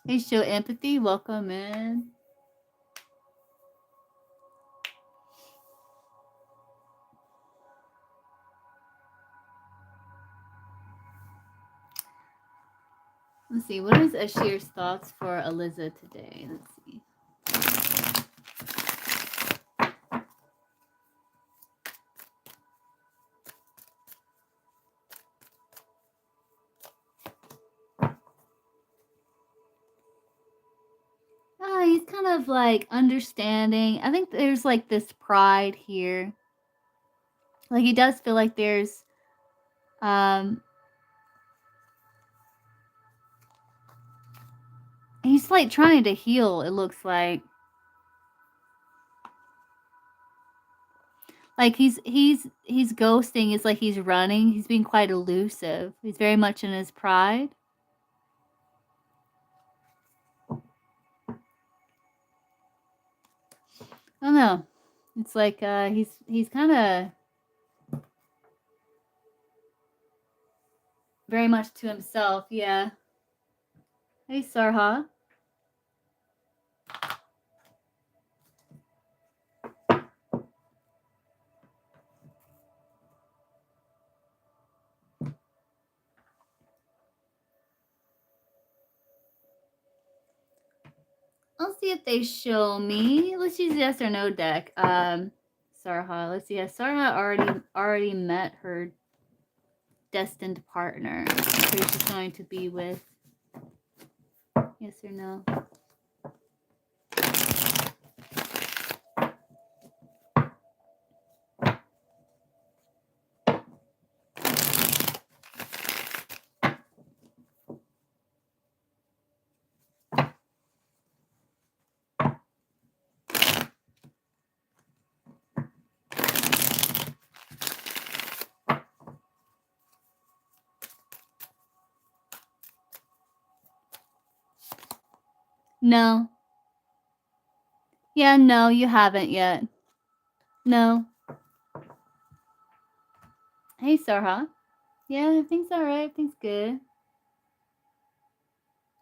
Hey, show empathy. Welcome in. Let's see. What is Ashir's thoughts for Eliza today? Let's see. He's kind of like understanding. I think there's like this pride here. Like he does feel like there's he's like trying to heal, it looks like. Like he's ghosting. It's like he's running. He's being quite elusive. He's very much in his pride. I don't know. It's like he's kind of very much to himself. Yeah. Hey, Sarha. I'll see if they show me. Let's use the yes or no deck. Sarha. Let's see. Yeah, Sarha already met her destined partner, who she's going to be with. Yes or no? No. Yeah, no, you haven't yet. No. Hey, Sarha. Yeah, everything's alright. Everything's good.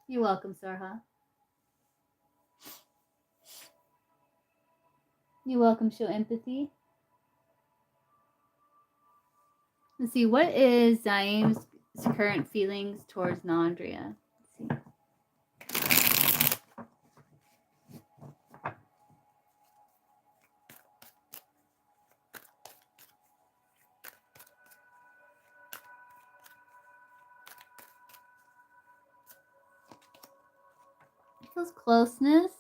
You're welcome, Sarha. You're welcome, show empathy. Let's see, what is Zaim's current feelings towards Nandria? Let's see. He feels closeness.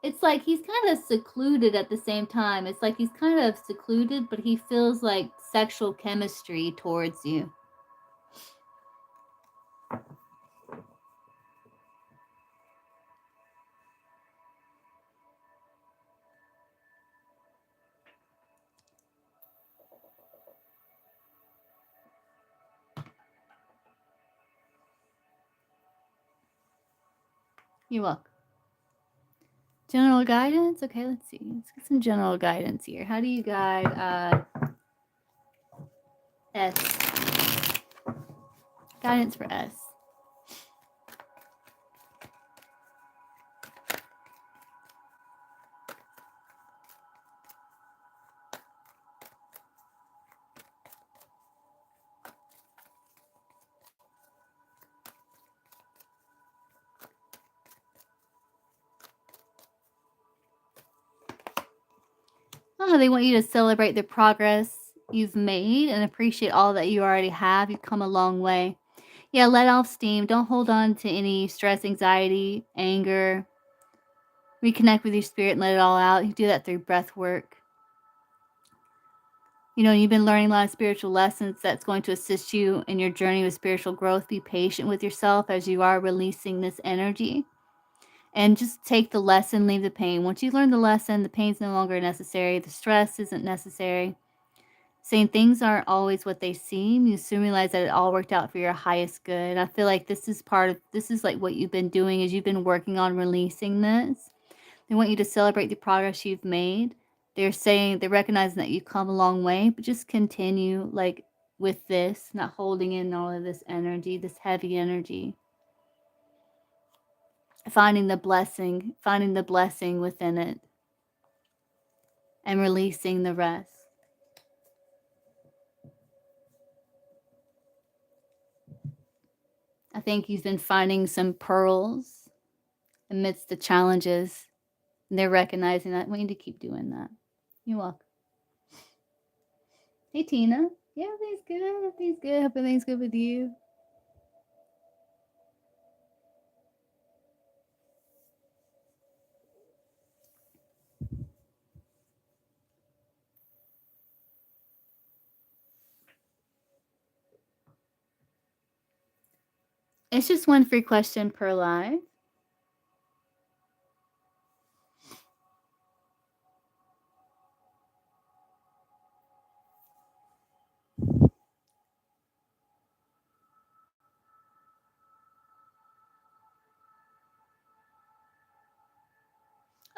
It's like he's kind of secluded at the same time. It's like he's kind of secluded, but he feels like sexual chemistry towards you. You're welcome. General guidance? Okay, let's see. Let's get some general guidance here. How do you guide S? Guidance for S. Oh, they want you to celebrate the progress you've made and appreciate all that you already have. You've come a long way. Yeah, let off steam. Don't hold on to any stress, anxiety, anger. Reconnect with your spirit and let it all out. You do that through breath work. You know, you've been learning a lot of spiritual lessons that's going to assist you in your journey with spiritual growth. Be patient with yourself as you are releasing this energy. And just take the lesson, leave the pain. Once you learn the lesson, the pain's no longer necessary. The stress isn't necessary. Saying things aren't always what they seem. You soon realize that it all worked out for your highest good. And I feel like this is like what you've been doing is you've been working on releasing this. They want you to celebrate the progress you've made. They're recognizing that you've come a long way, but just continue like with this, not holding in all of this energy, this heavy energy. finding the blessing within it, and releasing the rest. I think he's been finding some pearls amidst the challenges. And they're recognizing that. We need to keep doing that. You're welcome. Hey, Tina. Yeah, everything's good. Everything's good. Hope everything's good with you. It's just one free question per live.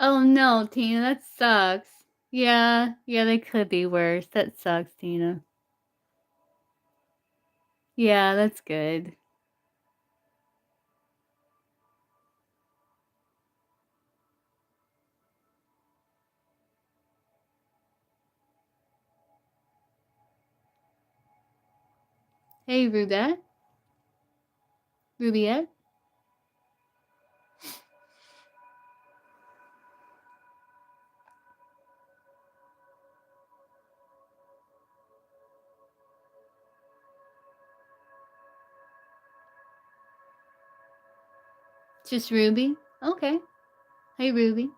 Oh no, Tina, that sucks. Yeah, they could be worse. That sucks, Tina. Yeah, that's good. Hey, Rubiette. Just Ruby? Okay. Hey, Ruby.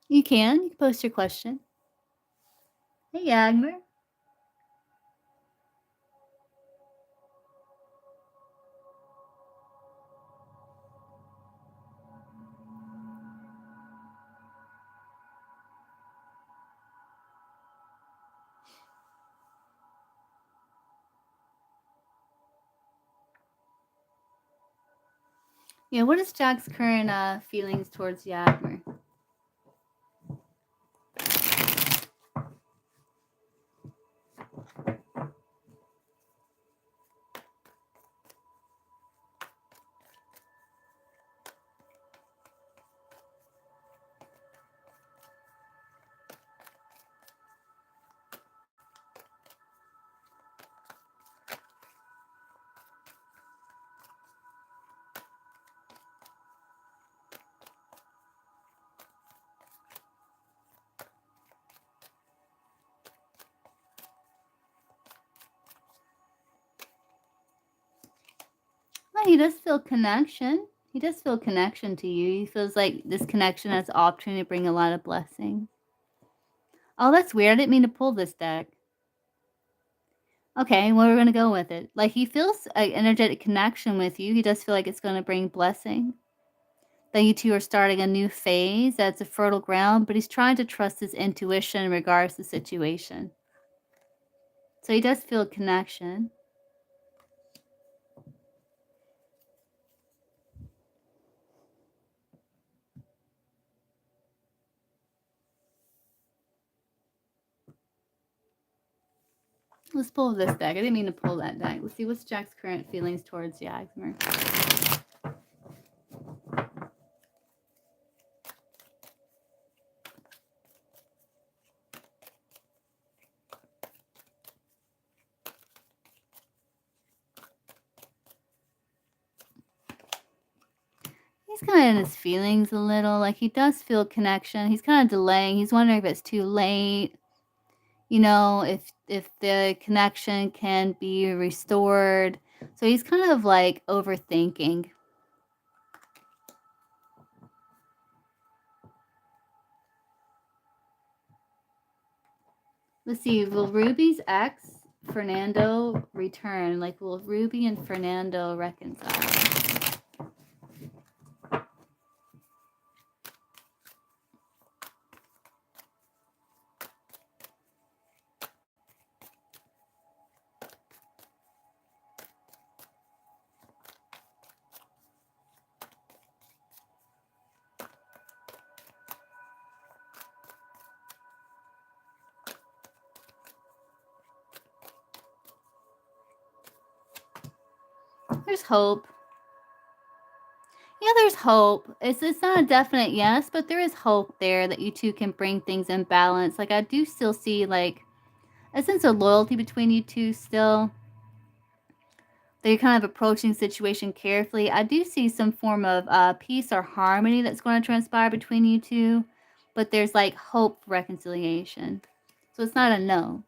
You can post your question. Hey, Agmer. Yeah, what is Jack's current feelings towards Yagmer? Well, he does feel connection. He does feel connection to you. He feels like this connection has the opportunity to bring a lot of blessing. Oh, that's weird. I didn't mean to pull this deck. Okay, well, we're going to go with it. Like, he feels an energetic connection with you. He does feel like it's going to bring blessing. That you two are starting a new phase. That's a fertile ground, but he's trying to trust his intuition in regards to the situation. So he does feel a connection. Let's pull this deck. I didn't mean to pull that deck. Let's see what's Jack's current feelings towards Yagmer. He's kind of in his feelings a little. Like, he does feel connection. He's kind of delaying. He's wondering if it's too late. You know, if the connection can be restored. So he's kind of like overthinking. Let's see, will Ruby's ex, Fernando, return? Like, will Ruby and Fernando reconcile? There's hope. Yeah, there's hope. It's not a definite yes, but there is hope there that you two can bring things in balance. Like, I do still see, like, a sense of loyalty between you two still. That you're kind of approaching the situation carefully. I do see some form of peace or harmony that's going to transpire between you two, but there's like hope for reconciliation. So it's not a no.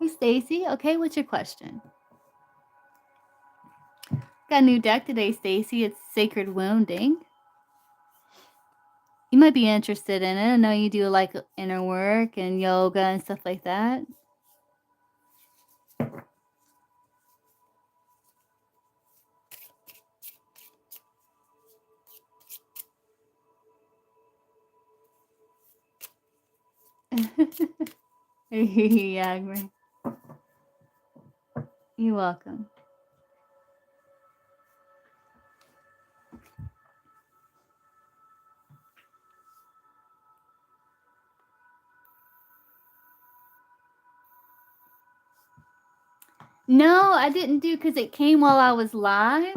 Hey, Stacy. Okay, what's your question? Got a new deck today, Stacy. It's Sacred Wounding. You might be interested in it. I know you do like inner work and yoga and stuff like that. Yeah, you're welcome. No, I didn't do because it came while I was live.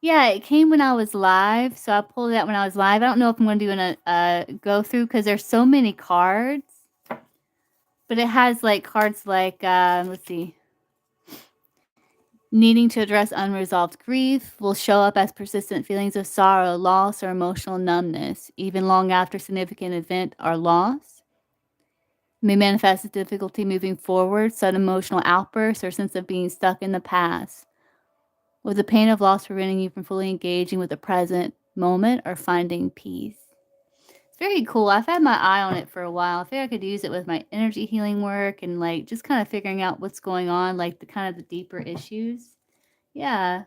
Yeah, it came when I was live, so I pulled it out when I was live. I don't know if I'm going to do a go through because there's so many cards, but it has like cards like let's see, needing to address unresolved grief will show up as persistent feelings of sorrow, loss, or emotional numbness, even long after significant event or loss. May manifest as difficulty moving forward, sudden emotional outbursts, or sense of being stuck in the past, with the pain of loss preventing you from fully engaging with the present moment or finding peace. It's very cool. I've had my eye on it for a while. I think I could use it with my energy healing work and like just kind of figuring out what's going on, like the kind of the deeper issues. Yeah.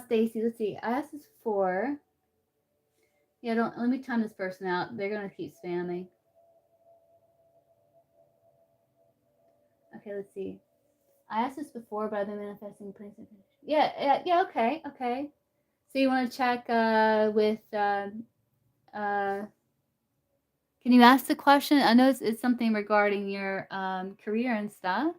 Stacy, let's see. I asked this before. Yeah, don't let me time this person out. They're gonna keep spamming. Okay, let's see. I asked this before, but I've been manifesting places. Yeah, okay. So you want to check with can you ask the question? I know it's something regarding your career and stuff.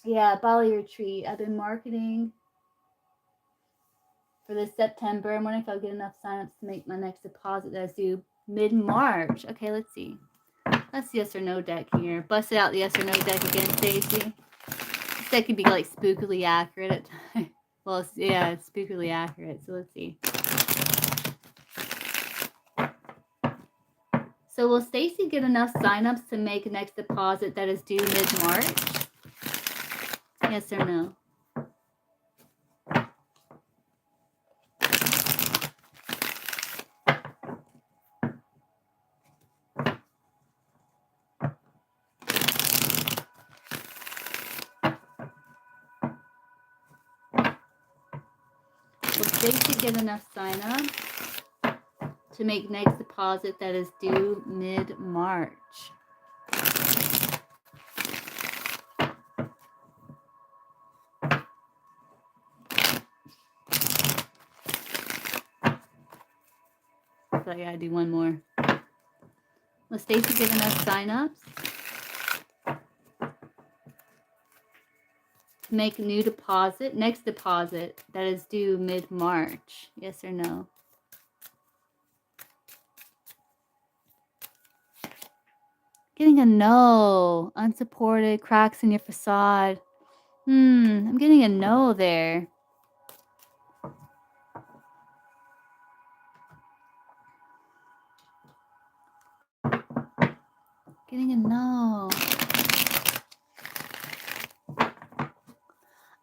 Yeah, Bali retreat. I've been marketing for this September. I'm wondering if I'll get enough signups to make my next deposit that's due mid-March. Okay, let's see. That's the yes or no deck here. Bust it out the yes or no deck again, Stacy. This deck can be like spookily accurate at times. Well, it's spookily accurate. So let's see. So will Stacy get enough signups to make a next deposit that is due mid-March? Yes or no? Will Stacy get enough signups to make next deposit that is due mid-March? So I gotta do one more. Will Stacy get enough signups to make a new deposit, next deposit that is due mid-March? Yes or no? Getting a no. Unsupported, cracks in your facade. I'm getting a no there. Getting a no.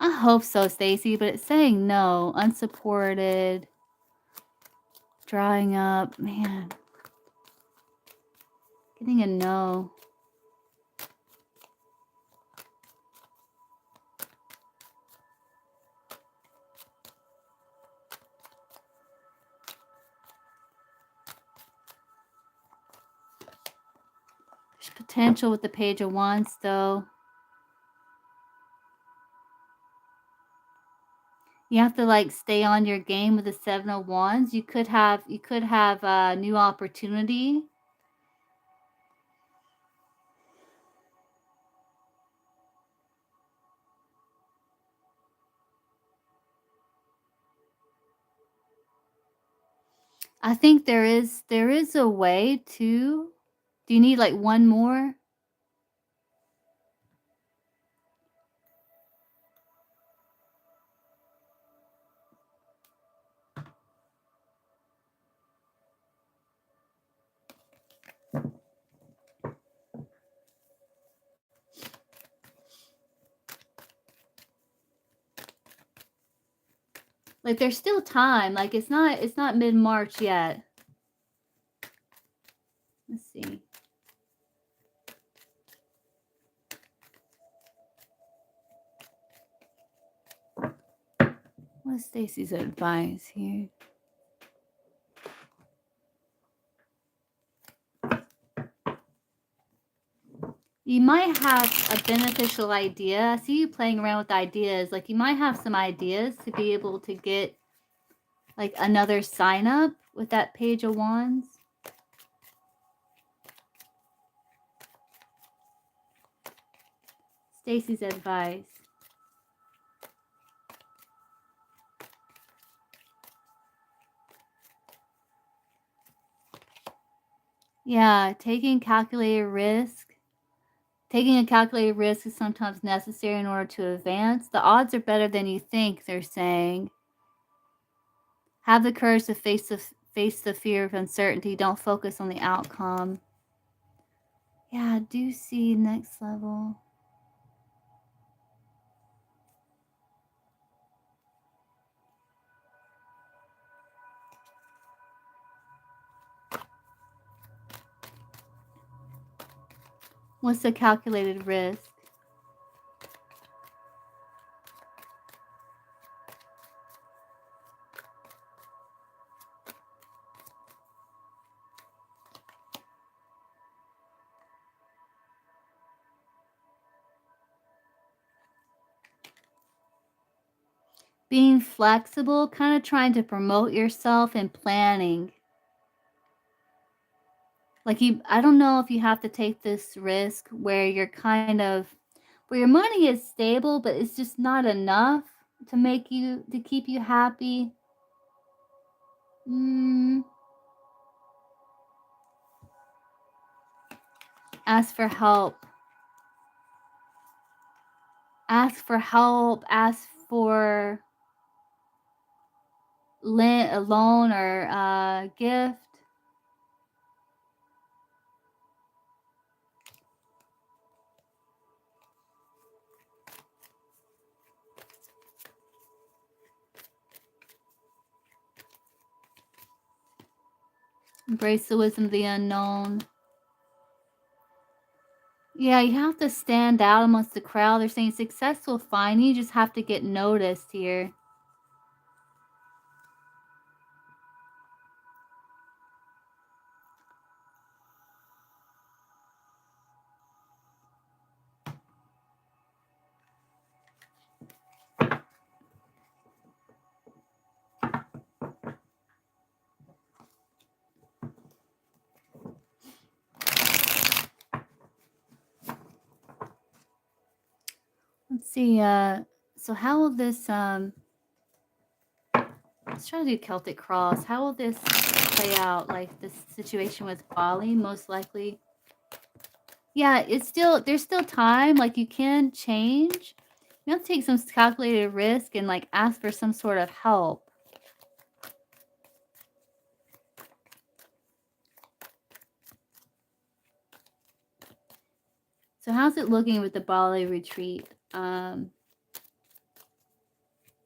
I hope so, Stacy, but it's saying no. Unsupported. Drying up. Man. Getting a no. There's potential with the Page of Wands, though. You have to like stay on your game with the Seven of Wands. You could have a new opportunity. I think there is a way to. Do you need like one more? Like there's still time. Like it's not mid-March yet. Let's see. What's Stacy's advice here? You might have a beneficial idea. I see you playing around with ideas. Like you might have some ideas to be able to get like another sign up with that Page of Wands. Stacy's advice. Yeah, taking calculated risk. Taking a calculated risk is sometimes necessary in order to advance. The odds are better than you think, they're saying. Have the courage to face the fear of uncertainty. Don't focus on the outcome. Yeah, I do see next level. What's the calculated risk? Being flexible, kind of trying to promote yourself and planning. Like I don't know if you have to take this risk where you're kind of, where your money is stable, but it's just not enough to keep you happy. Ask for help. Ask for help. Ask for a loan or a gift. Embrace the wisdom of the unknown. Yeah, you have to stand out amongst the crowd. They're saying success will find you. You just have to get noticed here. Let's see. So how will this let's try to do Celtic Cross. How will this play out? Like this situation with Bali, most likely. Yeah, there's still time. Like you can change. You have to take some calculated risk and like ask for some sort of help. So how's it looking with the Bali retreat?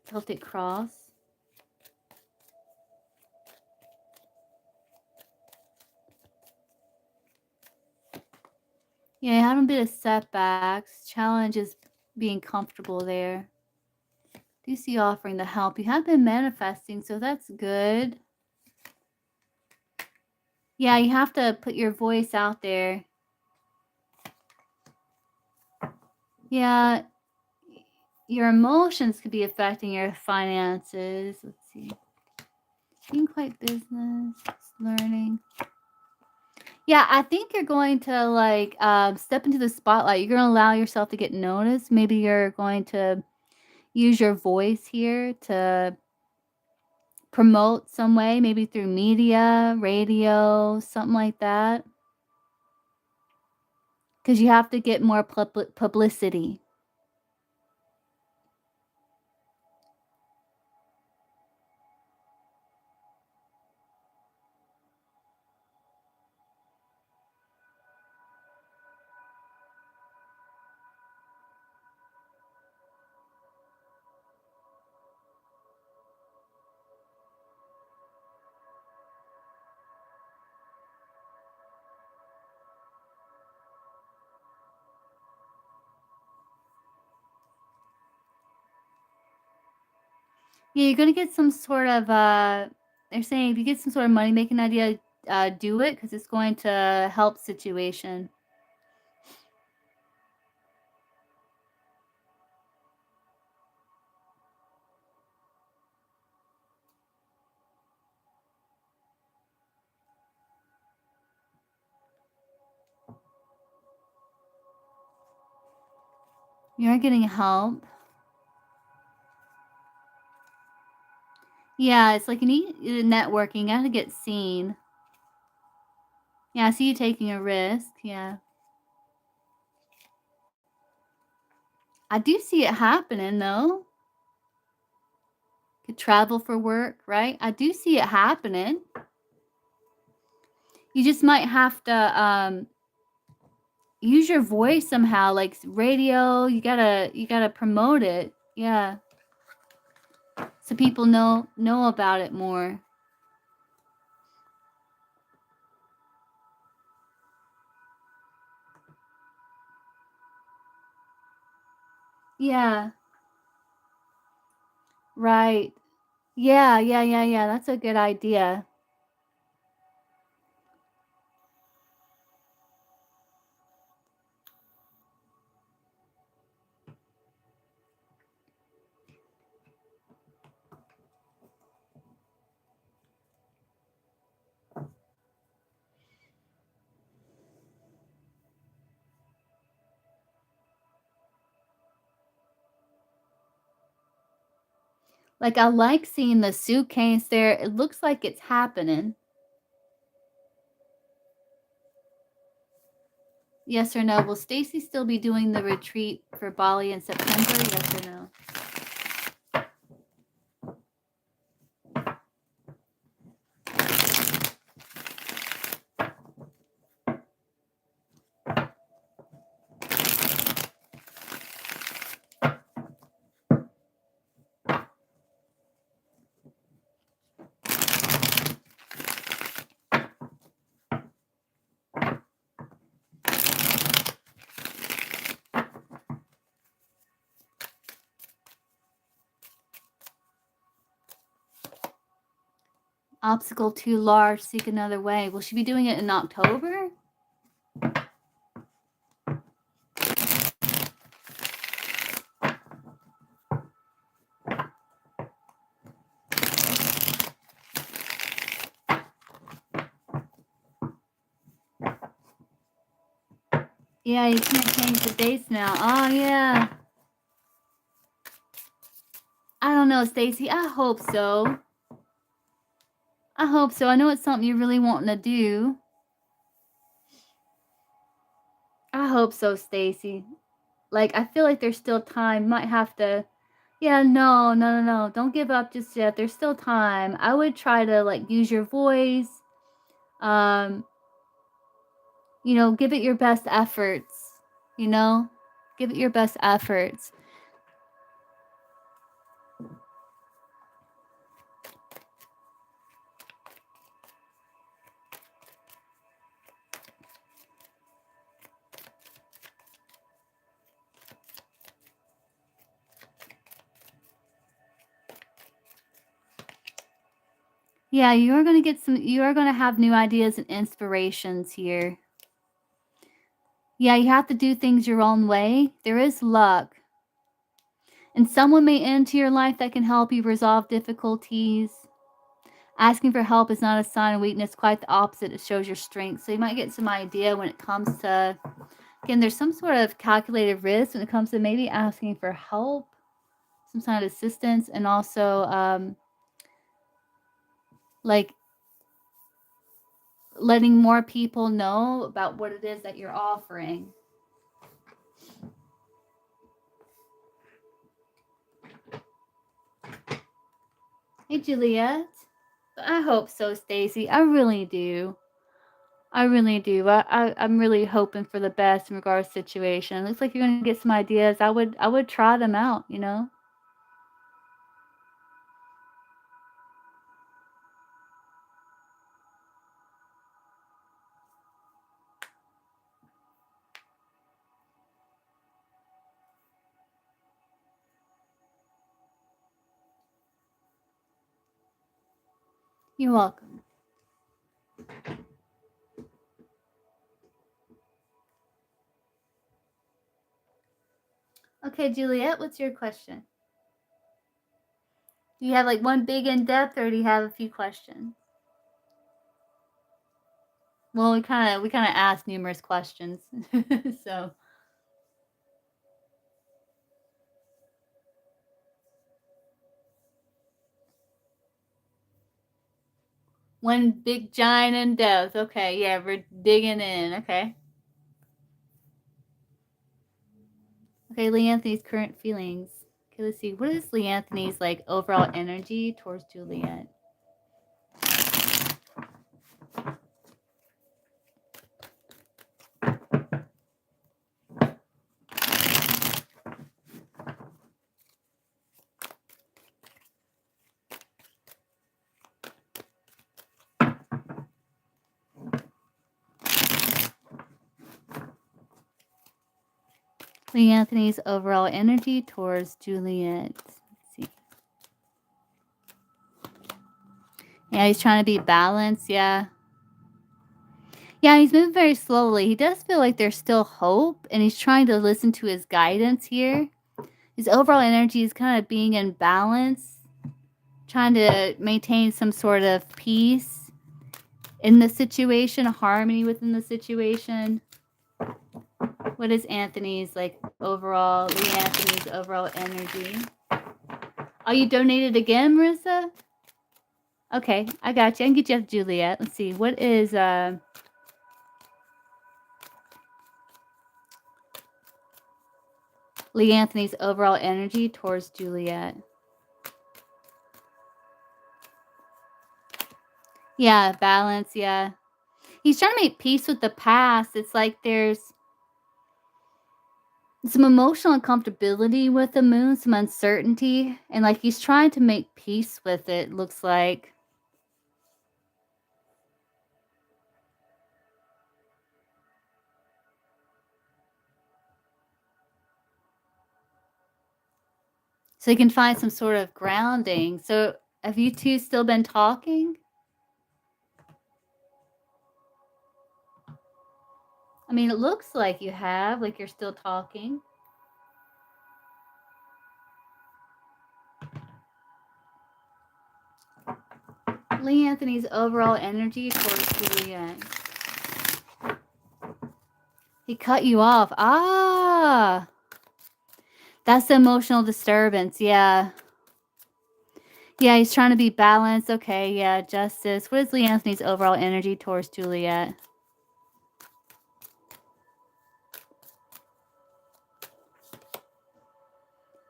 Celtic Cross. Yeah, having a bit of setbacks. Challenge is being comfortable there. Do you see offering the help? You have been manifesting, so that's good. Yeah, you have to put your voice out there. Yeah. Your emotions could be affecting your finances. Let's see. Being quite business, learning. Yeah, I think you're going to like step into the spotlight. You're going to allow yourself to get noticed. Maybe you're going to use your voice here to promote some way, maybe through media, radio, something like that. Because you have to get more publicity. Yeah, you're gonna get some sort of they're saying if you get some sort of money making idea, do it because it's going to help situation. You're getting help. Yeah, it's like you need networking. You gotta get seen. Yeah, I see you taking a risk. Yeah. I do see it happening though. Could travel for work, right? I do see it happening. You just might have to use your voice somehow, like radio. You gotta promote it. Yeah. So people know about it more. Yeah. Right. Yeah, yeah, yeah, yeah. That's a good idea. Like I like seeing the suitcase there. It looks like it's happening. Yes or no? Will Stacy still be doing the retreat for Bali in September? Yes or no? Obstacle too large, seek another way. Will she be doing it in October? Yeah, you can't change the dates now. Oh yeah. I don't know, Stacy. I hope so. I hope so. I know it's something you're really wanting to do. I hope so, Stacy. Like I feel like there's still time. Might have to. Yeah, no, no, no, no. Don't give up just yet. There's still time. I would try to like use your voice. Um, give it your best efforts. You know, give it your best efforts. Yeah, you're gonna get some. You are gonna have new ideas and inspirations here. Yeah, you have to do things your own way. There is luck. And someone may enter your life that can help you resolve difficulties. Asking for help is not a sign of weakness, quite the opposite. It shows your strength. So you might get some idea when it comes to, again, there's some sort of calculated risk when it comes to maybe asking for help, some kind of assistance, and also like letting more people know about what it is that you're offering. Hey, Juliet. I hope so, Stacy. I really do. I really do. I'm really hoping for the best in regards to situation. Looks like you're gonna get some ideas. I would try them out, you know? You're welcome. Okay, Juliet, what's your question? Do you have like one big in depth, or do you have a few questions? Well, we kind of asked numerous questions, so one big giant in depth. Okay, yeah, we're digging in. Okay. Okay, Lee Anthony's current feelings. Okay, let's see. What is Lee Anthony's like overall energy towards Juliet? Lee Anthony's overall energy towards Juliet. Let's see. Yeah, he's trying to be balanced. Yeah. Yeah, he's moving very slowly. He does feel like there's still hope, and he's trying to listen to his guidance here. His overall energy is kind of being in balance, trying to maintain some sort of peace in the situation, harmony within the situation. What is Anthony's like overall, Lee Anthony's overall energy? Oh, you donated again, Marissa? Okay, I got you. I can get you up, Juliet. Let's see. What is Lee Anthony's overall energy towards Juliet? Yeah, balance. Yeah. He's trying to make peace with the past. It's like there's some emotional uncomfortability with the moon, some uncertainty, and like he's trying to make peace with it, looks like. So he can find some sort of grounding. So have you two still been talking? I mean, it looks like you have, like you're still talking. Lee Anthony's overall energy towards Juliet. He cut you off. Ah, that's the emotional disturbance. Yeah. Yeah, he's trying to be balanced. Okay, yeah, justice. What is Lee Anthony's overall energy towards Juliet?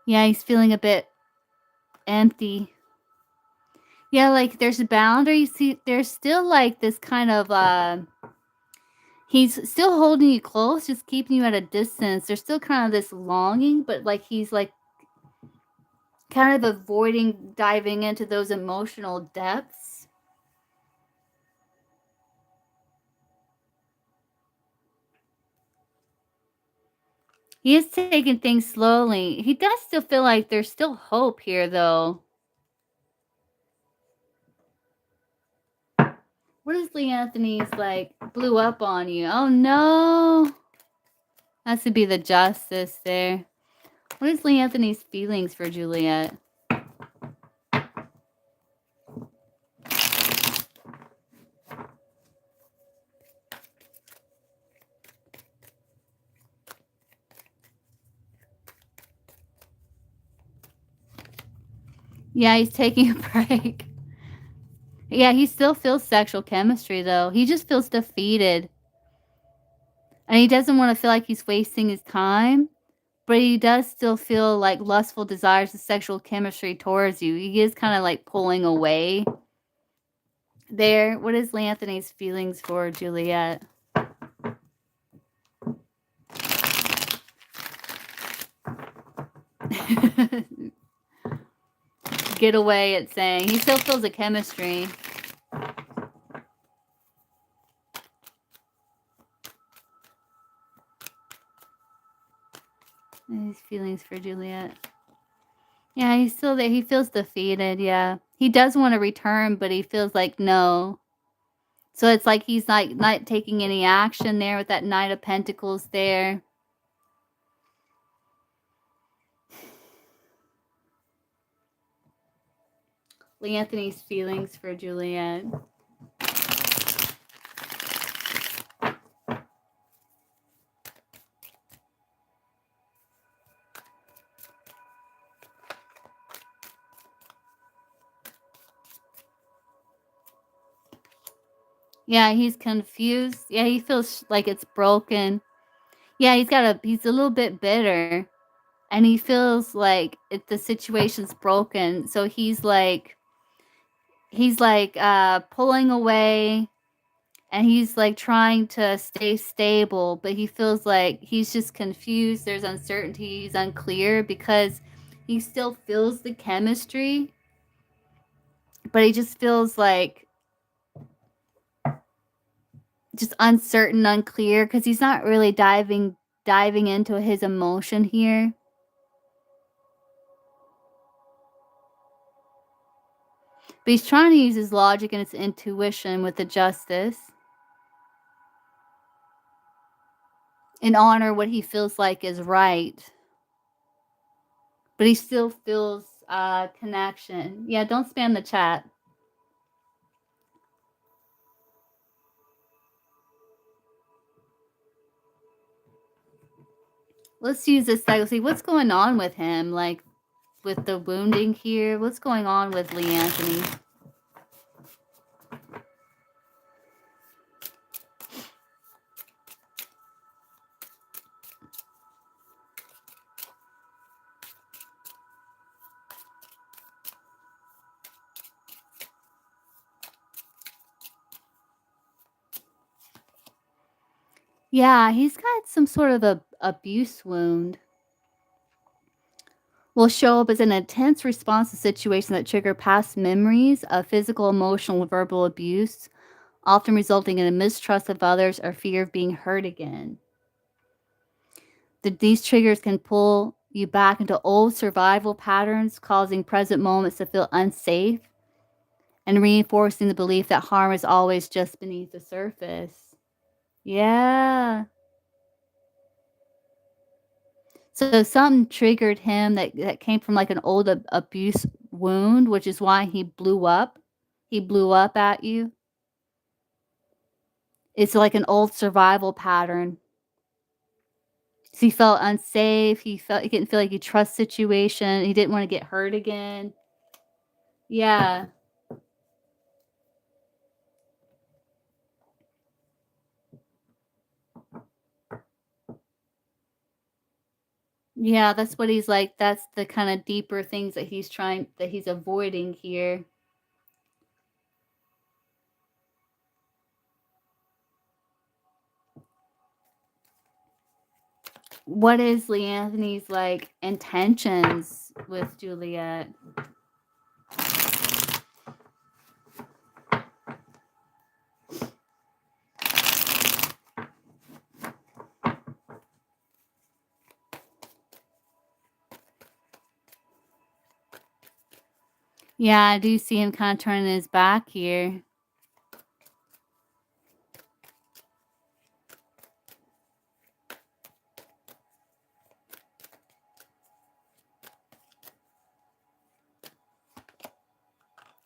Yeah, he's feeling a bit empty. Yeah, like there's a boundary. See, there's still like this kind of he's still holding you close, just keeping you at a distance. There's still kind of this longing, but like he's like kind of avoiding diving into those emotional depths. He is taking things slowly. He does still feel like there's still hope here, though. What is Lee Anthony's like blew up on you? Oh no. Has to be the justice there. What is Lee Anthony's feelings for Juliet? Yeah, he's taking a break. Yeah, he still feels sexual chemistry, though. He just feels defeated. And he doesn't want to feel like he's wasting his time, but he does still feel like lustful desires of sexual chemistry towards you. He is kind of like pulling away there. What is Lee Anthony's feelings for Juliet? Get away, it's saying. He still feels the chemistry. His feelings for Juliet. Yeah, he's still there. He feels defeated, yeah. He does want to return, but he feels like no. So it's like he's not taking any action there with that Knight of Pentacles there. Lee Anthony's feelings for Juliet. Yeah, he's confused. Yeah, he feels like it's broken. Yeah, he's a little bit bitter. And he feels like the situation's broken. So he's like pulling away, and he's like trying to stay stable, but he feels like he's just confused. There's uncertainty. He's unclear because he still feels the chemistry, but he just feels like just uncertain, unclear, because he's not really diving into his emotion here. But he's trying to use his logic and his intuition with the Justice and honor what he feels like is right. But he still feels connection. Yeah, don't spam the chat. Let's use this cycle. See what's going on with him, like with the wounding here. What's going on with Lee Anthony? Yeah, he's got some sort of a abuse wound. Will show up as an intense response to situations that trigger past memories of physical, emotional, verbal abuse, often resulting in a mistrust of others or fear of being hurt again. These triggers can pull you back into old survival patterns, causing present moments to feel unsafe and reinforcing the belief that harm is always just beneath the surface. Yeah. So something triggered him that came from like an old abuse wound, which is why he blew up. He blew up at you. It's like an old survival pattern. So he felt unsafe. He didn't feel like he trust situation. He didn't want to get hurt again. Yeah. Yeah, that's what he's like. That's the kind of deeper things that he's avoiding here. What is Lee Anthony's like intentions with Juliet? Yeah, I do see him kind of turning his back here.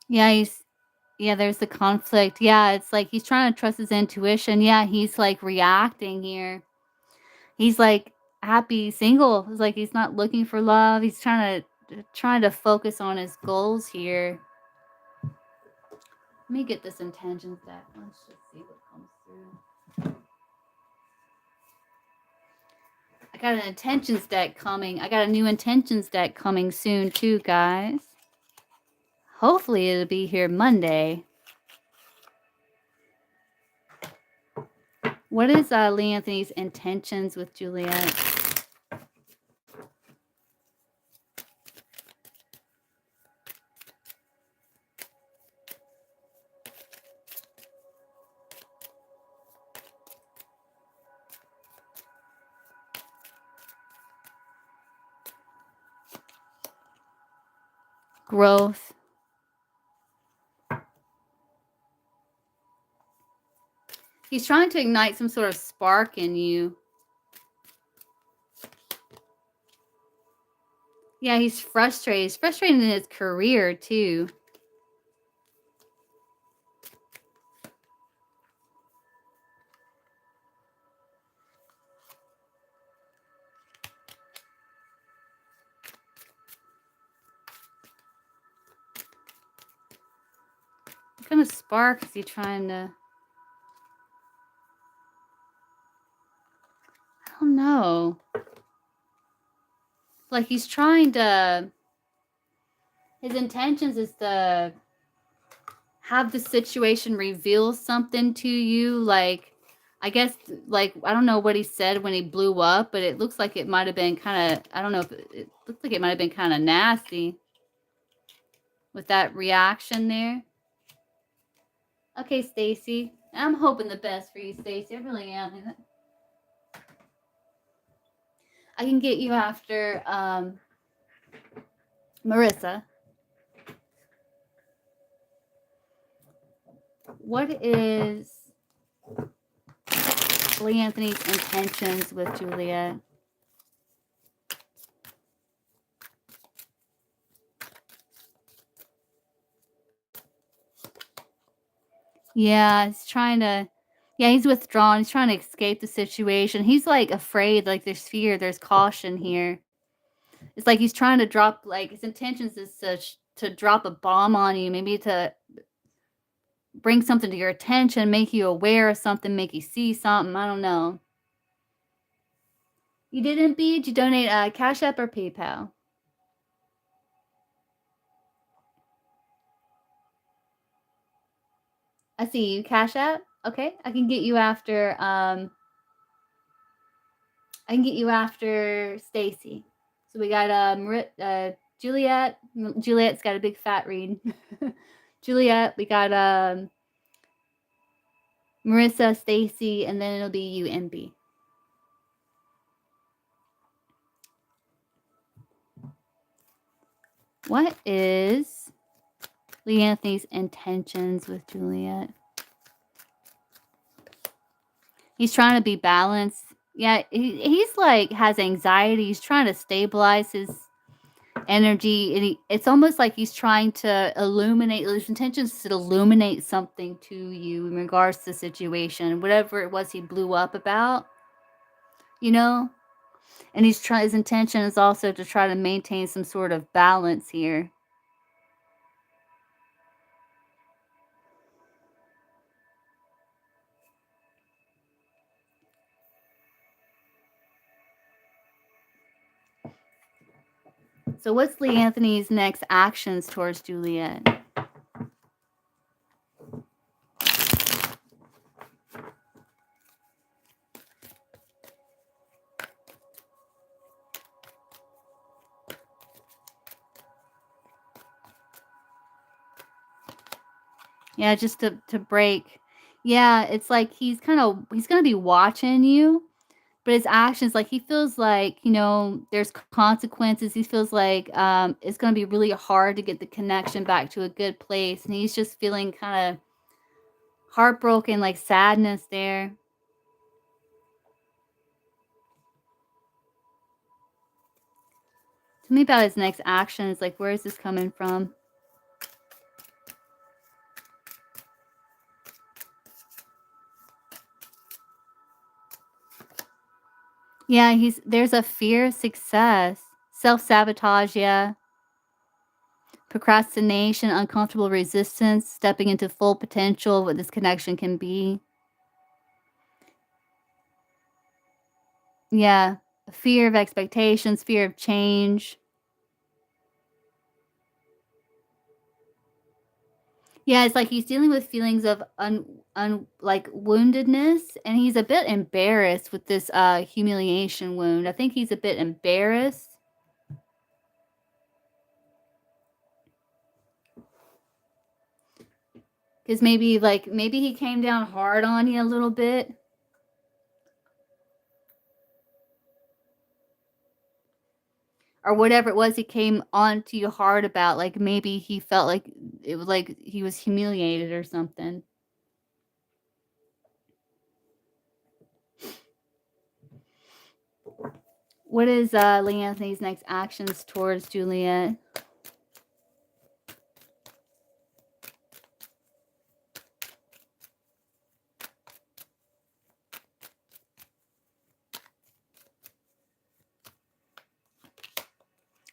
Yeah, there's the conflict. Yeah, it's like he's trying to trust his intuition. Yeah, he's like reacting here. He's like happy single. It's like he's not looking for love. He's trying to focus on his goals here. Let me get this intentions deck. Let's just see what comes through. I got an intentions deck coming. I got a new intentions deck coming soon too, guys. Hopefully it'll be here Monday. What is Lee Anthony's intentions with Juliet? Growth. He's trying to ignite some sort of spark in you. Yeah, he's frustrated. He's frustrated in his career, too. What kind of spark is he trying to... I don't know. Like, he's trying to... His intentions is to have the situation reveal something to you. Like, I guess, like, I don't know what he said when he blew up, but it looks like it might have been kind of... I don't know if it looks like it might have been kind of nasty with that reaction there. Okay, Stacy. I'm hoping the best for you, Stacy. I really am. I can get you after Marissa. What is Lee Anthony's intentions with Juliet? Yeah, he's withdrawn. He's trying to escape the situation. He's like afraid, like there's fear, there's caution here. It's like he's trying to drop, like his intentions is to drop a bomb on you, maybe to bring something to your attention, make you aware of something, make you see something. I don't know. You didn't, B? Did you donate Cash App or PayPal? I see you, Cash App. Okay, I can get you after Stacy. So we got Juliet. Juliet's got a big fat read. Juliet, we got Marissa, Stacy, and then it'll be you and B. What is Lee Anthony's intentions with Juliet? He's trying to be balanced. Yeah, he's like has anxiety. He's trying to stabilize his energy. And it's almost like he's trying to illuminate, his intentions to illuminate something to you in regards to the situation, whatever it was he blew up about, you know? And his intention is also to try to maintain some sort of balance here. So what's Lee Anthony's next actions towards Juliet? Yeah, just to break. Yeah, it's like he's going to be watching you, but his actions, like he feels like, there's consequences. He feels like it's going to be really hard to get the connection back to a good place, and he's just feeling kind of heartbroken, like sadness there. Tell me about his next actions. Like, where is this coming from? Yeah, there's a fear of success, self-sabotage, yeah, procrastination, uncomfortable resistance, stepping into full potential, what this connection can be. Yeah, fear of expectations, fear of change. Yeah, it's like he's dealing with feelings of like woundedness, and he's a bit embarrassed with this humiliation wound. I think he's a bit embarrassed because maybe he came down hard on you a little bit. Or whatever it was he came on to you hard about, like maybe he felt like it was like he was humiliated or something. What is Lee Anthony's next actions towards Juliet?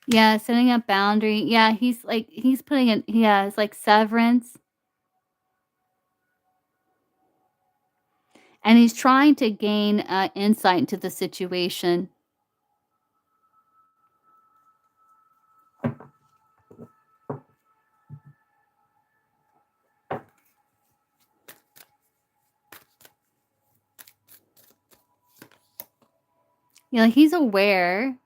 Yeah, setting up boundary. Yeah, he's putting it. Yeah, it's like severance, and he's trying to gain insight into the situation. Yeah, like he's aware.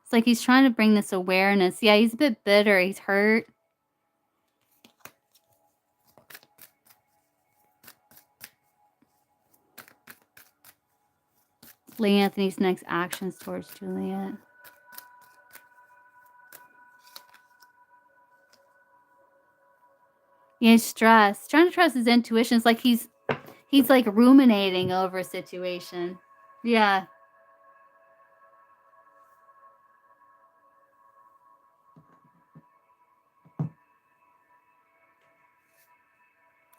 It's like he's trying to bring this awareness. Yeah, he's a bit bitter. He's hurt. Lee Anthony's next actions towards Juliet. Yeah, he's stressed. Trying to trust his intuition. It's like he's like ruminating over a situation. Yeah.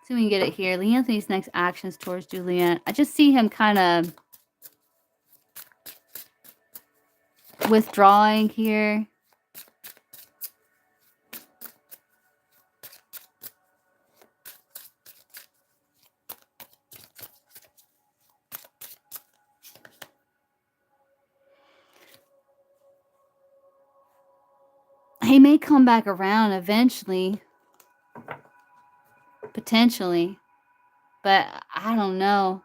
So we can get it here. Lee Anthony's next actions towards Juliet. I just see him kind of withdrawing here. He may come back around eventually, potentially, but I don't know.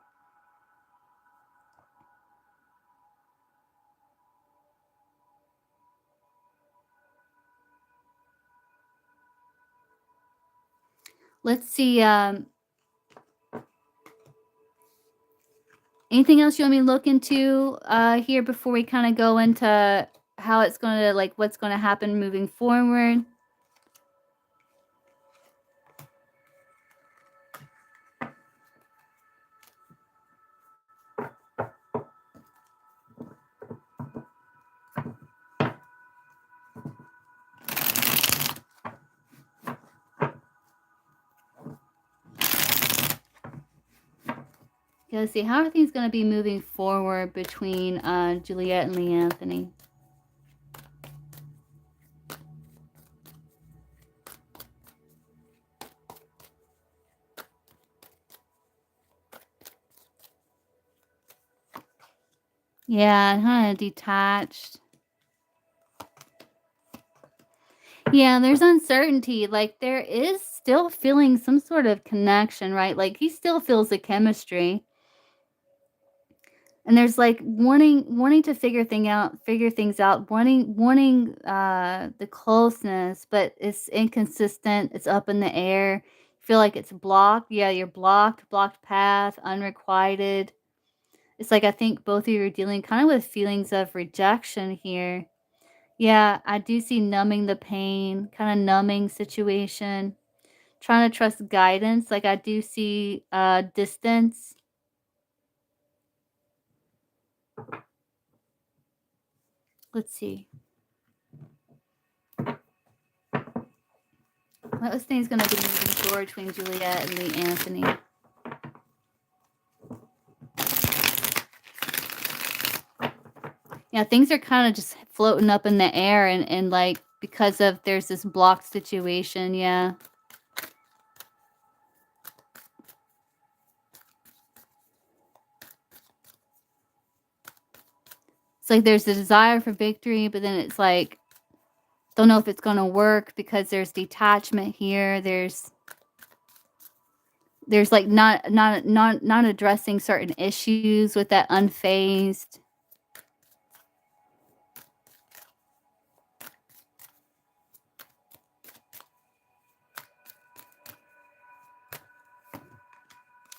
Let's see. Anything else you want me to look into here before we kind of go into how it's going to, like, what's going to happen moving forward? Let's see, how are things going to be moving forward between Juliet and Lee Anthony? Yeah, kind of detached. Yeah, there's uncertainty. Like, there is still feeling some sort of connection, right? Like, he still feels the chemistry. And there's like wanting to figure things out, wanting the closeness, but it's inconsistent, it's up in the air. Feel like it's blocked. Yeah, you're blocked path, unrequited. It's like I think both of you are dealing kind of with feelings of rejection here. Yeah, I do see numbing the pain, kind of numbing situation, trying to trust guidance. Like I do see distance. Let's see. What was things gonna be moving forward between Juliet and Lee Anthony? Yeah, things are kind of just floating up in the air and like because of there's this blocked situation, yeah. It's like there's a desire for victory, but then it's like don't know if it's going to work because there's detachment here. There's like not addressing certain issues with that unfazed.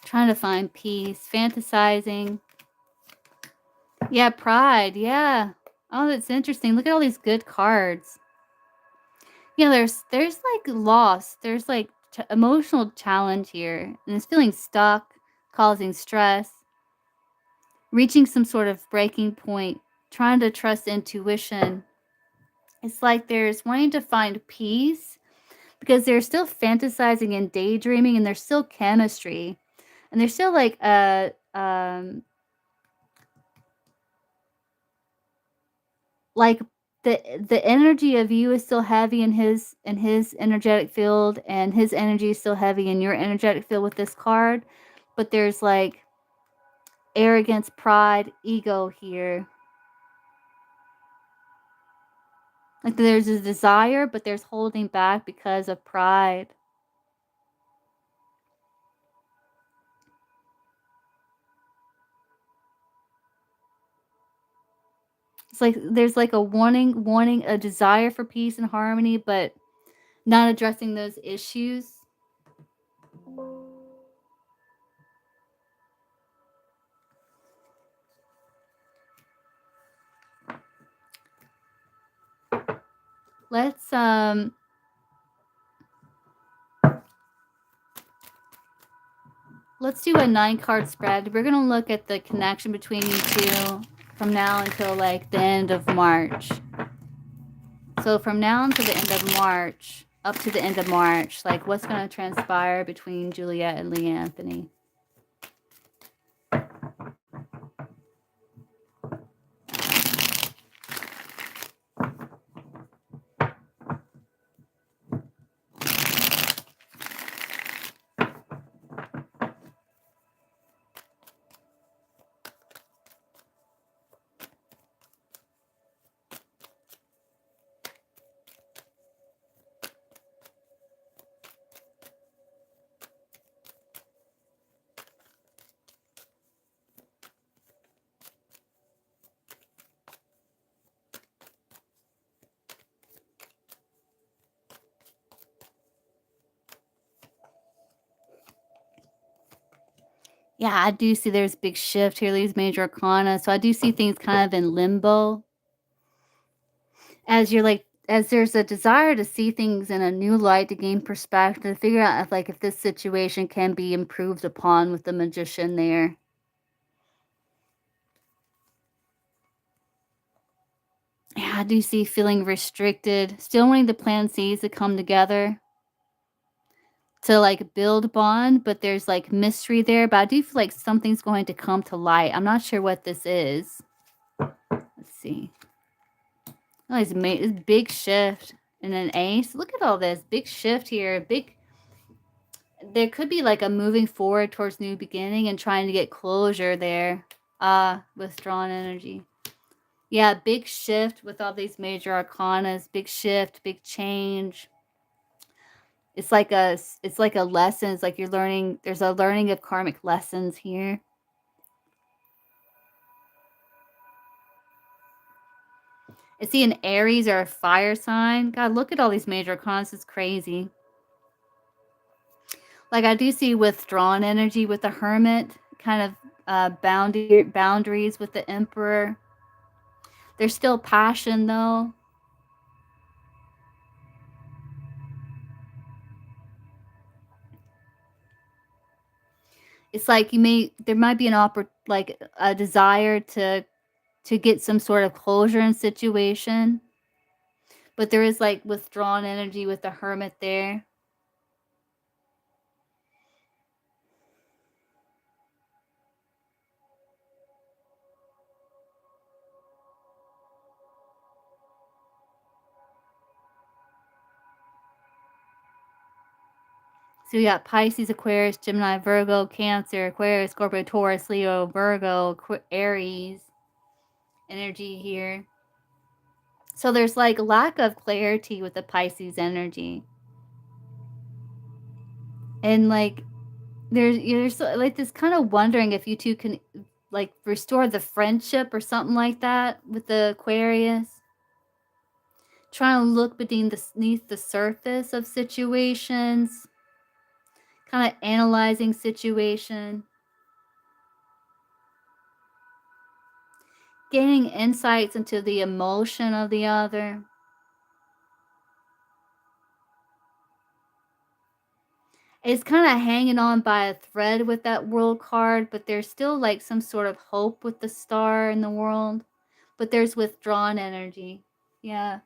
Trying to find peace, fantasizing. Yeah, pride. Yeah. Oh, that's interesting. Look at all these good cards. Yeah, there's like loss. There's like emotional challenge here, and it's feeling stuck, causing stress, reaching some sort of breaking point, trying to trust intuition. It's like there's wanting to find peace because they're still fantasizing and daydreaming, and there's still chemistry, and there's still like like the energy of you is still heavy in his energetic field, and his energy is still heavy in your energetic field with this card, but there's like arrogance, pride, ego here. Like there's a desire, but there's holding back because of pride. It's like there's like a wanting a desire for peace and harmony, but not addressing those issues. Let's let's do a 9-card spread. We're gonna look at the connection between you two from now until like the end of March. So from now until the end of March, up to the end of March, like what's gonna transpire between Juliet and Lee Anthony? Yeah, I do see there's a big shift here, these major arcana. So I do see things kind of in limbo. As you're like as there's a desire to see things in a new light, to gain perspective, to figure out if this situation can be improved upon with the magician there. Yeah, I do see feeling restricted, still wanting the plan C's to come together to like build bond, but there's like mystery there. But I do feel like something's going to come to light. I'm not sure what this is. Let's see. Oh, he's made this big shift and an ace. Look at all this big shift here. Big. There could be like a moving forward towards new beginning and trying to get closure there. Withdrawn energy. Yeah, big shift with all these major arcanas. Big shift, big change. It's like a lesson. It's like you're learning. There's a learning of karmic lessons here. I see an Aries or a fire sign. God, look at all these major arcanas. It's crazy. Like I do see withdrawn energy with the Hermit, kind of boundaries with the Emperor. There's still passion though. It's like there might be like a desire to get some sort of closure in situation, but there is like withdrawn energy with the Hermit there. So we got Pisces, Aquarius, Gemini, Virgo, Cancer, Aquarius, Scorpio, Taurus, Leo, Virgo, Aries energy here. So there's like lack of clarity with the Pisces energy. And like there's like this kind of wondering if you two can like restore the friendship or something like that with the Aquarius. Trying to look beneath the surface of situations, kind of analyzing situation, gaining insights into the emotion of the other. It's kind of hanging on by a thread with that world card, but there's still like some sort of hope with the star in the world, but there's withdrawn energy. Yeah.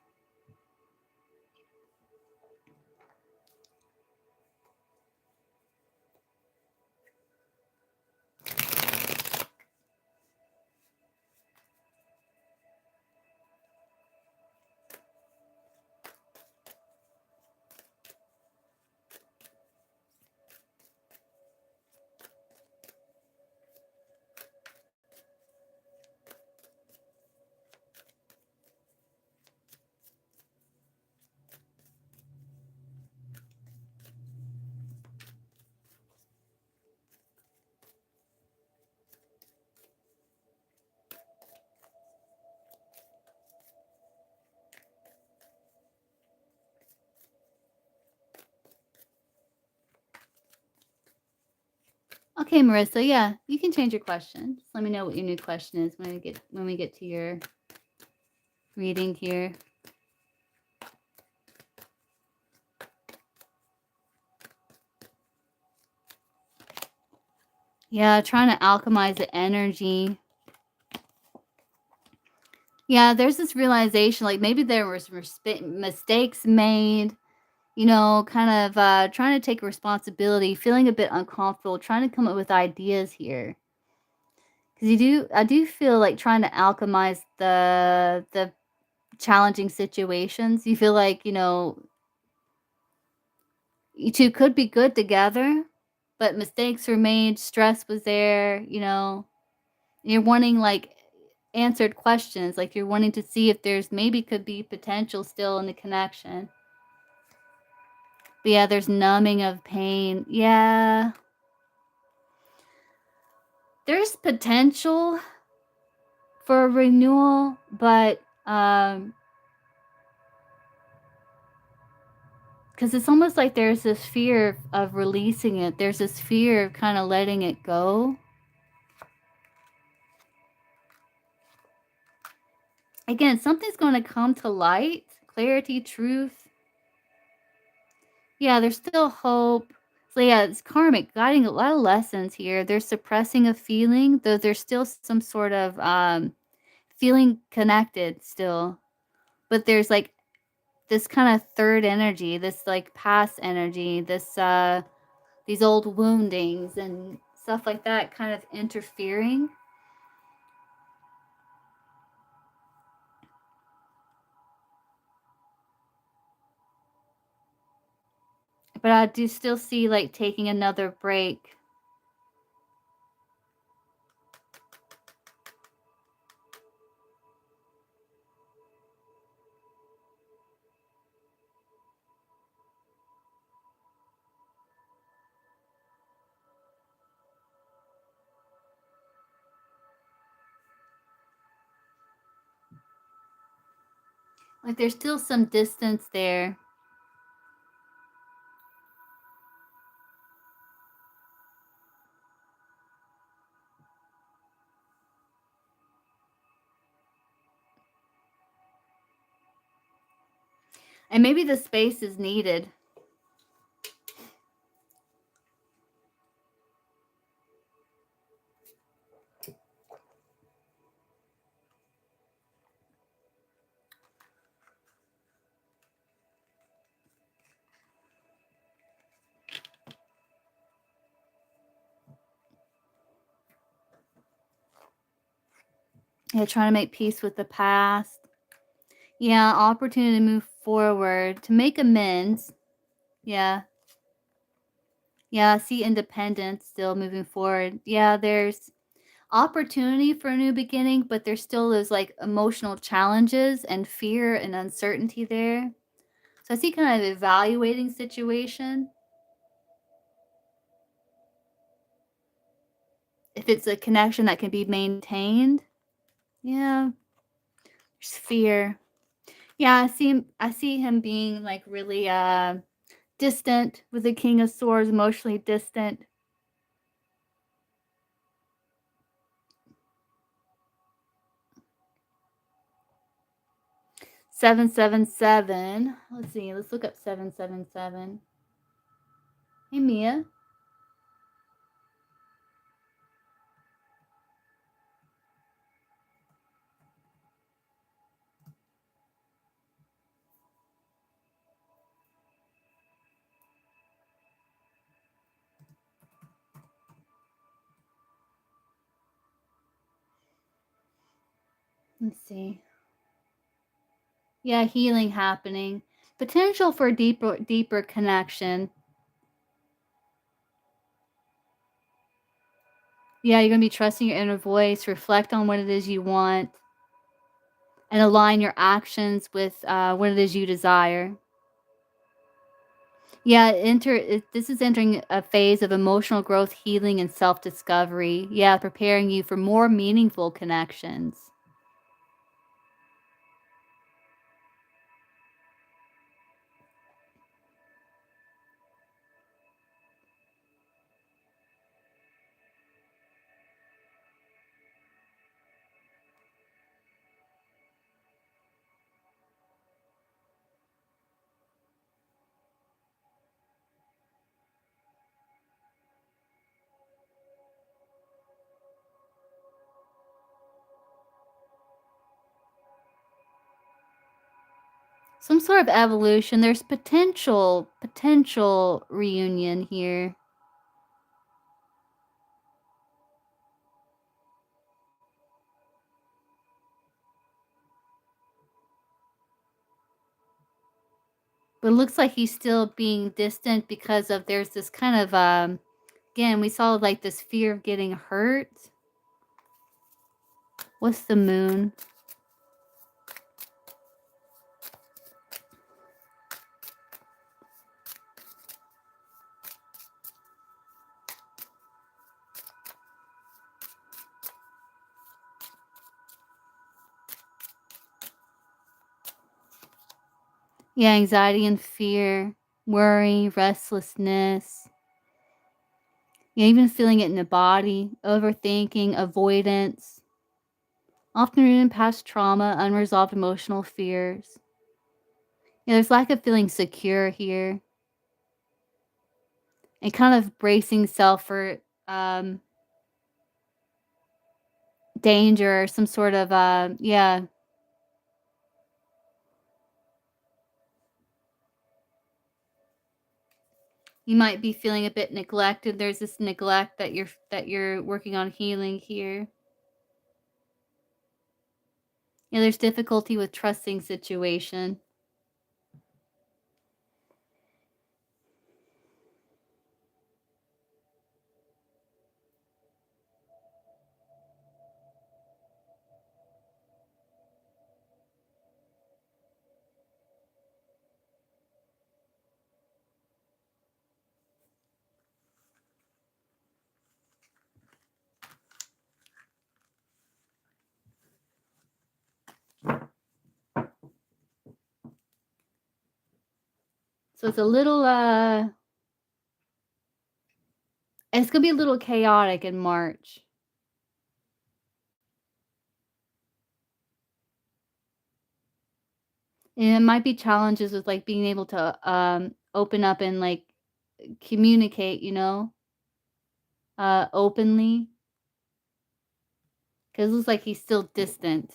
Okay, Marissa, yeah, you can change your question. Just let me know what your new question is when we get to your reading here. Yeah, trying to alchemize the energy. Yeah, there's this realization, like maybe there was mistakes made, kind of trying to take responsibility, feeling a bit uncomfortable, trying to come up with ideas here. Because I do feel like trying to alchemize the challenging situations. You feel like, you two could be good together, but mistakes were made, stress was there, you're wanting like answered questions, like you're wanting to see if there's maybe could be potential still in the connection. But yeah, there's numbing of pain. Yeah. There's potential for a renewal, but because it's almost like there's this fear of releasing it. There's this fear of kind of letting it go. Again, something's going to come to light. Clarity, truth. Yeah, there's still hope. So yeah, it's karmic, guiding a lot of lessons here. There's suppressing a feeling, though there's still some sort of feeling connected still. But there's like this kind of third energy, this like past energy, these old woundings and stuff like that kind of interfering. But I do still see like taking another break. Like there's still some distance there. And maybe the space is needed. Yeah, trying to make peace with the past. Yeah, opportunity to move forward, to make amends. Yeah. Yeah, I see independence still moving forward. Yeah, there's opportunity for a new beginning, but there still is like emotional challenges and fear and uncertainty there. So I see kind of evaluating situation. If it's a connection that can be maintained. Yeah, there's fear. Yeah, I see him being like really distant with the King of Swords, emotionally distant. 777. Let's see. Let's look up 777. Hey Mia. Let's see. Yeah, healing happening. Potential for deeper connection. Yeah, you're gonna be trusting your inner voice, reflect on what it is you want, and align your actions with what it is you desire. Yeah, this is entering a phase of emotional growth, healing, and self-discovery. Yeah, preparing you for more meaningful connections. Some sort of evolution. There's potential reunion here. But it looks like he's still being distant because of there's this kind of again, we saw like this fear of getting hurt. What's the moon? Yeah, anxiety and fear, worry, restlessness. Yeah, even feeling it in the body, overthinking, avoidance, often rooted in past trauma, unresolved emotional fears. Yeah, there's lack of feeling secure here, and kind of bracing self for danger or some sort of yeah. You might be feeling a bit neglected. There's this neglect that you're working on healing here. Yeah, there's difficulty with trusting situation. So it's a little it's gonna be a little chaotic in March. And it might be challenges with like being able to open up and like communicate, openly. Because it looks like he's still distant.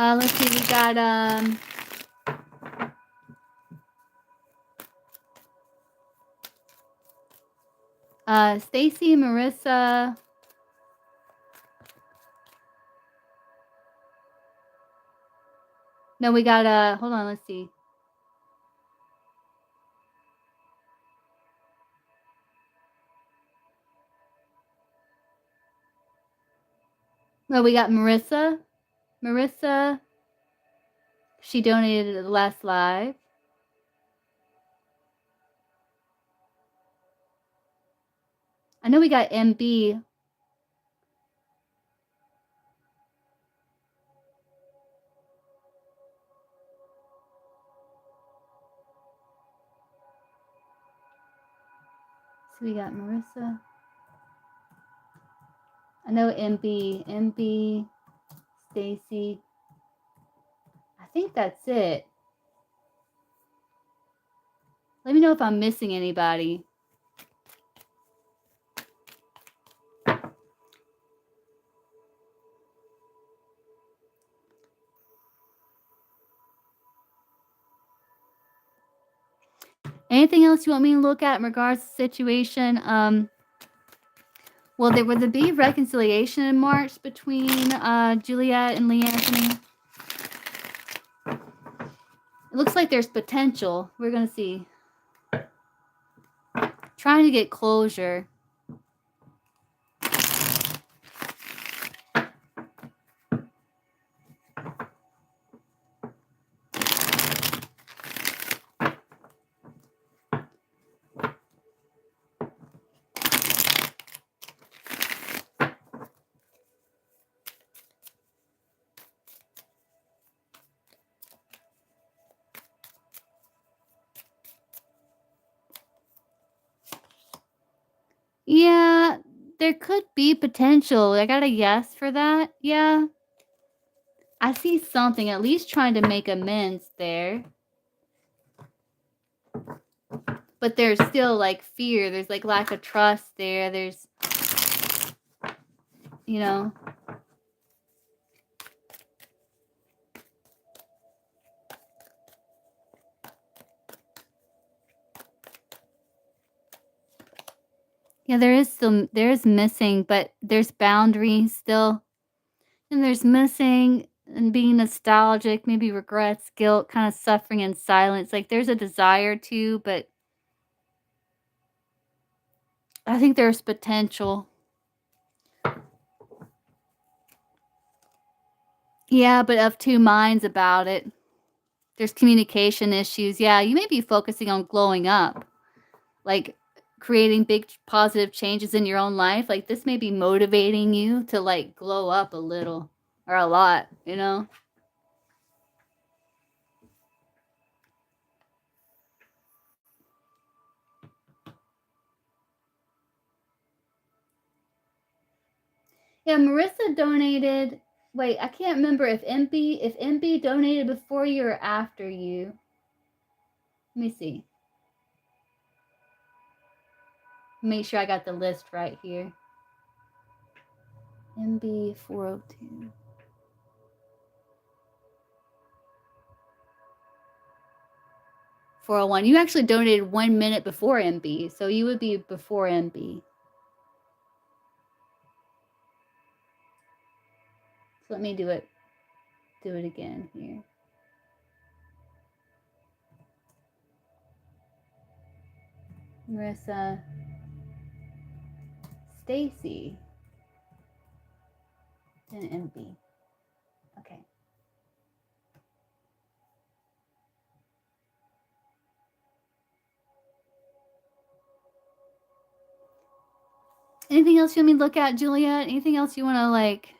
Let's see, we got Stacy, Marissa. No, we got hold on, let's see. No, we got Marissa. Marissa, she donated at the last live. I know we got MB. So we got Marissa. I know MB, Stacy. I think that's it. Let me know if I'm missing anybody. Anything else you want me to look at in regards to the situation? Well, there would there be reconciliation in March between Juliet and Lee Anthony? It looks like there's potential. We're going to see. Trying to get closure. Yeah, there could be potential. I got a yes for that. Yeah. I see something, at least trying to make amends there. But there's still like fear. There's like lack of trust there. There's, you know. Yeah, there is missing, but there's boundaries still. And there's missing and being nostalgic, maybe regrets, guilt, kind of suffering in silence. Like there's a desire to, but I think there's potential. Yeah, but of two minds about it. There's communication issues. Yeah, you may be focusing on glowing up. Like creating big positive changes in your own life. Like this may be motivating you to like glow up a little or a lot, you know? Yeah, Marissa donated. Wait, I can't remember if MB donated before you or after you. Let me see. Make sure I got the list right here. MB 402. 401. You actually donated 1 minute before MB, so you would be before MB. So let me do it again here. Marissa, Stacy, and MB. Okay. Anything else you want me to look at, Juliet? Anything else you want to like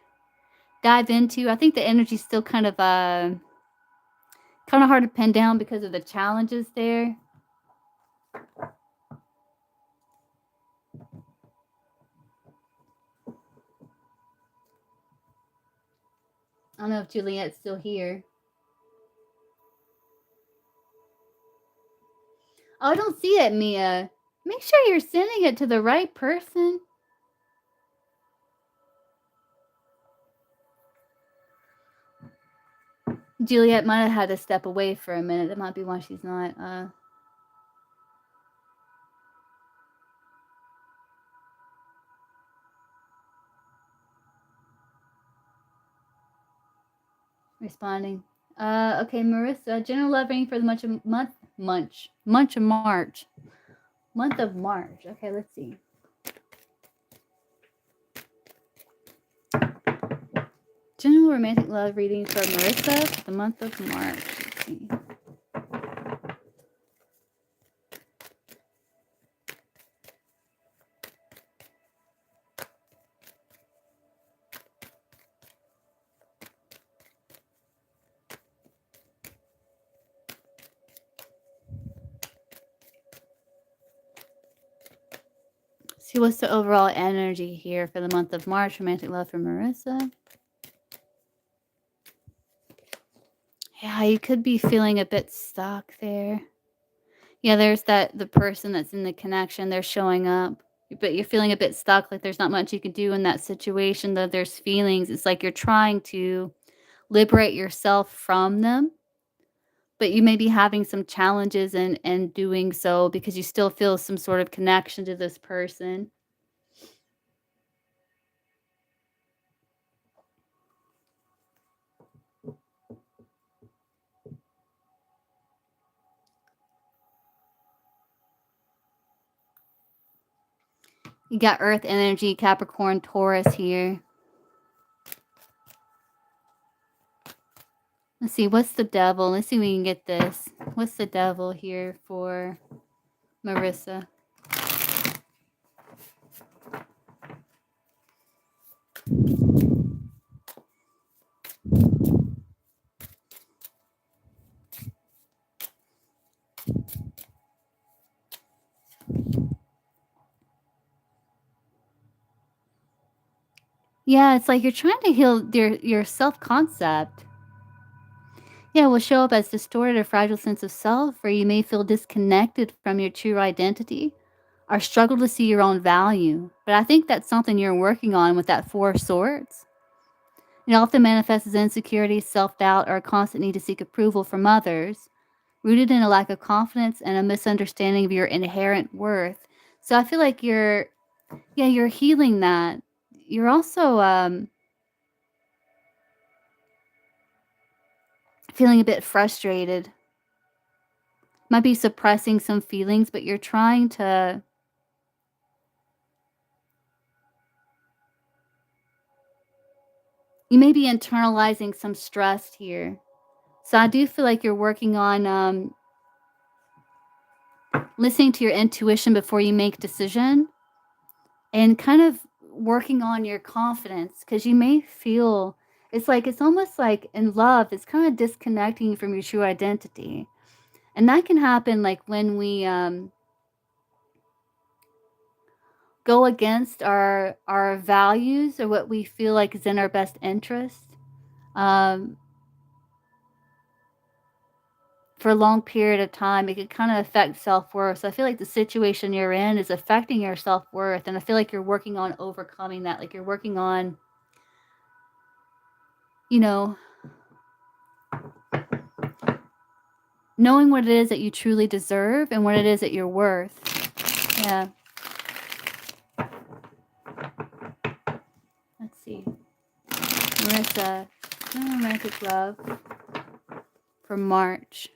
dive into? I think the energy's still kind of hard to pin down because of the challenges there. I don't know if Juliet's still here. Oh, I don't see it, Mia. Make sure you're sending it to the right person. Juliet might have had to step away for a minute. That might be why she's not responding. Okay, Marissa, general love reading for the month of March. Month of March. Okay, let's see. General romantic love reading for Marissa for the month of March. Let's see. See what's the overall energy here for the month of March, romantic love for Marissa. Yeah, you could be feeling a bit stuck there. Yeah, there's the person that's in the connection, they're showing up, but you're feeling a bit stuck, like there's not much you can do in that situation, though there's feelings. It's like you're trying to liberate yourself from them, but you may be having some challenges in doing so because you still feel some sort of connection to this person. You got Earth energy, Capricorn, Taurus here. Let's see, what's the devil? Let's see if we can get this. What's the devil here for Marissa? Yeah, it's like you're trying to heal your self-concept. Yeah, it will show up as distorted or fragile sense of self, or you may feel disconnected from your true identity or struggle to see your own value. But I think that's something you're working on with that Four of Swords. It often manifests as insecurity, self-doubt, or a constant need to seek approval from others, rooted in a lack of confidence and a misunderstanding of your inherent worth. So I feel like you're healing that. You're also feeling a bit frustrated. Might be suppressing some feelings, but you're trying to you may be internalizing some stress here. So I do feel like you're working on listening to your intuition before you make decision and kind of working on your confidence because you may feel it's almost like in love, it's kind of disconnecting you from your true identity. And that can happen like when we go against our values or what we feel like is in our best interest. Um, for a long period of time, it could kind of affect self-worth. So I feel like the situation you're in is affecting your self-worth, and I feel like you're working on overcoming that. Like you're working on, you know, knowing what it is that you truly deserve and what it is that you're worth. Yeah. Let's see. Marissa, romantic love for March.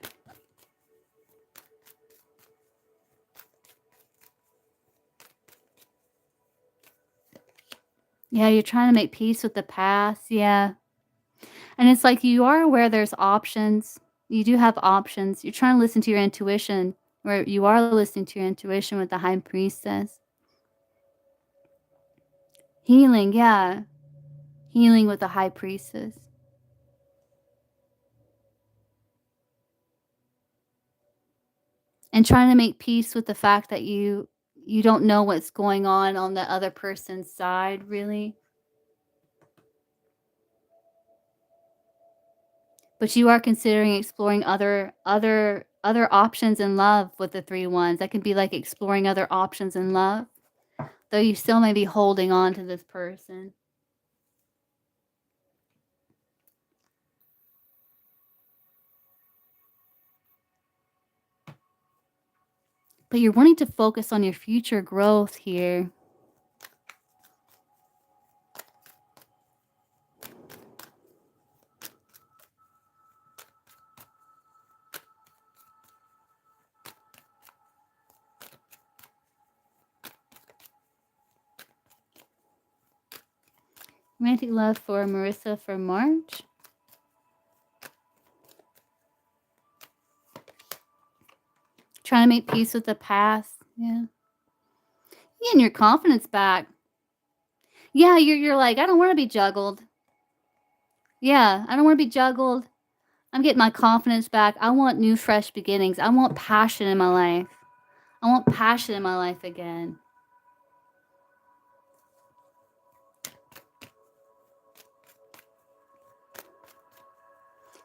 Yeah, you're trying to make peace with the past. Yeah. And it's like you are aware there's options. You do have options. You're trying to listen to your intuition, or you are listening to your intuition with the High Priestess. Healing, yeah. Healing with the High Priestess. And trying to make peace with the fact that you don't know what's going on the other person's side, really. But you are considering exploring other options in love with the 3 ones. That can be like exploring other options in love, though you still may be holding on to this person. But you're wanting to focus on your future growth here. Romantic love for Marissa for March. Trying to make peace with the past. Yeah. Getting your confidence back. Yeah, you're like, I don't want to be juggled. Yeah, I don't want to be juggled. I'm getting my confidence back. I want new, fresh beginnings. I want passion in my life. I want passion in my life again.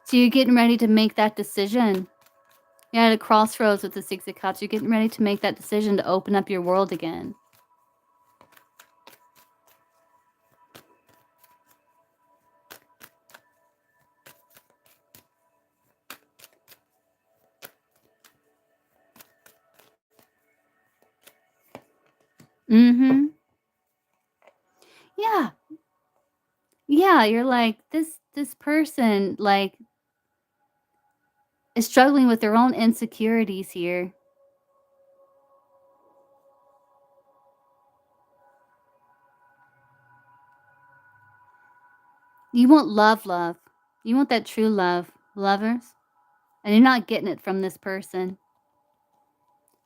So you're getting ready to make that decision. You're at a crossroads with the Six of Cups. You're getting ready to make that decision to open up your world again. Mm-hmm. Yeah. Yeah, you're like, this person, like, is struggling with their own insecurities here. You want love. You want that true love, lovers. And you're not getting it from this person.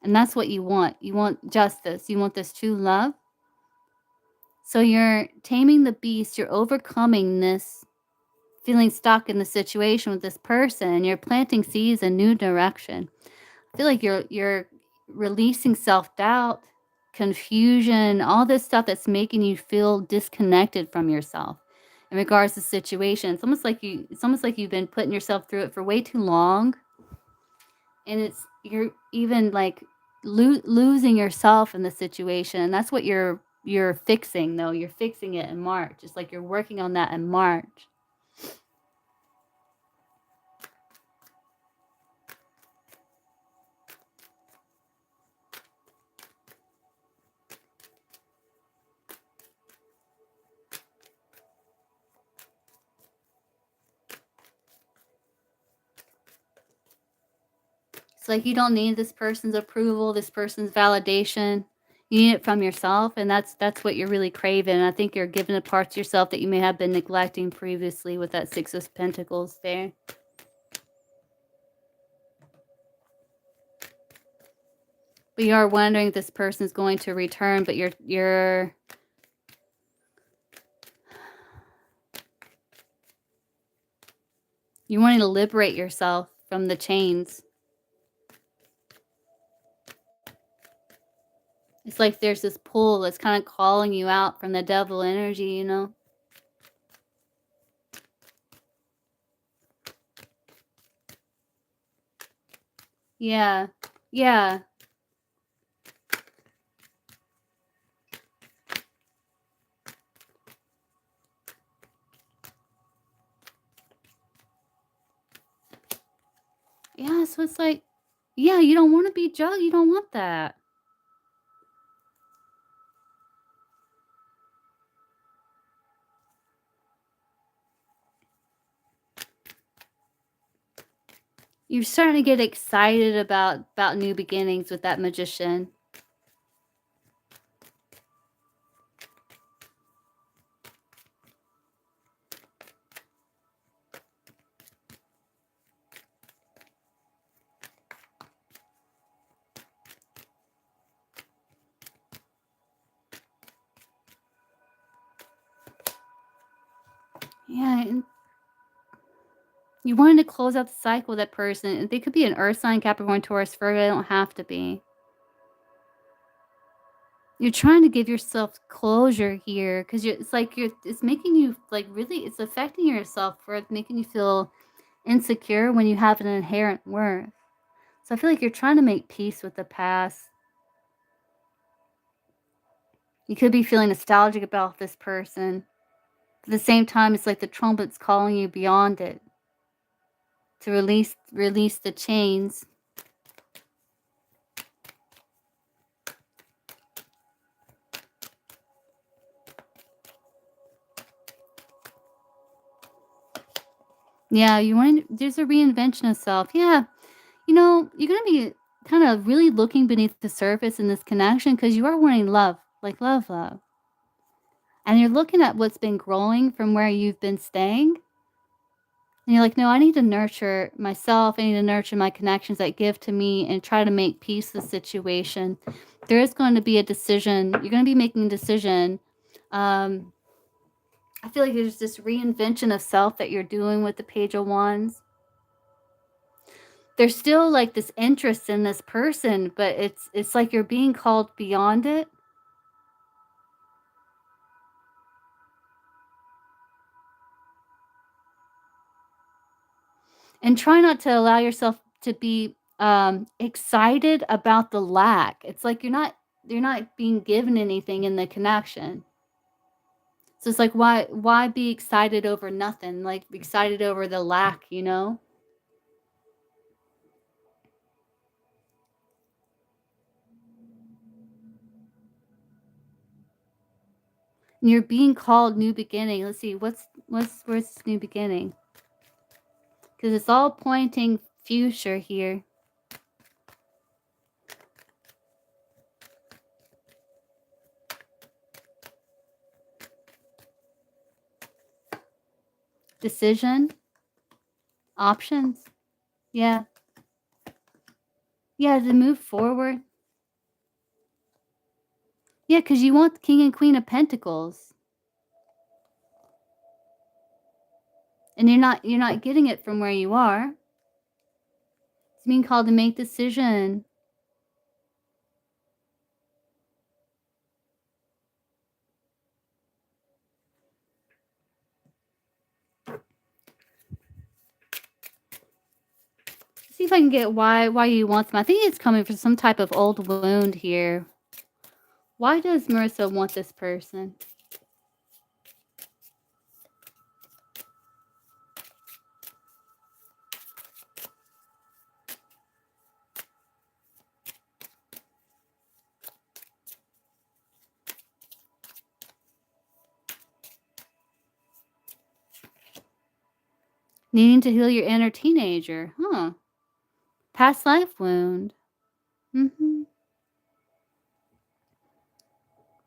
And that's what you want. You want justice. You want this true love. So you're taming the beast. You're overcoming this feeling stuck in the situation with this person. And you're planting seeds in new direction. I feel like you're releasing self-doubt, confusion, all this stuff that's making you feel disconnected from yourself in regards to the situation. It's almost like you've been putting yourself through it for way too long. And you're even like losing yourself in the situation. And that's what you're fixing, though. You're fixing it in March. It's like you're working on that in March. It's like you don't need this person's approval, this person's validation. You need it from yourself, and that's what you're really craving. And I think you're giving the parts of yourself that you may have been neglecting previously with that Six of Pentacles there. But you are wondering if this person is going to return, but you're wanting to liberate yourself from the chains. It's like there's this pull that's kind of calling you out from the devil energy, you know? Yeah. Yeah. Yeah, so it's like, yeah, you don't want to be judged. You don't want that. You're starting to get excited about new beginnings with that Magician. Yeah, and you wanted to close out the cycle with that person. They could be an Earth sign, Capricorn, Taurus, Virgo. They don't have to be. You're trying to give yourself closure here because it's making you like really, it's affecting your self-worth, making you feel insecure when you have an inherent worth. So I feel like you're trying to make peace with the past. You could be feeling nostalgic about this person. At the same time, it's like the trumpet's calling you beyond it to release the chains. Yeah, you want there's a reinvention of self. Yeah. You're gonna be kind of really looking beneath the surface in this connection because you are wanting love, like love, love. And you're looking at what's been growing from where you've been staying. And you're like, no, I need to nurture myself. I need to nurture my connections that give to me and try to make peace with the situation. There is going to be a decision. You're going to be making a decision. Um, I feel like there's this reinvention of self that you're doing with the Page of Wands. There's still like this interest in this person, but it's like you're being called beyond it. And try not to allow yourself to be excited about the lack. It's like you're not being given anything in the connection. So it's like why be excited over nothing? Like be excited over the lack. And you're being called new beginning. Let's see, where's this new beginning? Because it's all pointing future here. Decision, options. Yeah. Yeah, to move forward. Yeah, because you want the King and Queen of Pentacles. And you're not getting it from where you are. It's being called to make decision. See if I can get why you want them. I think it's coming from some type of old wound here. Why does Marissa want this person? Needing to heal your inner teenager. Huh. Past life wound.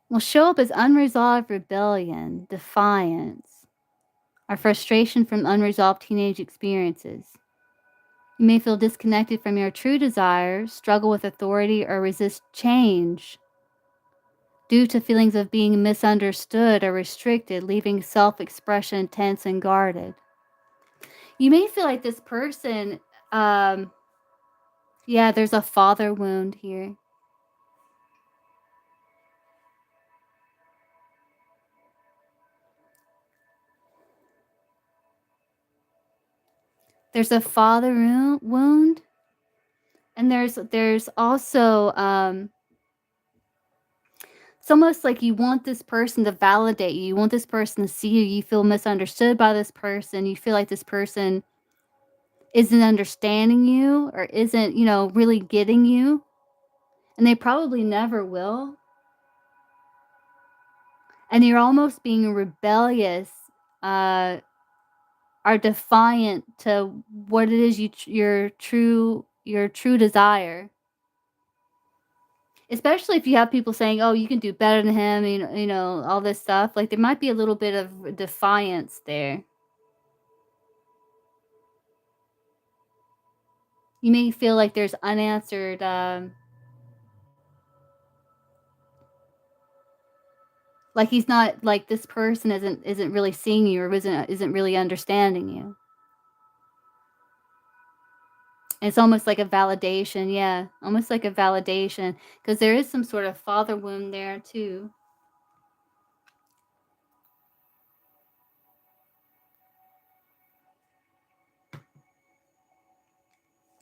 Will show up as unresolved rebellion, defiance, or frustration from unresolved teenage experiences. You may feel disconnected from your true desires, struggle with authority, or resist change due to feelings of being misunderstood or restricted, leaving self-expression tense and guarded. You may feel like this person, um, yeah, there's a father wound here. There's a father wound, and there's also it's almost like you want this person to validate you. You want this person to see you. You feel misunderstood by this person. You feel like this person isn't understanding you or isn't, really getting you. And they probably never will. And you're almost being rebellious, uh, or defiant to what it is your true desire. Especially if you have people saying, "Oh, you can do better than him," all this stuff. Like there might be a little bit of defiance there. You may feel like there's unanswered, like he's not like this person isn't really seeing you or isn't really understanding you. It's almost like a validation, yeah, almost like a validation because there is some sort of father wound there too.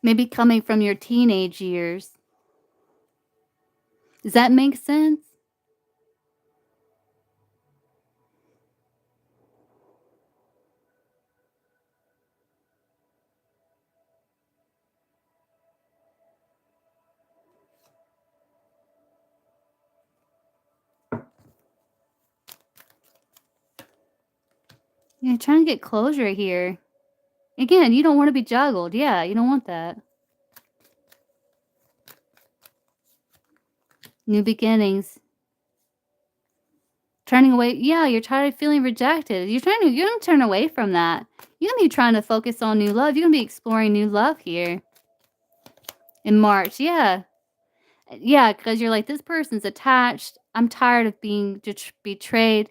Maybe coming from your teenage years. Does that make sense? Yeah, trying to get closure here. Again, you don't wanna be juggled. Yeah, you don't want that. New beginnings. Turning away, yeah, you're tired of feeling rejected. You're gonna turn away from that. You're gonna be trying to focus on new love. You're gonna be exploring new love here in March. Yeah. Yeah, because you're like, this person's attached. I'm tired of being betrayed.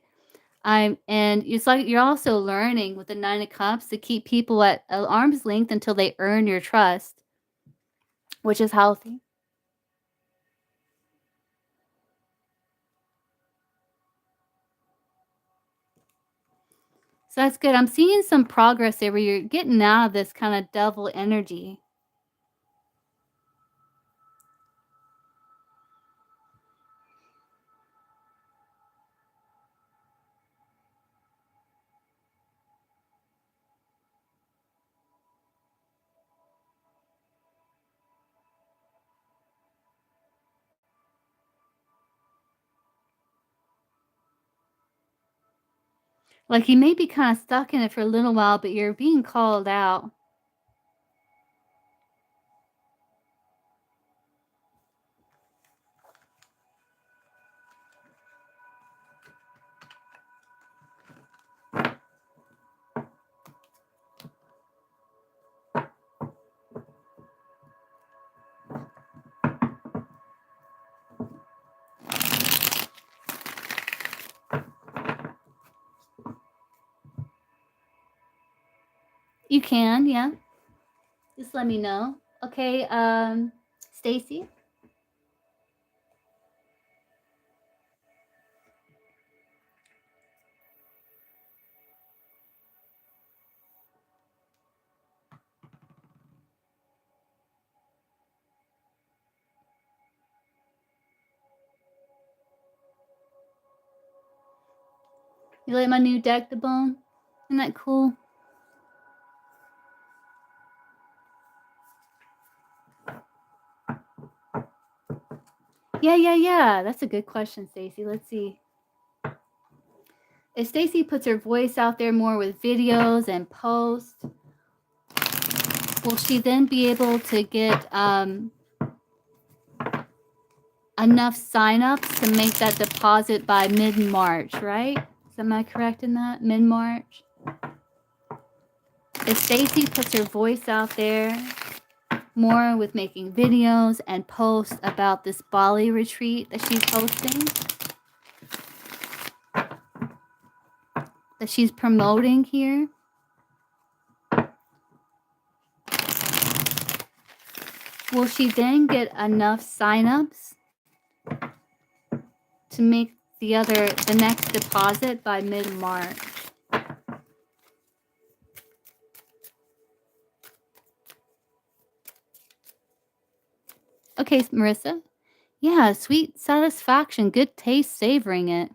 And it's like you're also learning with the Nine of Cups to keep people at arm's length until they earn your trust, which is healthy. So that's good. I'm seeing some progress there where you're getting out of this kind of devil energy. Like you may be kind of stuck in it for a little while, but you're being called out. You can, yeah. Just let me know. Okay, Stacy. You like my new deck, the bone? Isn't that cool? Yeah. That's a good question, Stacy. Let's see. If Stacy puts her voice out there more with videos and posts, will she then be able to get enough signups to make that deposit by mid-March, right? Am I correct in that? Mid-March? If Stacy puts her voice out there more with making videos and posts about this Bali retreat that she's hosting, that she's promoting here, will she then get enough signups to make the next deposit by mid-March? Okay, Marissa. Yeah, sweet satisfaction, good taste savoring it.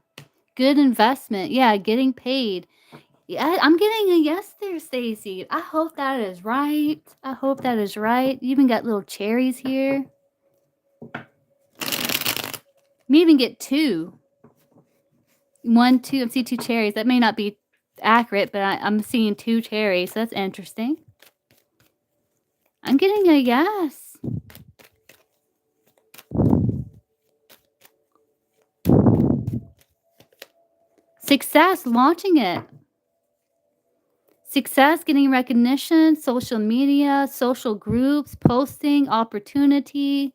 Good investment. Yeah, getting paid. Yeah, I'm getting a yes there, Stacy. I hope that is right. I hope that is right. You even got little cherries here. You even get two. One, two. I see two cherries. That may not be accurate, but I'm seeing two cherries. So that's interesting. I'm getting a yes. Success launching it. Success getting recognition, social media, social groups, posting, opportunity,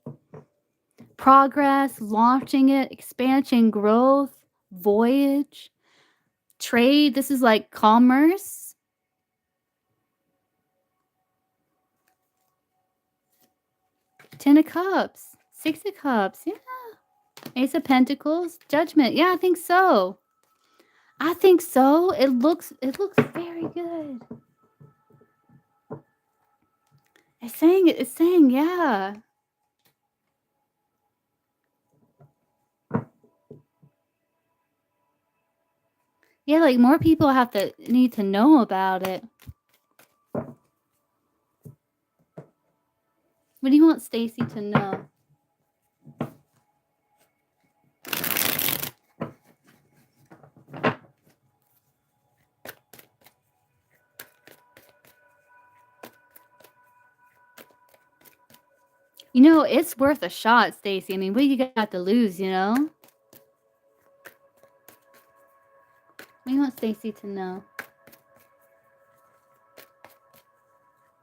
progress, launching it, expansion, growth, voyage, trade. This is like commerce. Ten of Cups, Six of Cups, yeah. Ace of Pentacles, Judgment. Yeah, I think so. It looks very good. It's saying, yeah. Yeah, like more people need to know about it. What do you want Stacy to know? You know, it's worth a shot, Stacy. I mean, what do you got to lose, you know? What do you want Stacy to know?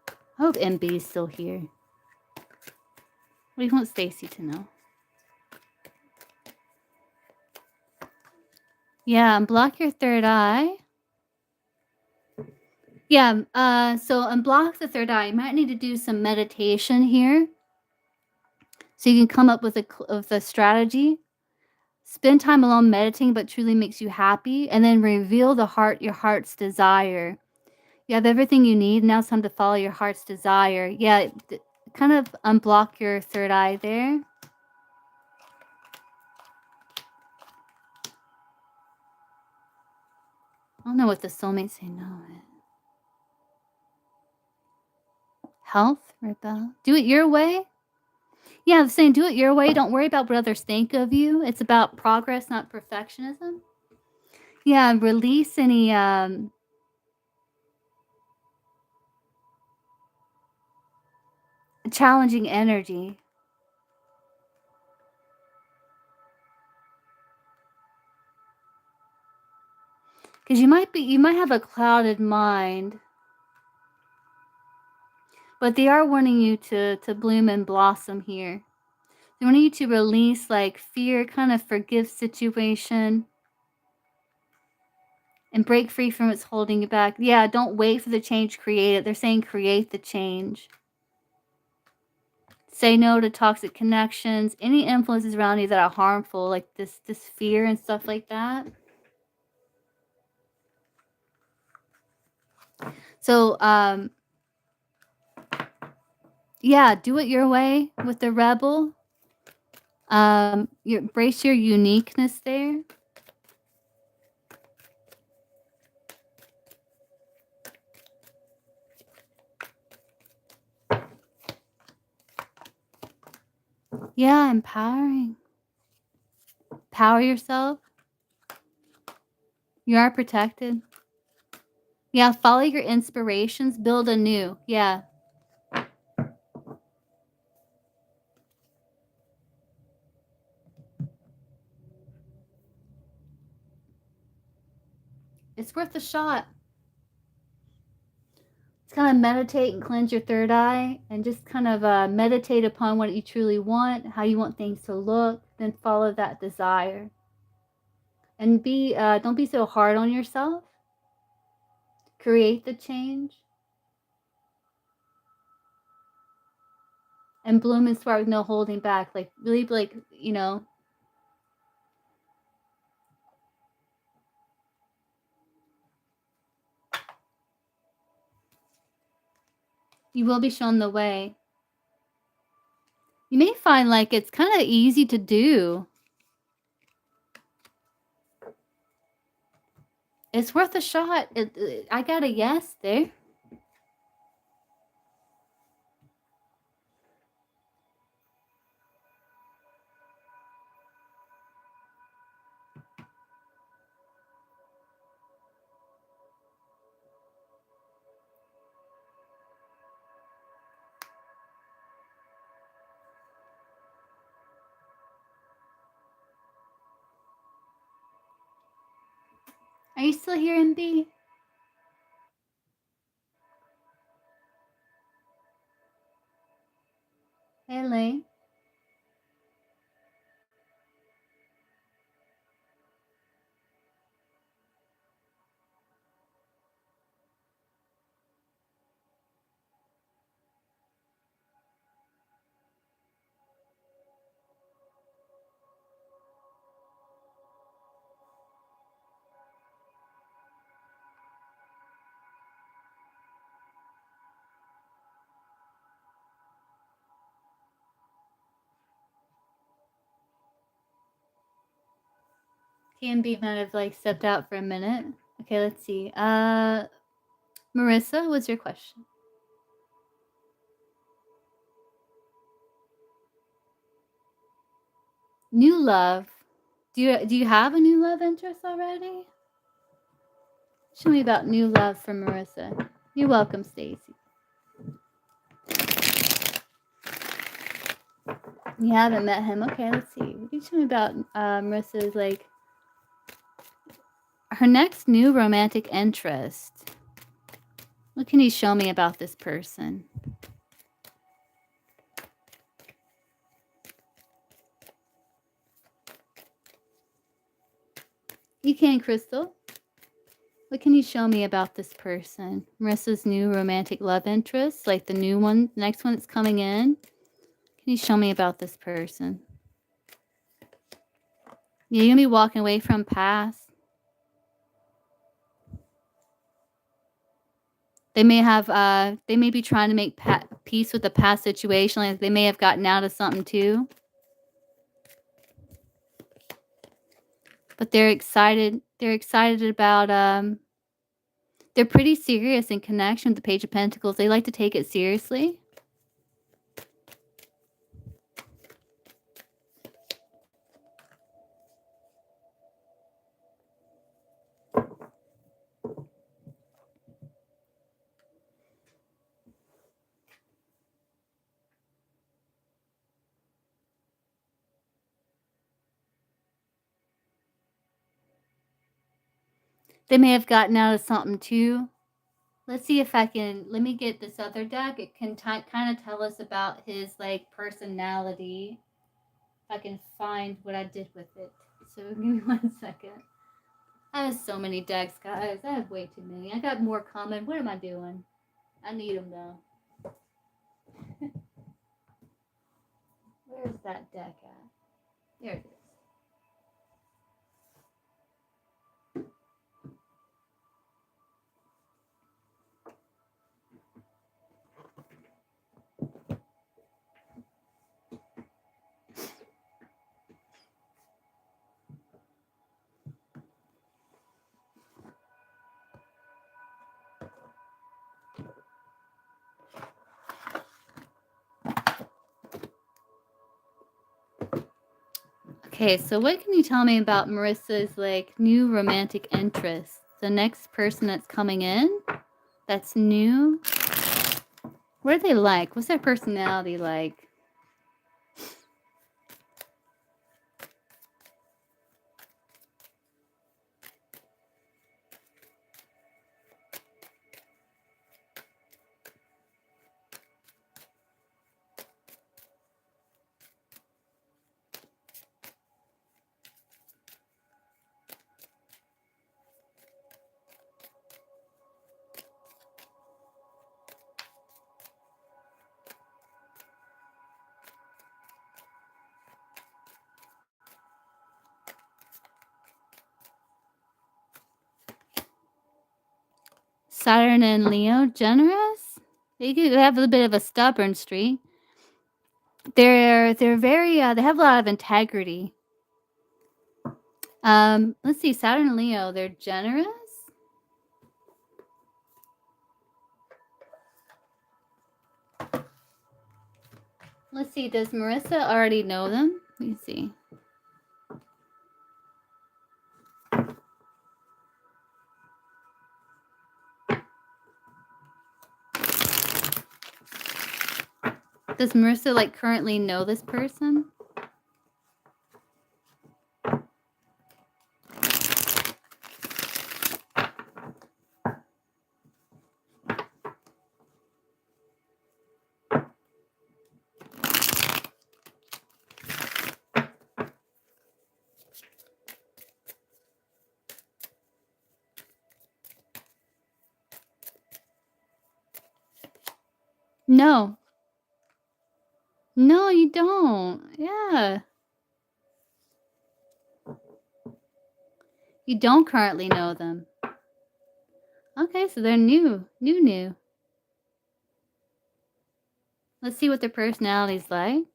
I hope MB is still here. What do you want Stacy to know? Yeah, unblock your third eye. Yeah, so unblock the third eye. You might need to do some meditation here, so you can come up with a strategy. Spend time alone meditating, but truly makes you happy, and then reveal your heart's desire. You have everything you need. Now it's time to follow your heart's desire. Yeah, kind of unblock your third eye there. I don't know what the soulmates say no. Health, rebel. Do it your way. Yeah, I'm saying do it your way. Don't worry about what others think of you. It's about progress, not perfectionism. Yeah, release any challenging energy. Because you might have a clouded mind, but they are wanting you to bloom and blossom here. They want you to release like fear, kind of forgive situation, and break free from what's holding you back. Yeah, don't wait for the change, create it. They're saying create the change. Say no to toxic connections, any influences around you that are harmful, like this fear and stuff like that. So, yeah, do it your way with the rebel. You embrace your uniqueness there. Yeah, empowering. Power yourself. You are protected. Yeah, follow your inspirations, build anew. Yeah. It's worth a shot. Just kind of meditate and cleanse your third eye and just kind of meditate upon what you truly want, how you want things to look, then follow that desire. And don't be so hard on yourself. Create the change. And bloom and spark, no holding back. Like, really, like, you know. You will be shown the way. You may find like it's kind of easy to do. It's worth a shot. I got a yes there. Are you still here, MB? Hey, Lane. MB might have like stepped out for a minute. Okay, let's see. Marissa, what's your question? New love. Do you have a new love interest already? Show me about new love from Marissa. You're welcome, Stacy. You haven't met him. Okay, let's see. What can you tell me about Marissa's, like, her next new romantic interest? What can you show me about this person? You can, Crystal. What can you show me about this person? Marissa's new romantic love interest, like the new one, the next one that's coming in. Can you show me about this person? Yeah, you're gonna be walking away from past. They may be trying to make peace with the past situation. Like they may have gotten out of something too. But they're excited. They're excited about, they're pretty serious in connection with the Page of Pentacles. They like to take it seriously. They may have gotten out of something too. Let's see if I can, let me get this other deck. It can kind of tell us about his, like, personality. If I can find what I did with it. So give me 1 second. I have so many decks, guys. I have way too many. I got more common. What am I doing? I need them, though. Where's that deck at? There it is. Okay, so what can you tell me about Marissa's, like, new romantic interest? The next person that's coming in, that's new. What are they like? What's their personality like? Saturn and Leo, generous. They have a bit of a stubborn streak. They're very they have a lot of integrity. Let's see, Saturn and Leo, they're generous. Let's see, does Marissa already know them? Let me see. Does Marissa, like, currently know this person? No. No, you don't. Yeah. You don't currently know them. Okay, so they're new. New. Let's see what their personality's like.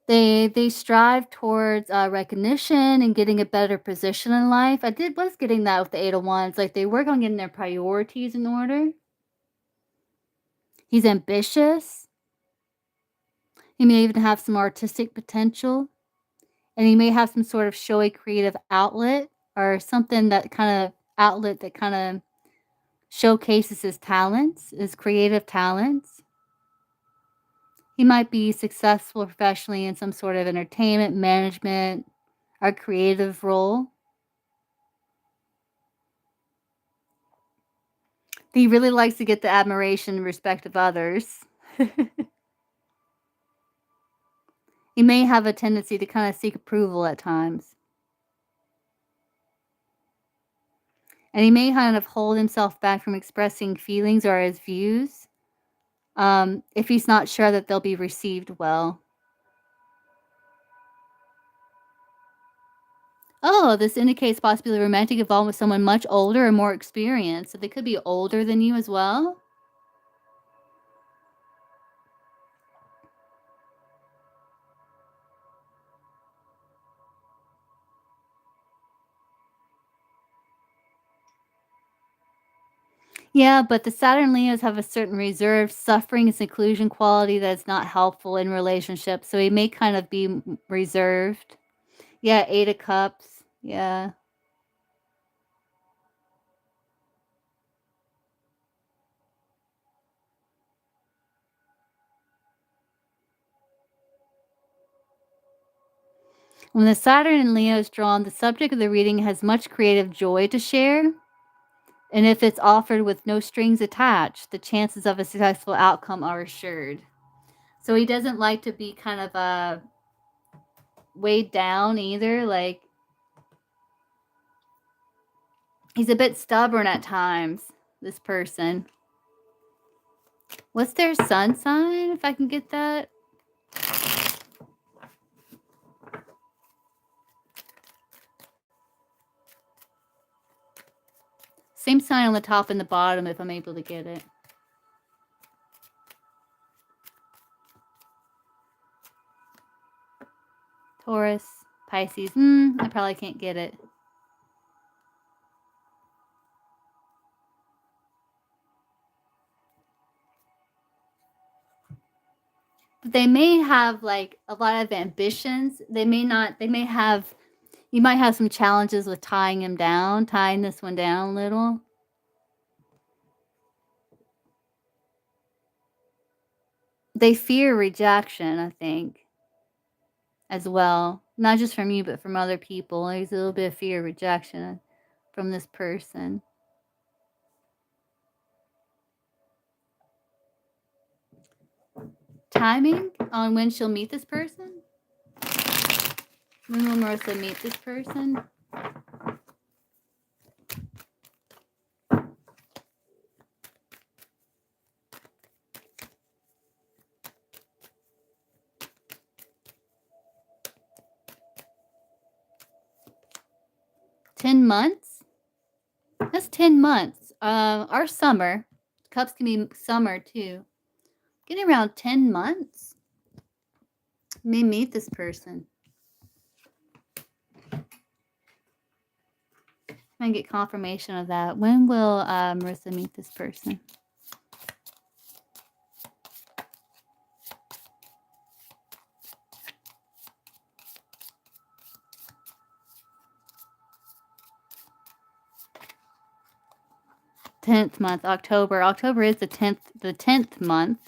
They strive towards recognition and getting a better position in life. Was getting that with the Eight of Wands. Like, they work on getting their priorities in order. He's ambitious. He may even have some artistic potential. And you may have some sort of showy creative outlet or something that kind of outlet that kind of showcases his talents, his creative talents. He might be successful professionally in some sort of entertainment, management, or creative role. He really likes to get the admiration and respect of others. He may have a tendency to kind of seek approval at times. And he may kind of hold himself back from expressing feelings or his views if he's not sure that they'll be received well. Oh, this indicates possibly romantic involvement with someone much older or more experienced. So they could be older than you as well. Yeah, but the Saturn Leos have a certain reserved suffering and seclusion quality that's not helpful in relationships. So he may kind of be reserved. Yeah, 8 of Cups. Yeah. When the Saturn in Leo is drawn, the subject of the reading has much creative joy to share. And if it's offered with no strings attached, the chances of a successful outcome are assured. So he doesn't like to be kind of weighed down either. Like, he's a bit stubborn at times, this person. What's their sun sign, if I can get that? Same sign on the top and the bottom if I'm able to get it. Taurus, Pisces. I probably can't get it. But they may have like a lot of ambitions. They may not, they may have, you might have some challenges with tying this one down a little. They fear rejection, I think, as well. Not just from you, but from other people. There's a little bit of fear of rejection from this person. Timing on when she'll meet this person? When will Marissa meet this person? $10 months? That's 10 months. Our summer. Cups can be summer too. Getting around 10 months. May meet this person. I can get confirmation of that. When will Marissa meet this person? Tenth month, October. October is the 10th month.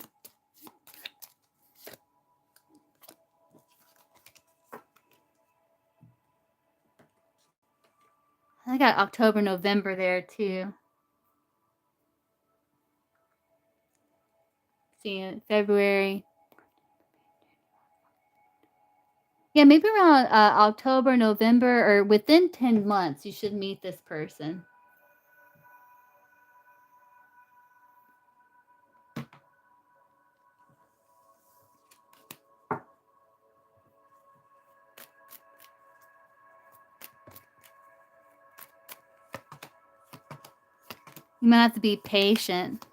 I got October, November there too. See, February. Yeah, maybe around October, November, or within 10 months, you should meet this person. You might have to be patient.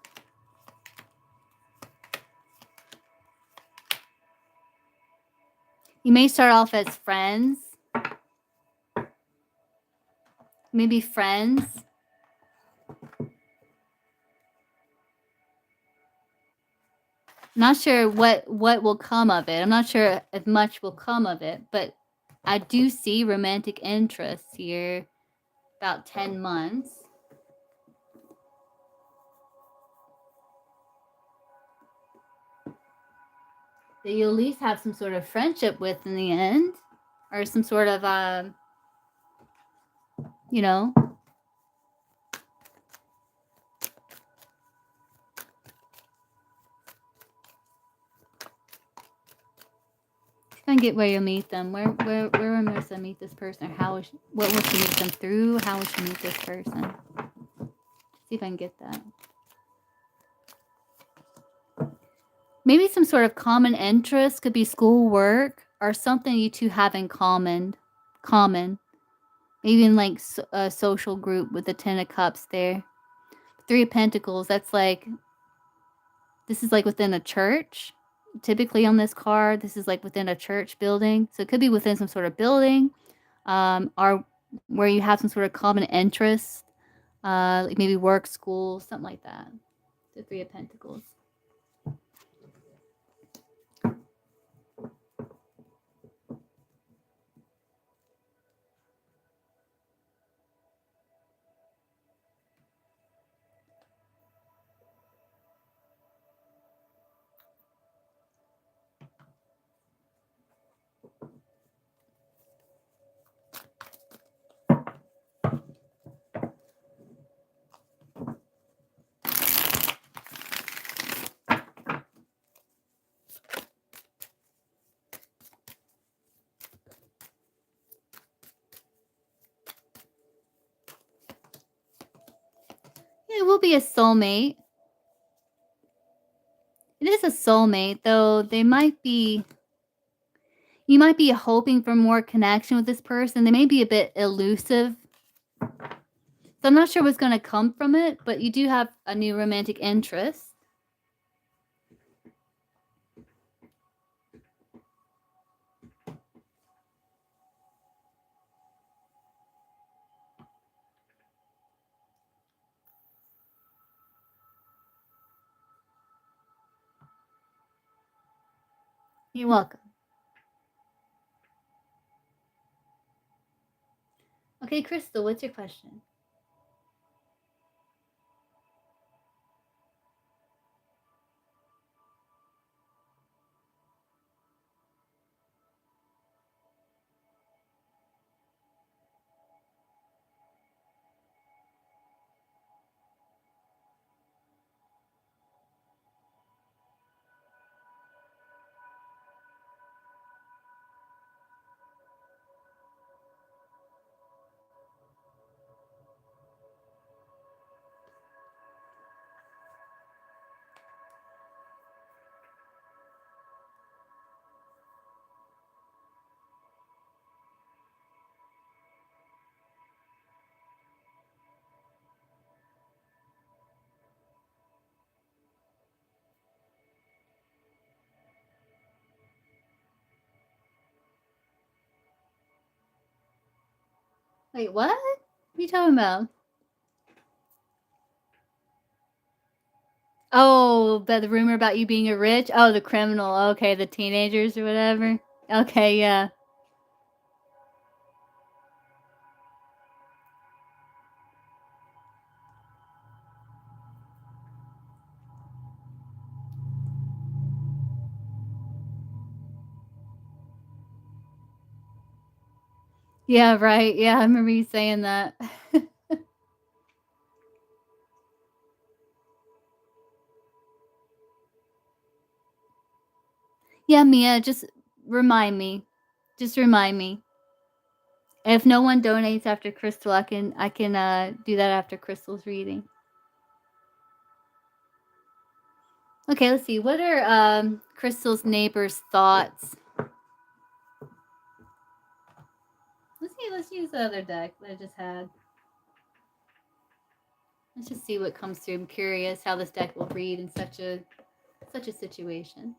You may start off as friends. Maybe friends. Not sure what will come of it. I'm not sure if much will come of it, but I do see romantic interest here, about 10 months. That you'll at least have some sort of friendship with in the end, or some sort of, you know. And get where you'll meet them. Where will Marissa meet this person? Or what will she meet them through? How will she meet this person? See if I can get that. Maybe some sort of common interest, could be schoolwork or something you two have in common. Maybe in like a social group with the 10 of Cups there. 3 of Pentacles, that's like, this is like within a church. Typically on this card, this is like within a church building. So it could be within some sort of building, or where you have some sort of common interest, like maybe work, school, something like that. The 3 of Pentacles. It will be a soulmate. It is a soulmate, though they might be, you might be hoping for more connection with this person. They may be a bit elusive. So I'm not sure what's going to come from it, but you do have a new romantic interest. You're welcome. Okay, Crystal, what's your question? Wait, what? What are you talking about? Oh, but the rumor about you being a rich? Oh, the criminal. Okay, the teenagers or whatever. Okay, yeah. Yeah, right. Yeah, I remember you saying that. Yeah, Mia, just remind me. Just remind me. If no one donates after Crystal, I can do that after Crystal's reading. Okay, let's see. What are Crystal's neighbors' thoughts? Let's use the other deck that I just had. Let's just see what comes through. I'm curious how this deck will read in such a situation.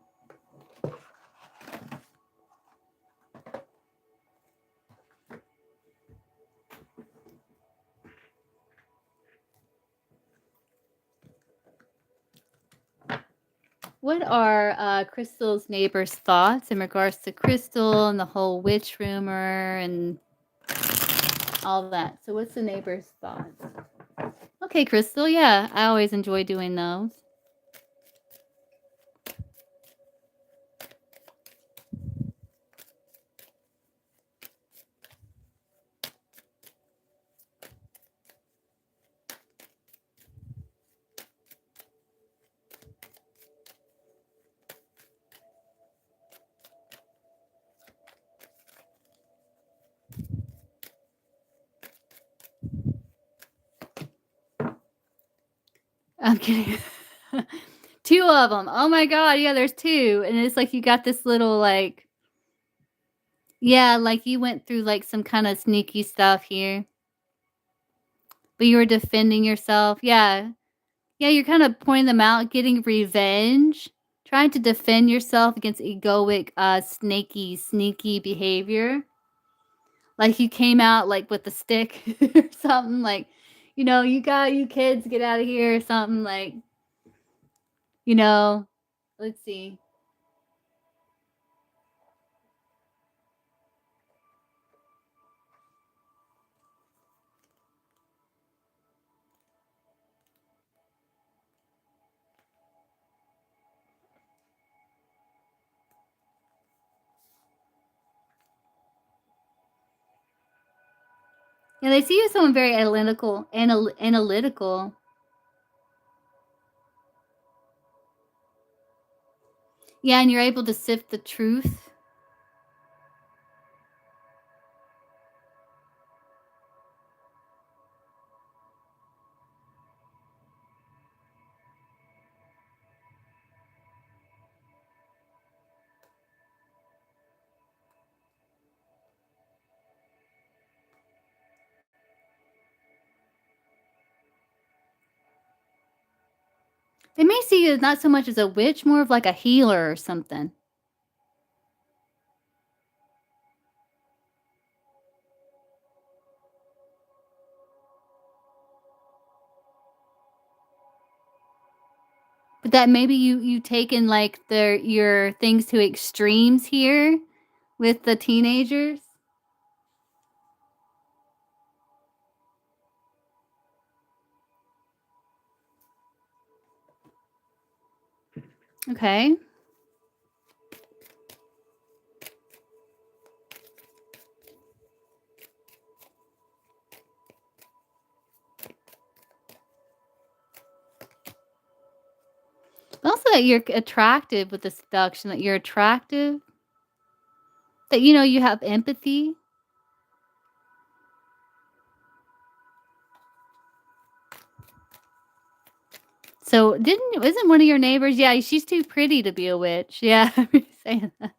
What are Crystal's neighbors' thoughts in regards to Crystal and the whole witch rumor and all that? So what's the neighbor's thoughts? Okay, Crystal, yeah, I always enjoy doing those. I'm kidding. 2 of them. Oh my god, yeah, there's 2, and it's like you got this little, like yeah, like you went through, like, some kinda sneaky stuff here, but you were defending yourself. Yeah. Yeah, you're kinda pointing them out, getting revenge, trying to defend yourself against egoic, snaky, sneaky behavior. Like, you came out, like, with a stick or something, like, "You kids, get out of here," or something, like, you know let's see. Yeah, they see you as someone very analytical. Yeah, and you're able to sift the truth. They may see you as not so much as a witch, more of like a healer or something. But that maybe you taken, like, your things to extremes here with the teenagers? Okay. But also that you're attractive with the seduction, that you're attractive, that, you have empathy. So isn't one of your neighbors yeah, she's too pretty to be a witch. Yeah, I remember you saying that.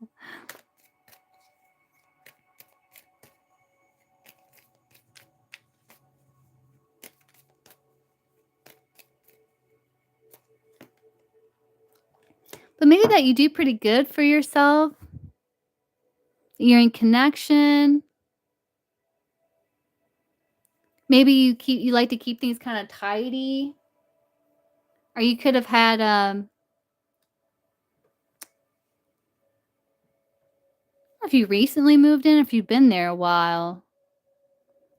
But maybe that you do pretty good for yourself. You're in connection. Maybe you like to keep things kinda tidy, or you could have had, if you recently moved in, if you've been there a while.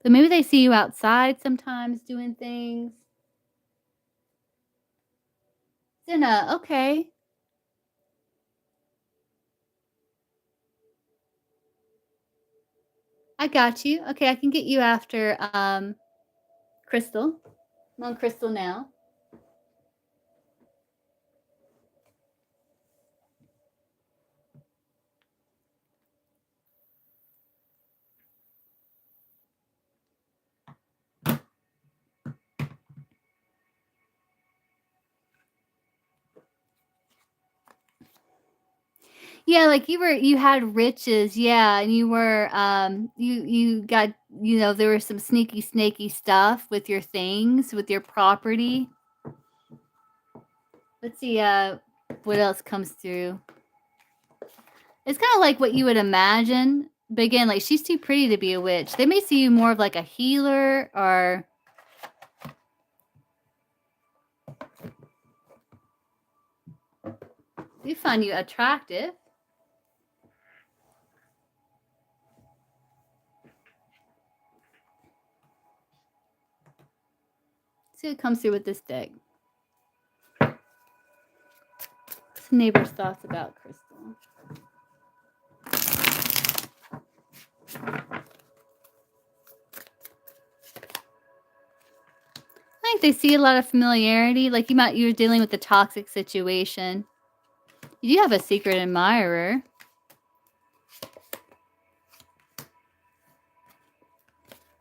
But maybe they see you outside sometimes doing things. Senna, okay. I got you. Okay, I can get you after, Crystal. I'm on Crystal now. Yeah, like you had riches, yeah, and you were you got there was some sneaky snaky stuff with your things, with your property. Let's see what else comes through. It's kind of like what you would imagine. But again, like she's too pretty to be a witch. They may see you more of like a healer or You find you attractive. See what comes through with this deck. What's the neighbor's thoughts about Crystal? I think they see a lot of familiarity. Like you're dealing with a toxic situation. You do have a secret admirer.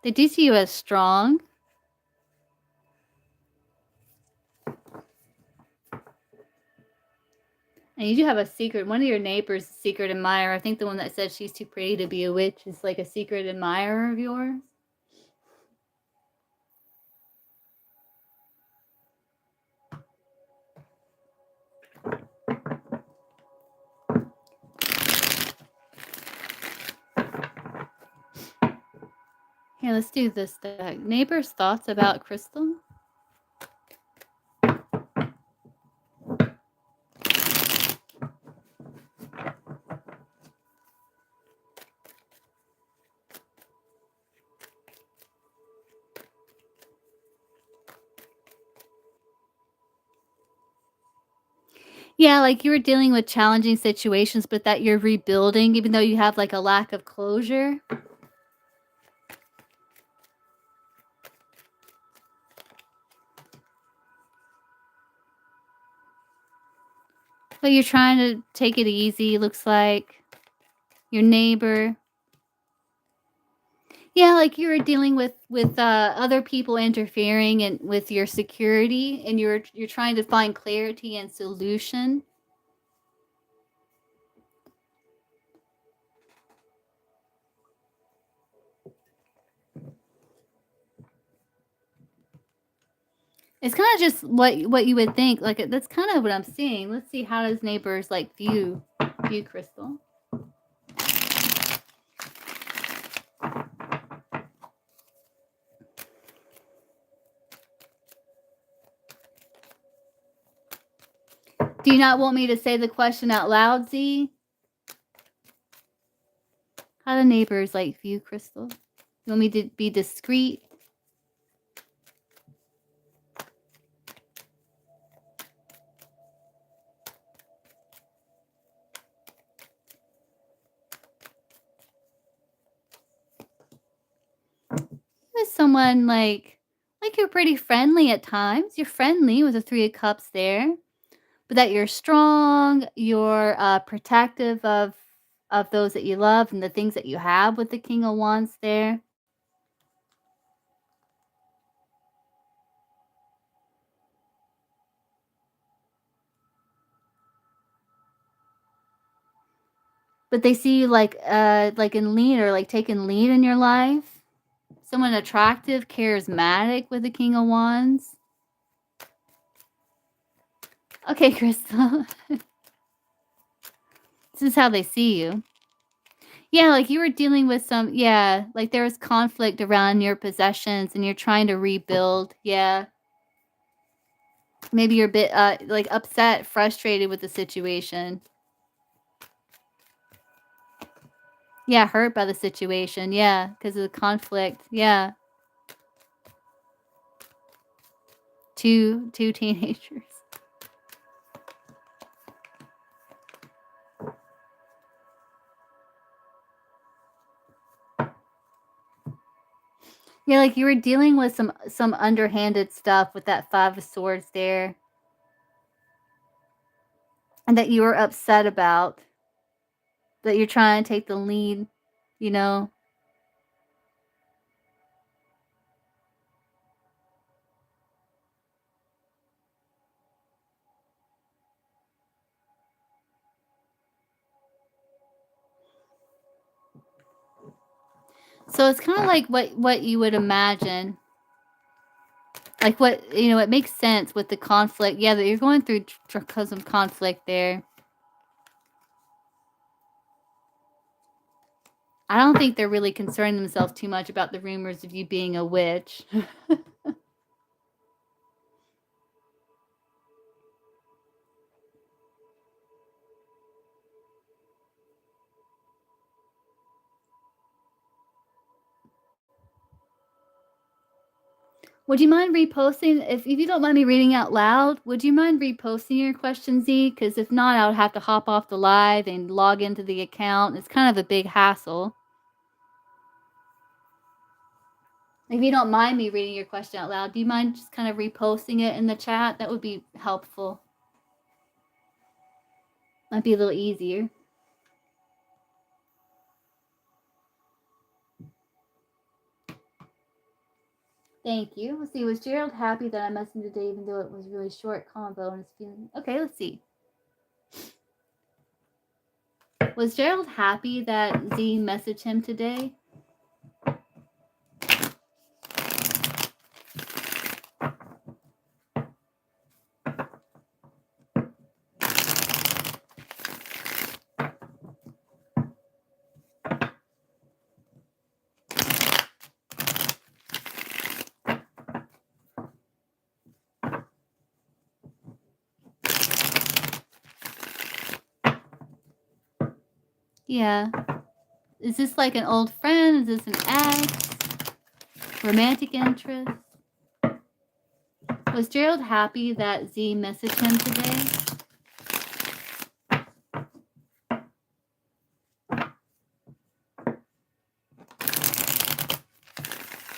They do see you as strong. And you do have a secret. One of your neighbors, secret admirer. I think the one that said she's too pretty to be a witch is like a secret admirer of yours. Here, let's do this deck. Neighbor's thoughts about Crystal. Yeah, like you were dealing with challenging situations, but that you're rebuilding, even though you have like a lack of closure. But you're trying to take it easy, looks like. Your neighbor. Yeah, like you were dealing with other people interfering and with your security, and you're trying to find clarity and solution. It's kind of just what you would think. Like that's kind of what I'm seeing. Let's see, how does neighbors like view Crystal? Do you not want me to say the question out loud, Z? How do neighbors like view Crystal? You want me to be discreet? With someone like you're pretty friendly at times. You're friendly with the Three of Cups there, but that you're strong. You're protective of those that you love and the things that you have with the King of Wands there. But they see you like in lead, or like taking lead in your life. Someone attractive, charismatic with the King of Wands. Okay, Crystal. This is how they see you. Yeah, like you were dealing with some, yeah, like there was conflict around your possessions and you're trying to rebuild. Yeah. Maybe you're a bit like upset, frustrated with the situation. Yeah, hurt by the situation. Yeah, because of the conflict. Yeah. Two teenagers. Yeah, like you were dealing with some underhanded stuff with that Five of Swords there. And that you were upset about. That you're trying to take the lead, you know. So it's kind of like what you would imagine. Like what, you know, it makes sense with the conflict. Yeah, that you're going through because of conflict there. I don't think they're really concerning themselves too much about the rumors of you being a witch. Would you mind reposting if you don't mind me reading out loud, would you mind reposting your question, Z? Because if not, I would have to hop off the live and log into the account. It's kind of a big hassle. If you don't mind me reading your question out loud, do you mind just kind of reposting it in the chat? That would be helpful. Might be a little easier. Thank you. Let's see. Was Gerald happy that I messaged him today, even though it was really short convo and his feeling? Okay, let's see. Was Gerald happy that Z messaged him today? Yeah. Is this like an old friend? Is this an ex? Romantic interest? Was Gerald happy that Z messaged him today?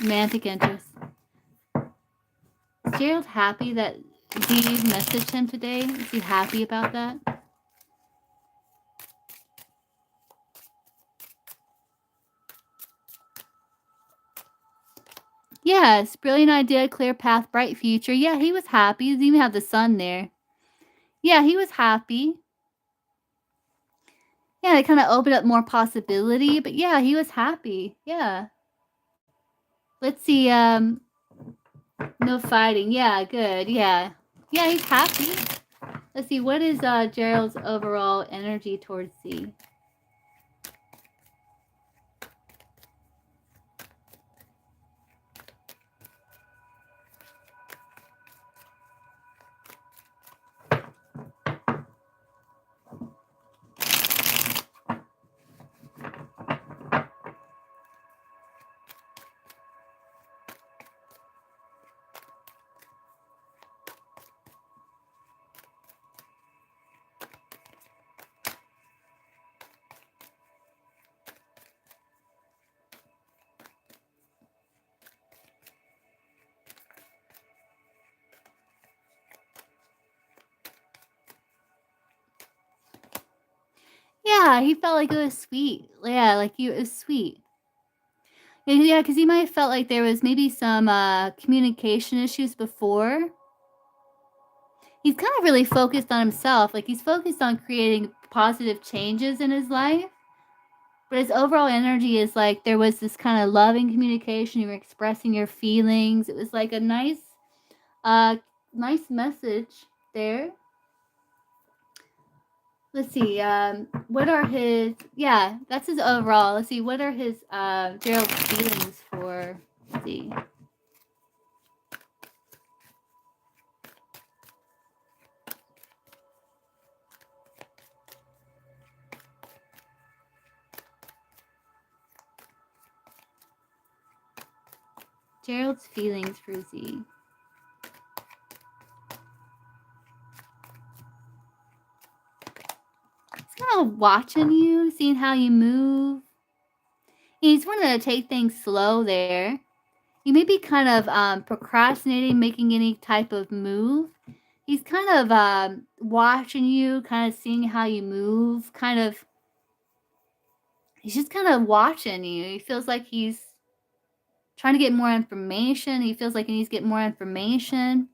Romantic interest. Is Gerald happy that Z messaged him today? Is he happy about that? Yes, brilliant idea, clear path, bright future. Yeah, he was happy. He even have the sun there. Yeah, he was happy. Yeah, it kind of opened up more possibility, but yeah, he was happy. Yeah. Let's see, no fighting. Yeah, good. Yeah. Yeah, he's happy. Let's see, what is Gerald's overall energy towards Z? Yeah, he felt like it was sweet. Yeah, like it was sweet. Yeah, because he might have felt like there was maybe some communication issues before. He's kind of really focused on himself. Like he's focused on creating positive changes in his life. But his overall energy is like there was this kind of loving communication. You were expressing your feelings. It was like a nice message there. Let's see. What are his? Yeah, that's his overall. Let's see. What are his Gerald's feelings for? Let's see. Gerald's feelings for Z. He's kind of watching you, seeing how you move. He's wanting to take things slow there. You may be kind of procrastinating making any type of move. He's kind of watching you, kind of seeing how you move, he's just kind of watching you. He feels like he's trying to get more information. He feels like he needs to get more information.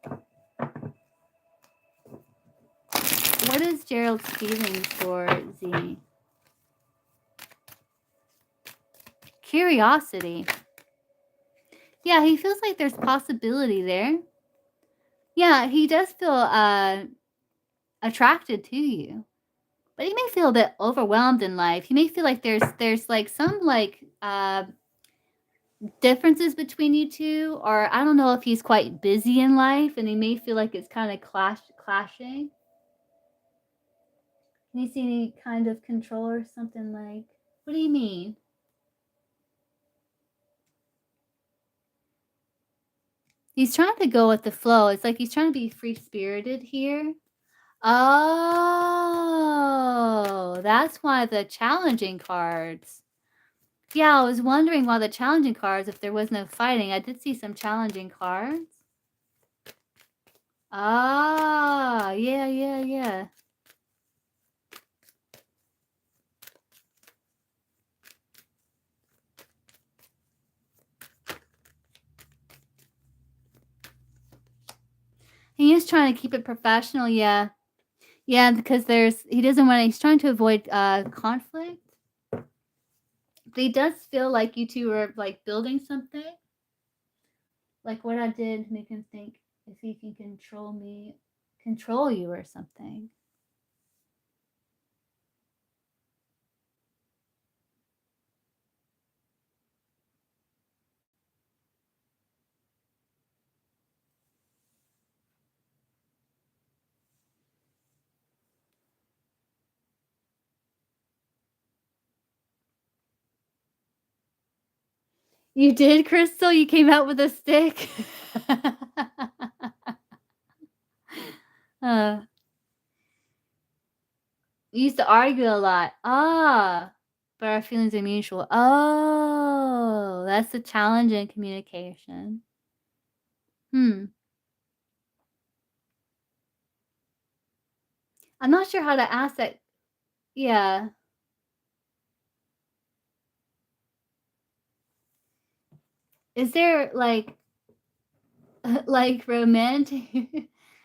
What is Gerald's feelings for Z? Curiosity. Yeah, he feels like there's possibility there. Yeah, he does feel attracted to you. But he may feel a bit overwhelmed in life. He may feel like there's like some differences between you two, or I don't know if he's quite busy in life and he may feel like it's kind of clashing. Can you see any kind of control or something like? What do you mean? He's trying to go with the flow. It's like he's trying to be free-spirited here. Oh, that's why the challenging cards. Yeah, I was wondering why the challenging cards, if there was no fighting. I did see some challenging cards. Ah, yeah, yeah, yeah. He is trying to keep it professional, yeah. Yeah, because he doesn't want to, he's trying to avoid conflict. But he does feel like you two are like building something. Like what I did make him think if he can control you or something. You did, Crystal? You came out with a stick? uh, we used to argue a lot. Ah, but our feelings are mutual. Oh, that's the challenge in communication. Hmm. I'm not sure how to ask that. Yeah. Is there like romantic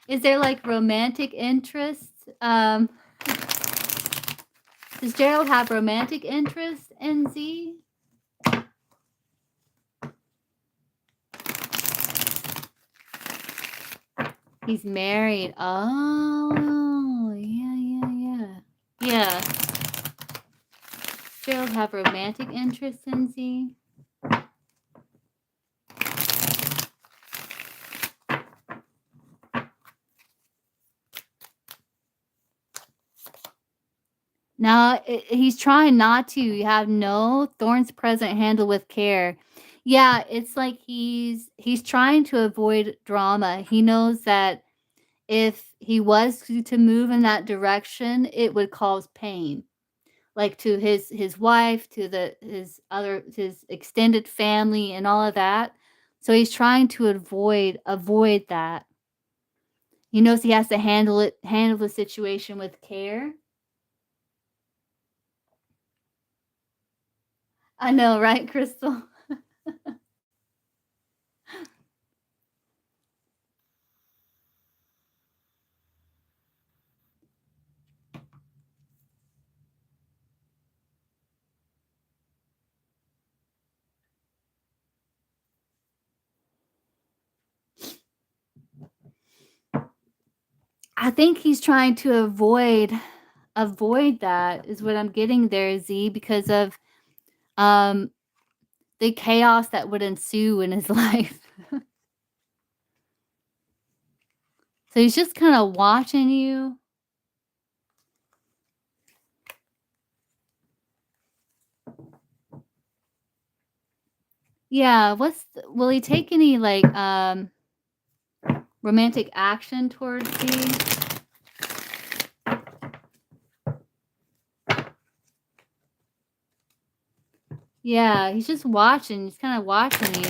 is there like romantic interest? Does Gerald have romantic interest in Z? He's married. Oh, yeah, yeah, yeah. Yeah. Gerald have romantic interest in Z? No, he's trying not to. You have no thorns present, handle with care. Yeah, it's like he's trying to avoid drama. He knows that if he was to move in that direction, it would cause pain, like to his wife, to his extended family, and all of that. So he's trying to avoid that. He knows he has to handle the situation with care. I know, right, Crystal? I think he's trying to avoid that is what I'm getting there, Z, because of um the chaos that would ensue in his life. So he's just kind of watching you. Yeah, will he take any like romantic action towards you? Yeah, he's just watching. He's kind of watching you.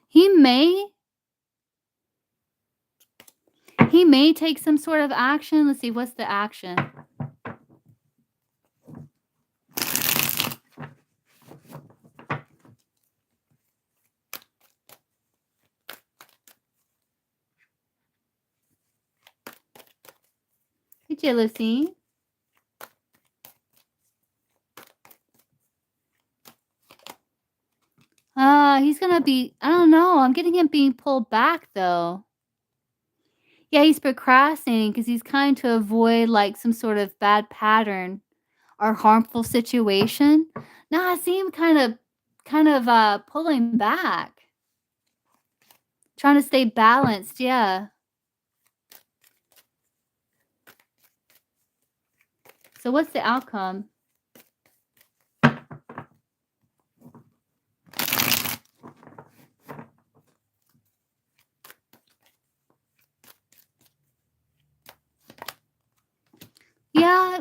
He may he may take some sort of action. Let's see, what's the action? Hey, jealousy. He's gonna be, I don't know. I'm getting him being pulled back though. Yeah, he's procrastinating because he's trying to avoid like some sort of bad pattern or harmful situation. Now I see him kind of pulling back. Trying to stay balanced, yeah. So what's the outcome? Yeah,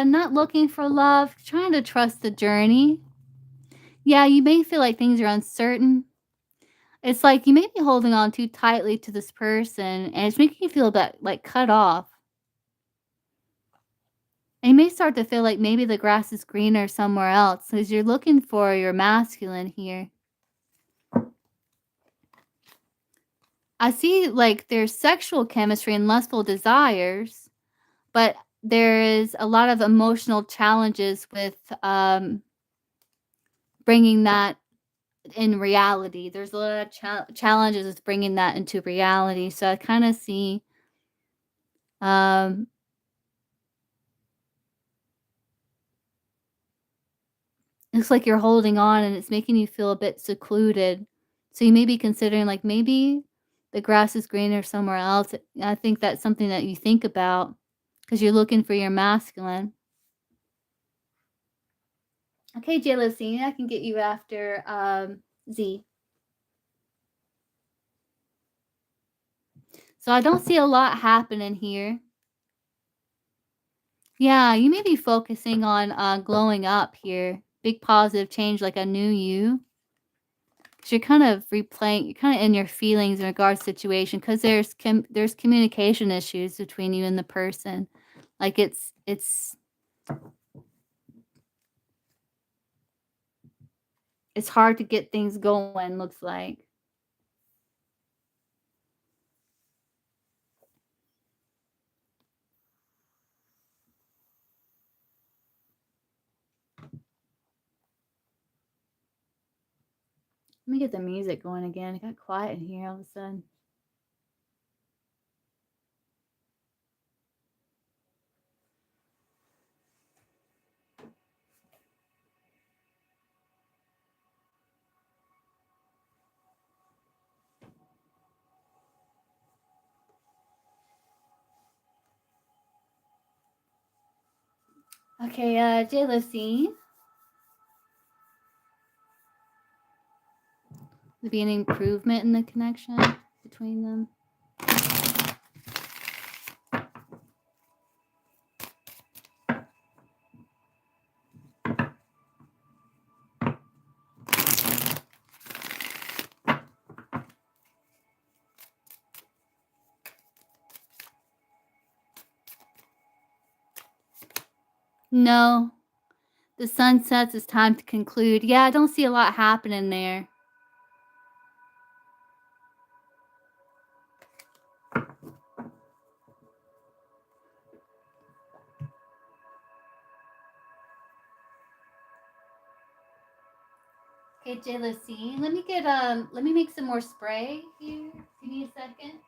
not looking for love, trying to trust the journey. Yeah, you may feel like things are uncertain. It's like you may be holding on too tightly to this person, and it's making you feel a bit like cut off. And you may start to feel like maybe the grass is greener somewhere else because you're looking for your masculine here. I see like there's sexual chemistry and lustful desires, but there is a lot of emotional challenges with bringing that in reality. There's a lot of challenges with bringing that into reality. So I kind of see um, it's like you're holding on and it's making you feel a bit secluded. So you may be considering like maybe the grass is greener somewhere else. I think that's something that you think about because you're looking for your masculine. Okay, J-Lo, I can get you after Z. So I don't see a lot happening here. Yeah, you may be focusing on glowing up here. Big positive change, like a new you. 'Cause you're kind of replaying, you're kind of in your feelings in regards to situation because there's communication issues between you and the person. Like it's hard to get things going, looks like. Let me get the music going again. It got quiet in here all of a sudden. Okay, J-Lo, there'll be an improvement in the connection between them. No, the sun sets. It's time to conclude. Yeah, I don't see a lot happening there. Okay, J-Lo, let me make some more spray here. Give me a second.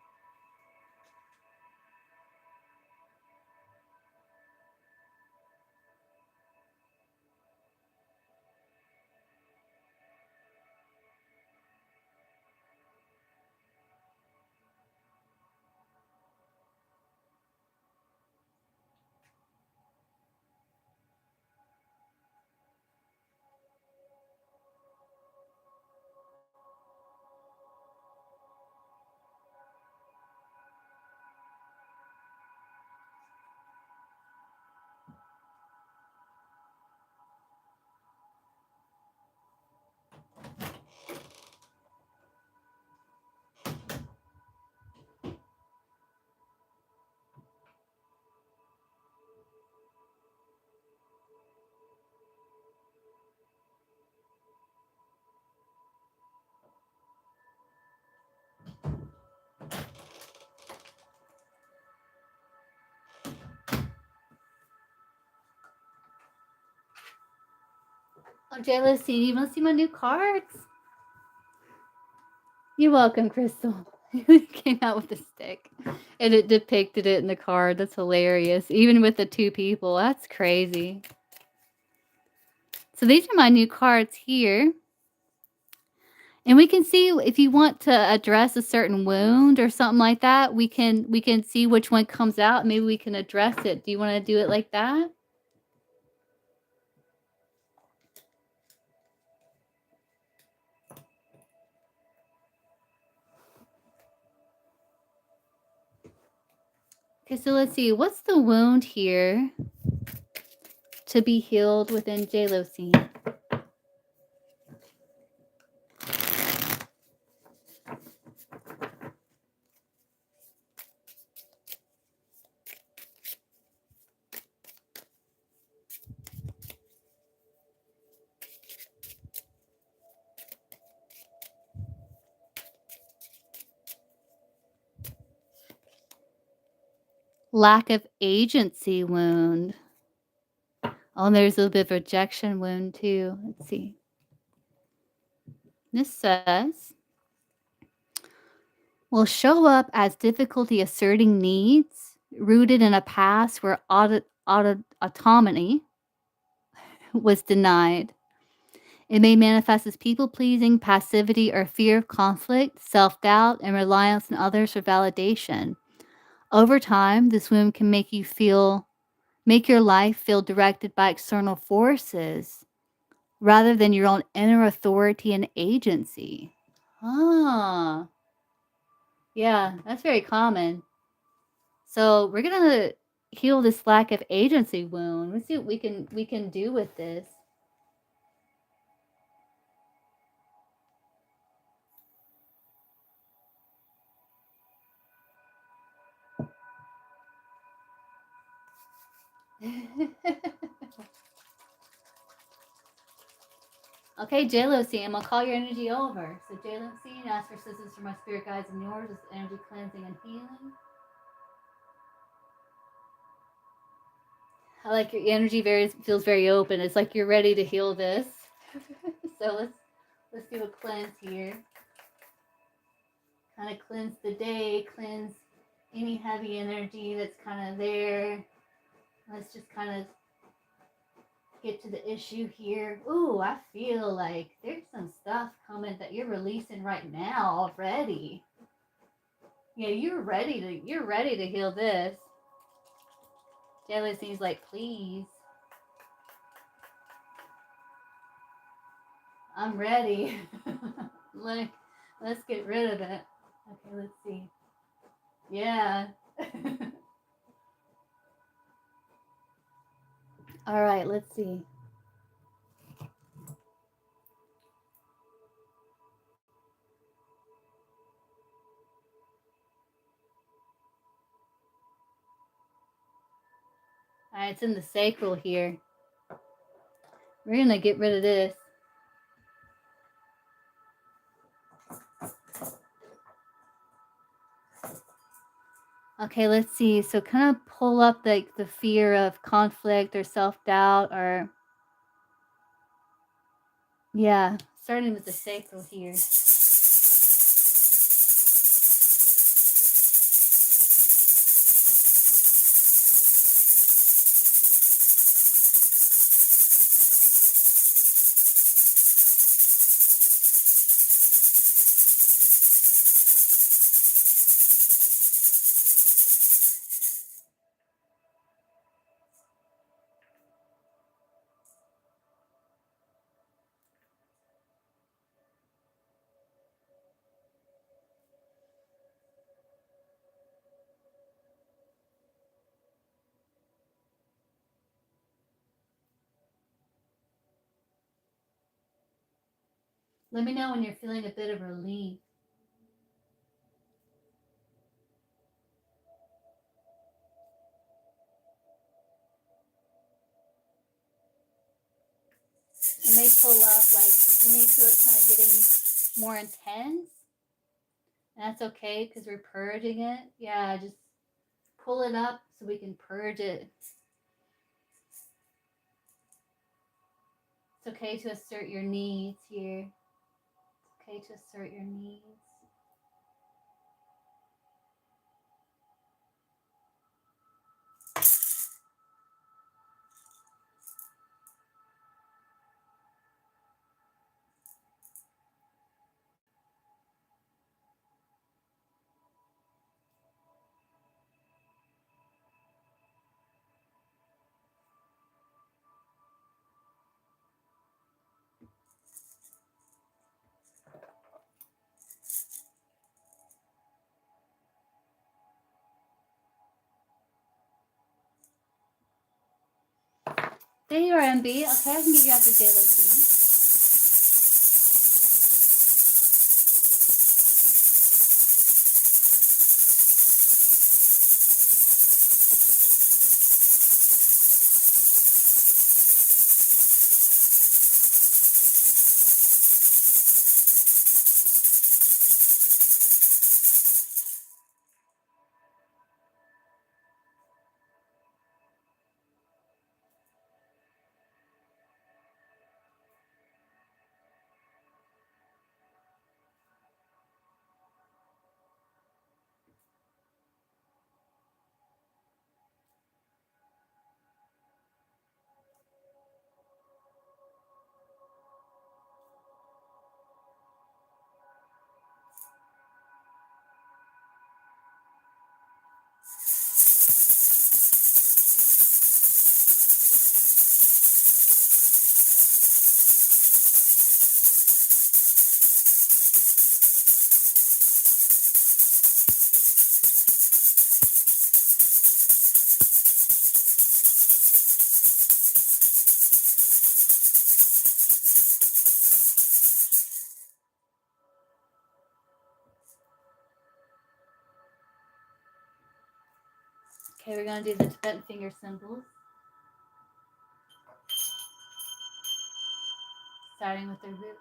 Oh, J-Lo, you want to see my new cards? You're welcome, Crystal. It came out with a stick, and it depicted it in the card. That's hilarious. Even with the two people, that's crazy. So these are my new cards here. And we can see if you want to address a certain wound or something like that, we can see which one comes out. Maybe we can address it. Do you want to do it like that? Okay, so let's see. What's the wound here to be healed within J-Lo-scene? Lack of agency wound. Oh, there's a little bit of rejection wound too. Let's see. This says, will show up as difficulty asserting needs rooted in a past where autonomy was denied. It may manifest as people pleasing, passivity, or fear of conflict, self doubt, and reliance on others for validation. Over time, this wound can make your life feel directed by external forces rather than your own inner authority and agency. Ah, yeah, that's very common. So we're gonna heal this lack of agency wound. Let's see what we can do with this. Okay, J-Lo-C, I'm gonna call your energy over. So J-Lo-C, ask for assistance from my spirit guides and yours. It's energy cleansing and healing. I like your energy feels very open. It's like you're ready to heal this. So let's do a cleanse here. Kind of cleanse the day, cleanse any heavy energy that's kind of there. Let's just kind of get to the issue here. Ooh, I feel like there's some stuff coming that you're releasing right now already. Yeah, you're ready to heal this. Jelly seems like, please. I'm ready. Like, let's get rid of it. Okay, let's see. Yeah. All right, let's see. All right, it's in the sacral here. We're going to get rid of this. Okay, let's see. So kind of pull up like the fear of conflict or self-doubt or yeah, starting with the sacral here. Let me know when you're feeling a bit of relief. It may pull up like you may feel it kind of getting more intense. And that's okay because we're purging it. Yeah, just pull it up so we can purge it. It's okay to assert your needs here. It's okay to assert your needs. There you are, MB. Okay, I can get you out the daily scene. Okay, we're going to do the Tibetan finger symbols. Starting with the root.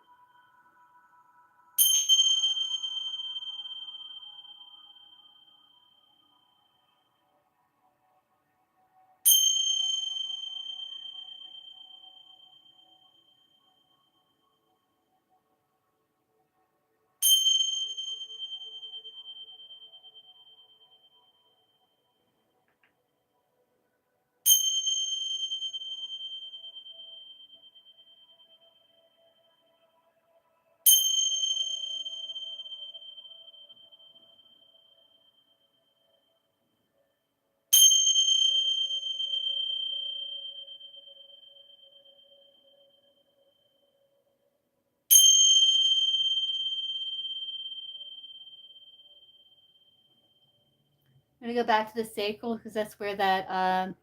I'm going to go back to the sacral because that's where that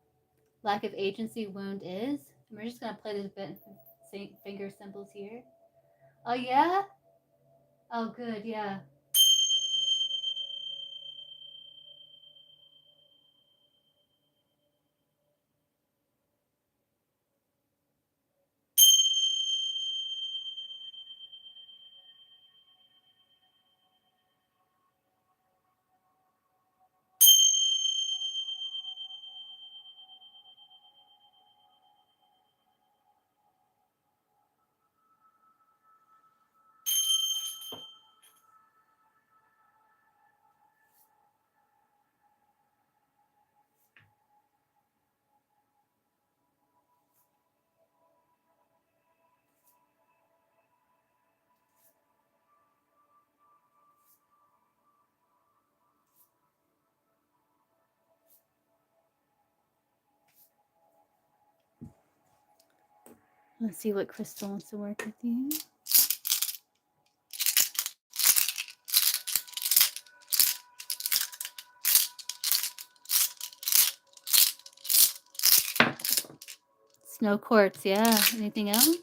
lack of agency wound is. And we're just going to play the Tibetan finger symbols here. Oh, yeah? Oh, good, yeah. Let's see what crystal wants to work with you. Snow quartz, yeah. Anything else?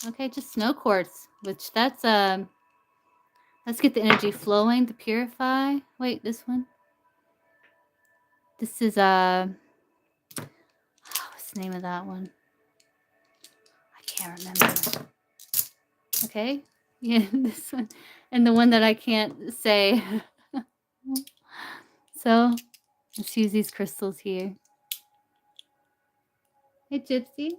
Okay, just snow quartz, which that's let's get the energy flowing to purify. Wait, this one. This is what's the name of that one? I can't remember. Okay. Yeah, this one. And the one that I can't say. So let's use these crystals here. Hey, Gypsy.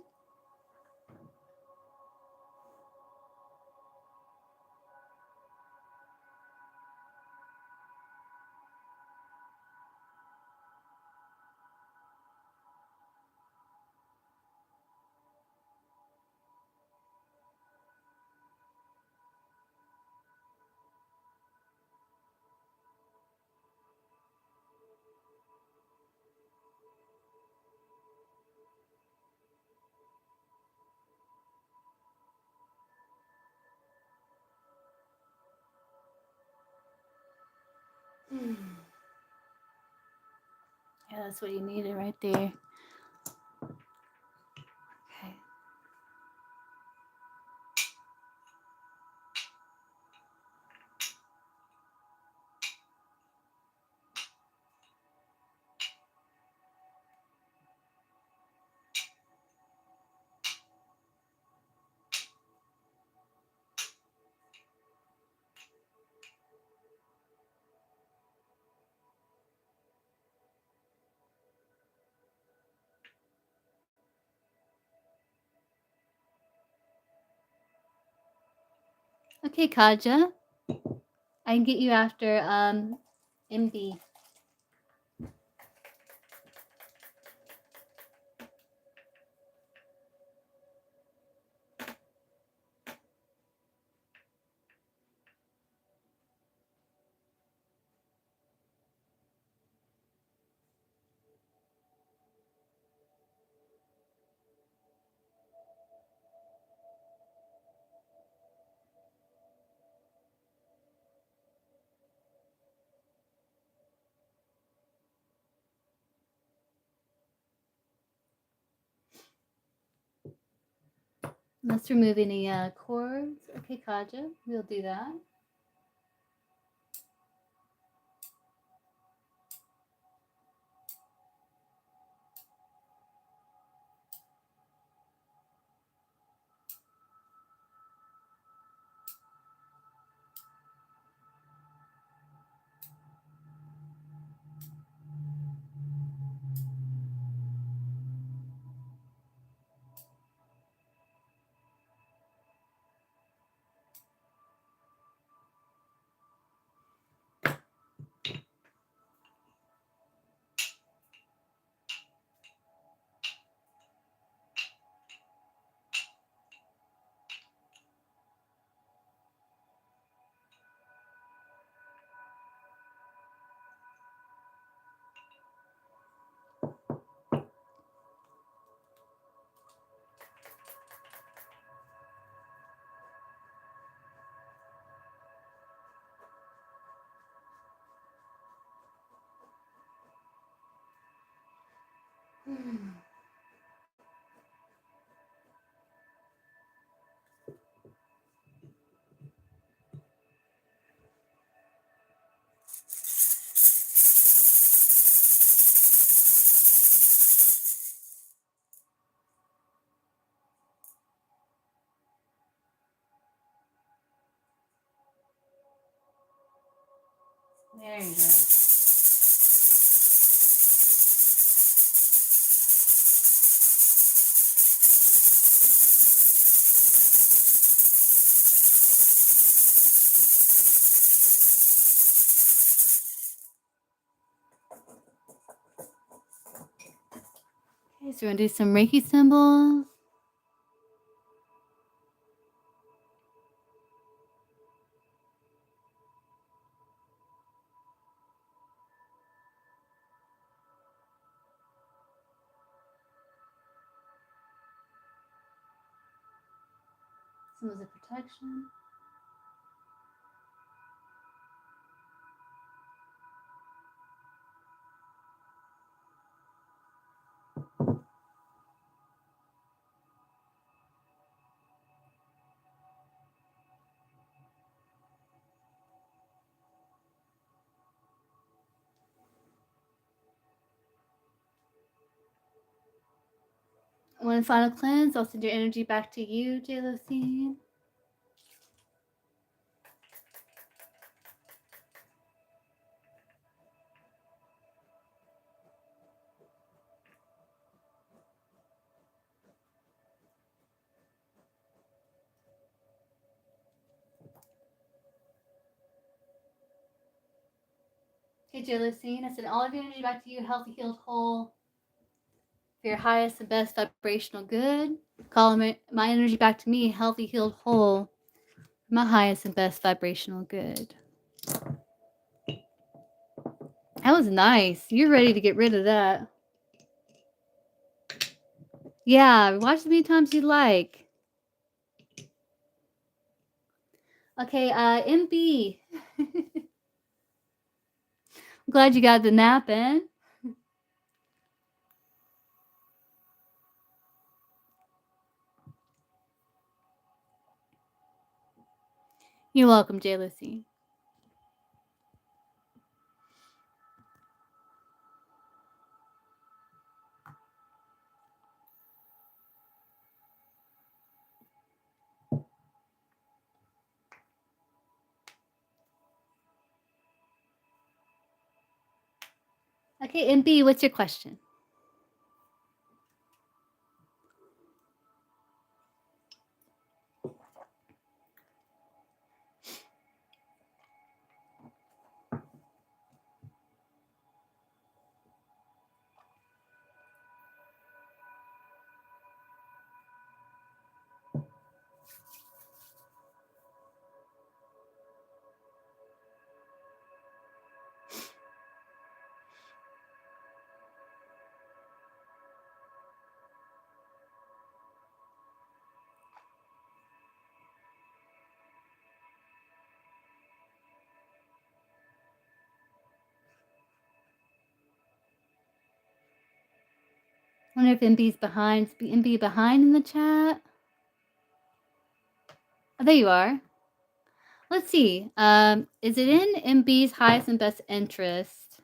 Yeah, that's what you needed right there. Okay. Okay, Kaja. I can get you after MB. Let's remove any cords. Okay, Kaja, we'll do that. There you go. Okay, so we're gonna do some Reiki symbols. Symbols of protection. One final cleanse. I'll send your energy back to you, Jalocene. Okay, Jalocene, I send all of your energy back to you, healthy, healed, whole, for your highest and best vibrational good. Call my energy back to me, healthy, healed, whole, for my highest and best vibrational good. That was nice. You're ready to get rid of that. Yeah, watch as many times you like. Okay, MB. I'm glad you got the nap in. You're welcome, J. Lucy. Okay, MB, what's your question? I wonder if MB's behind. Is MB behind in the chat? Oh, there you are. Let's see. Is it in MB's highest and best interest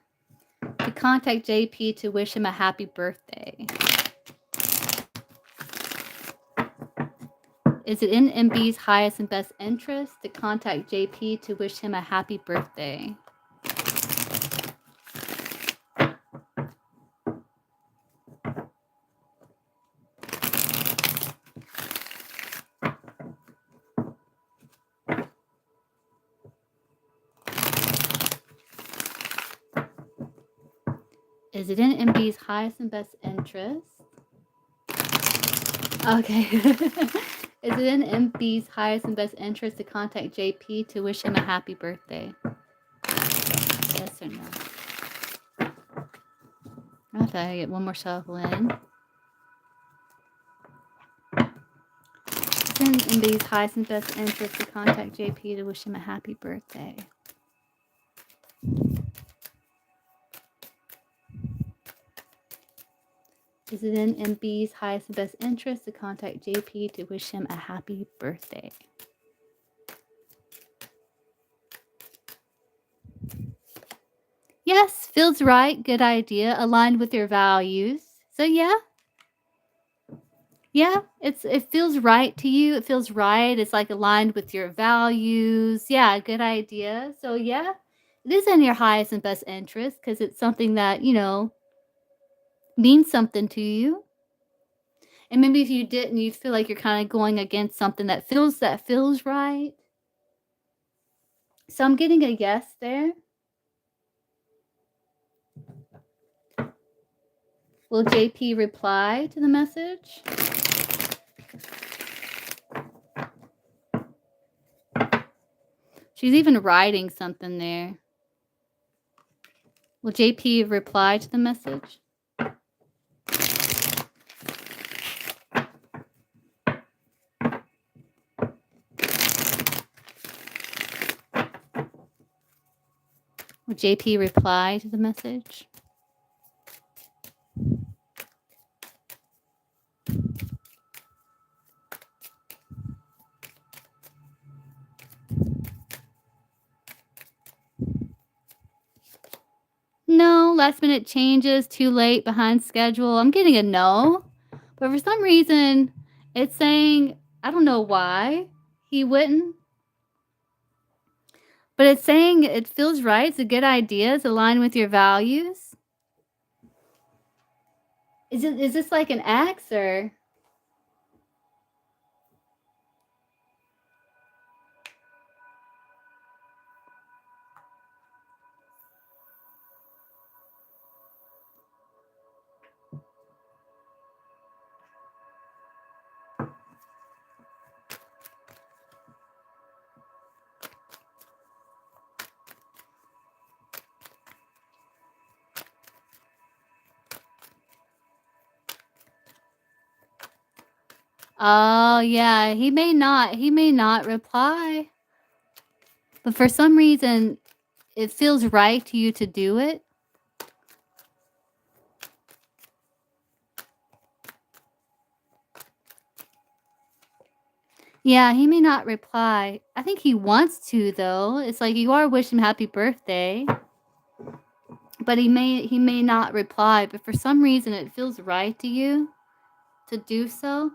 to contact JP to wish him a happy birthday? Is it in MB's highest and best interest to contact JP to wish him a happy birthday? Is it in MB's highest and best interest? Okay. Is it in MB's highest and best interest to contact JP to wish him a happy birthday? Yes or no? Okay, I get one more shuffle in. It's in MB's highest and best interest to contact JP to wish him a happy birthday. Is it in MB's highest and best interest to contact JP to wish him a happy birthday? Yes, feels right. Good idea. Aligned with your values. So yeah. Yeah, it feels right to you. It feels right. It's like aligned with your values. Yeah, good idea. So yeah, it is in your highest and best interest because it's something that, means something to you. And maybe if you didn't, you feel like you're kind of going against something that feels right. So I'm getting a yes there. Will JP reply to the message? She's even writing something there. Will JP reply to the message? Will JP reply to the message? No, last minute changes, too late, behind schedule. I'm getting a no. But for some reason, it's saying, I don't know why he wouldn't. But it's saying it feels right. It's a good idea. It's aligned with your values. Is this like an X or? Oh, yeah, he may not reply. But for some reason, it feels right to you to do it. Yeah, he may not reply. I think he wants to, though. It's like you are wishing him happy birthday, but he may not reply. But for some reason, it feels right to you to do so.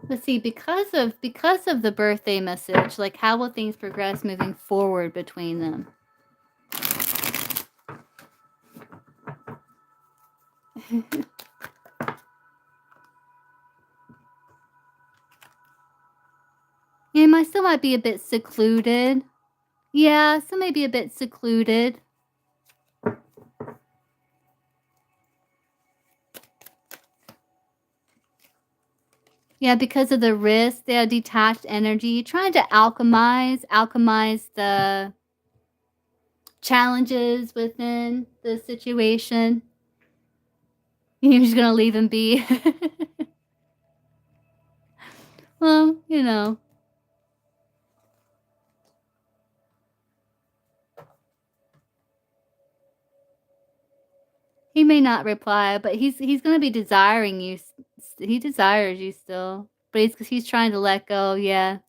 Let's see, because of the birthday message, like how will things progress moving forward between them? Yeah, might still might be a bit secluded. Yeah, still may be a bit secluded. Yeah, because of the risk, the detached energy, trying to alchemize the challenges within the situation. You're just gonna leave him be. Well, you know. He may not reply, but he's gonna be desiring you. He desires you still, but he's trying to let go. Yeah,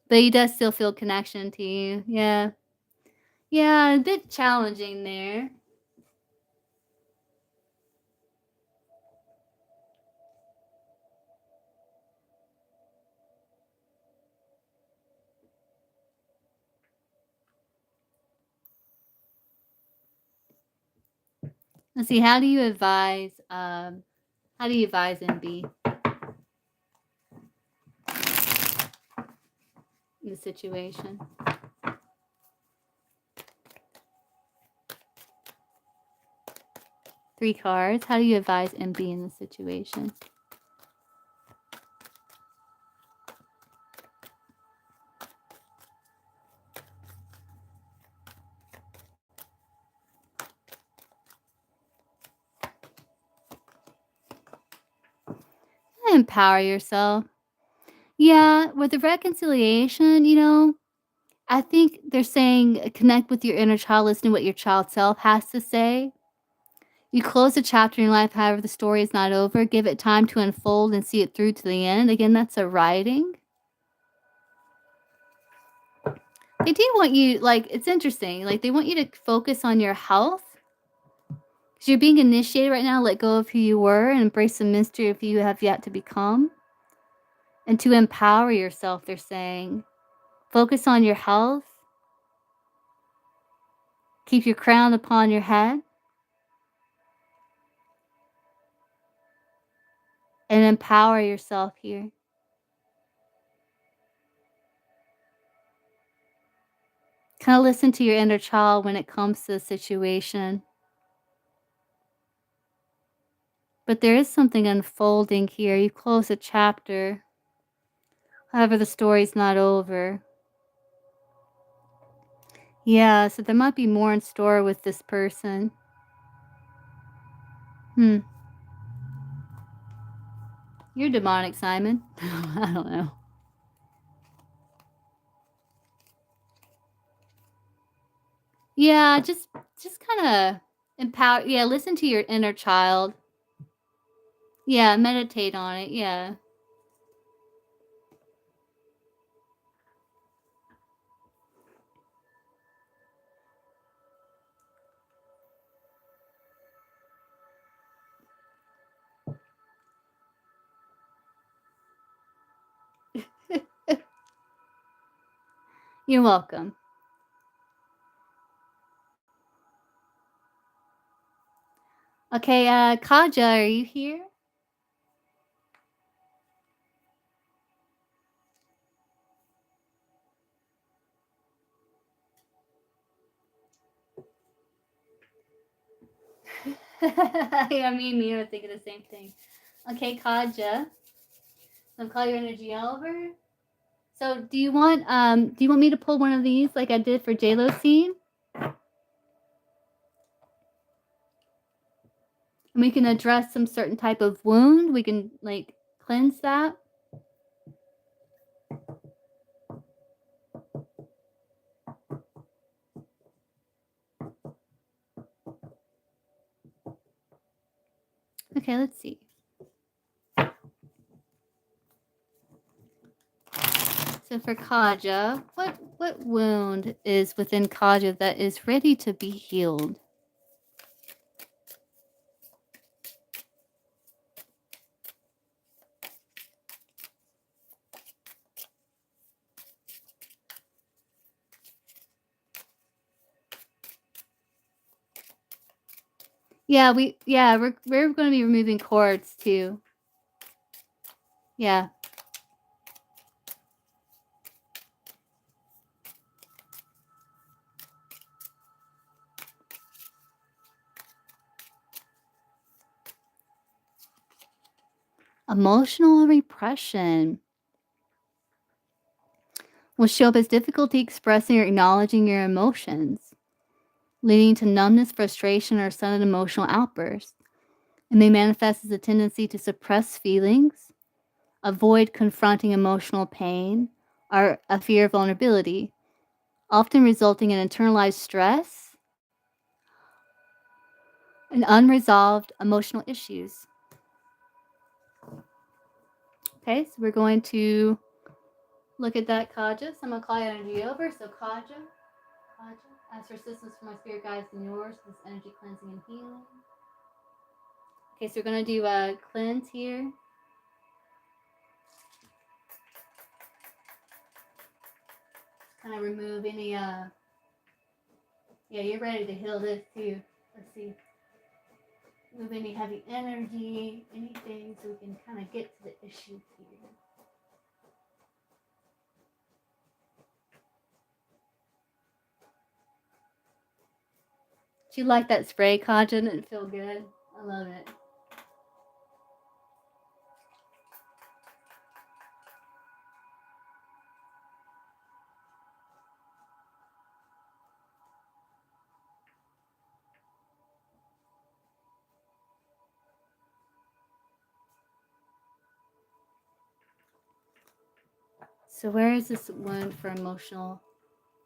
but he does still feel connection to you. Yeah, yeah, a bit challenging there. Let's see. How do you advise? How do you advise MB in the situation? 3 cards. How do you advise MB in the situation? Empower yourself. Yeah, with the reconciliation, I think they're saying connect with your inner child, listen to what your child self has to say. You close a chapter in your life, however, the story is not over. Give it time to unfold and see it through to the end. Again, that's a writing. They do want you, like, it's interesting. Like, they want you to focus on your health. Because you're being initiated right now. Let go of who you were and embrace the mystery of who you have yet to become. And to empower yourself, they're saying. Focus on your health. Keep your crown upon your head. And empower yourself here. Kind of listen to your inner child when it comes to the situation. But there is something unfolding here. You close a chapter. However, the story's not over. Yeah, so there might be more in store with this person. You're demonic, Simon. I don't know. Yeah, just kind of empower. Yeah, listen to your inner child. Yeah, meditate on it. Yeah. You're welcome. Okay, Kaja, are you here? Yeah, me and Mia are thinking the same thing. Okay, Kaja. So call your energy over. So do you want me to pull one of these like I did for JLo scene? And we can address some certain type of wound. We can like cleanse that. Okay, let's see. So for Kaja, what wound is within Kaja that is ready to be healed? Yeah, we're going to be removing cords too. Yeah. Emotional repression will show up as difficulty expressing or acknowledging your emotions, leading to numbness, frustration, or sudden emotional outbursts. It may manifest as a tendency to suppress feelings, avoid confronting emotional pain, or a fear of vulnerability, often resulting in internalized stress and unresolved emotional issues. Okay, so we're going to look at that, Kaja. So I'm going to call your energy over. So Kaja, ask for assistance from my spirit guides and yours, this energy cleansing and healing. Okay, so we're going to do a cleanse here. Kind of remove any, yeah, you're ready to heal this too. Let's see. Move any heavy energy, anything, so we can kind of get to the issue here. Do you like that spray, Kaja? Didn't it feel good? I love it. So where is this wound for emotional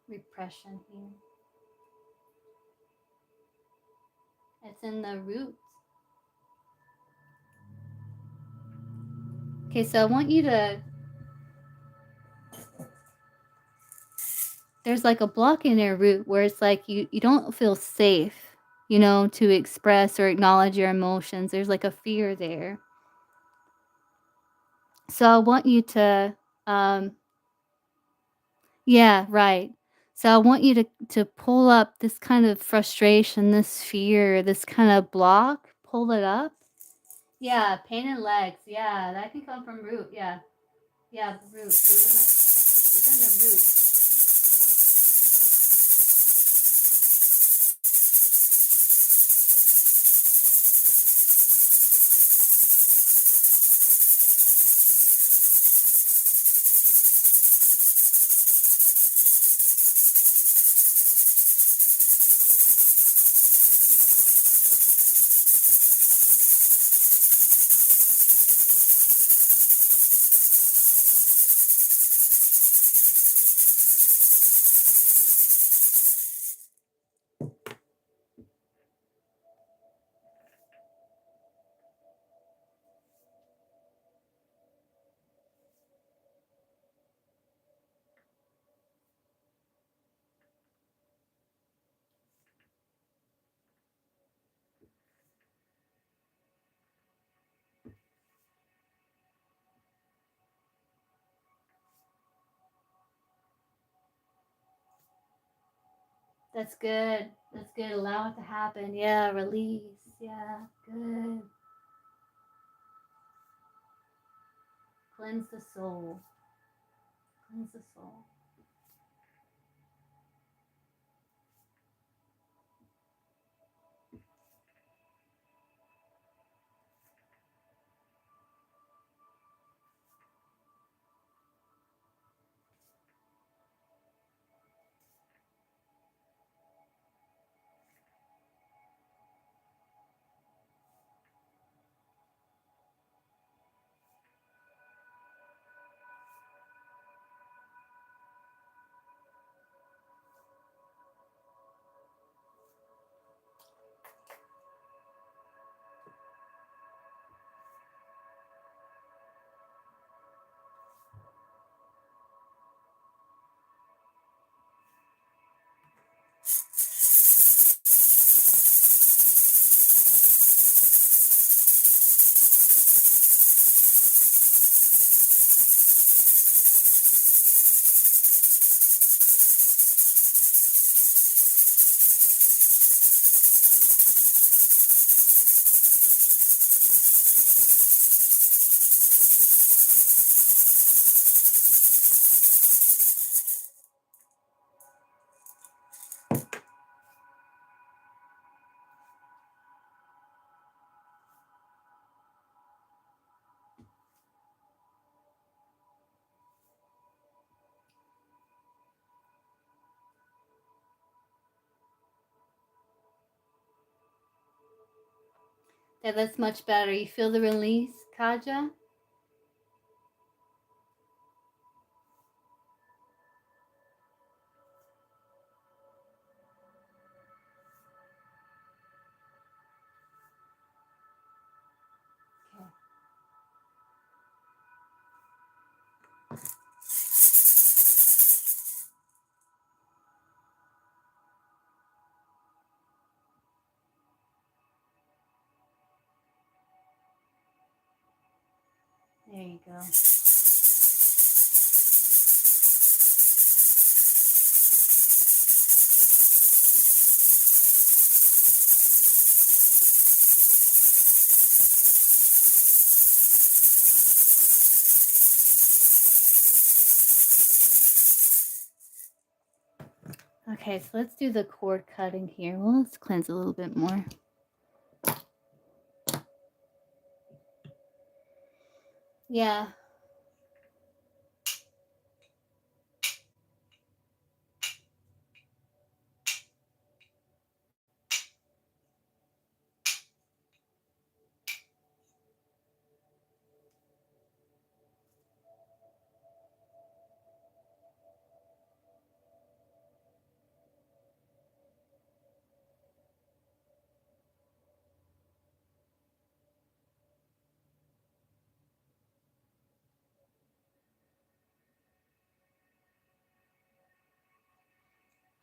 repression here? It's in the roots. Okay, so I want you to, there's like a block in their root where it's like you don't feel safe, to express or acknowledge your emotions. There's like a fear there. So I want you to, yeah, right. So I want you to pull up this kind of frustration, this fear, this kind of block, pull it up. Yeah, pain in legs. Yeah, that can come from root. Yeah. Yeah, root. So it's in the root. That's good. That's good. Allow it to happen. Yeah, release. Yeah, good. Cleanse the soul. Cleanse the soul. Yeah, that's much better. You feel the release, Kaja? There you go. Okay, so let's do the cord cutting here. Well, let's cleanse a little bit more. Yeah.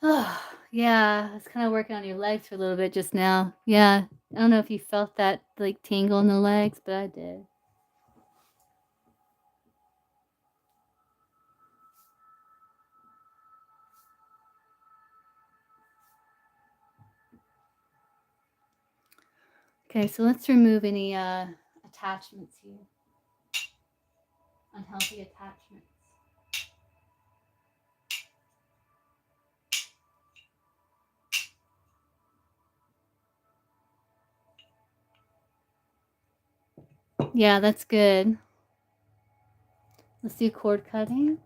Oh, yeah. I was kind of working on your legs for a little bit just now. Yeah. I don't know if you felt that like tingle in the legs, but I did. Okay, so let's remove any attachments here. Unhealthy attachments. Yeah, that's good. Let's do cord cutting.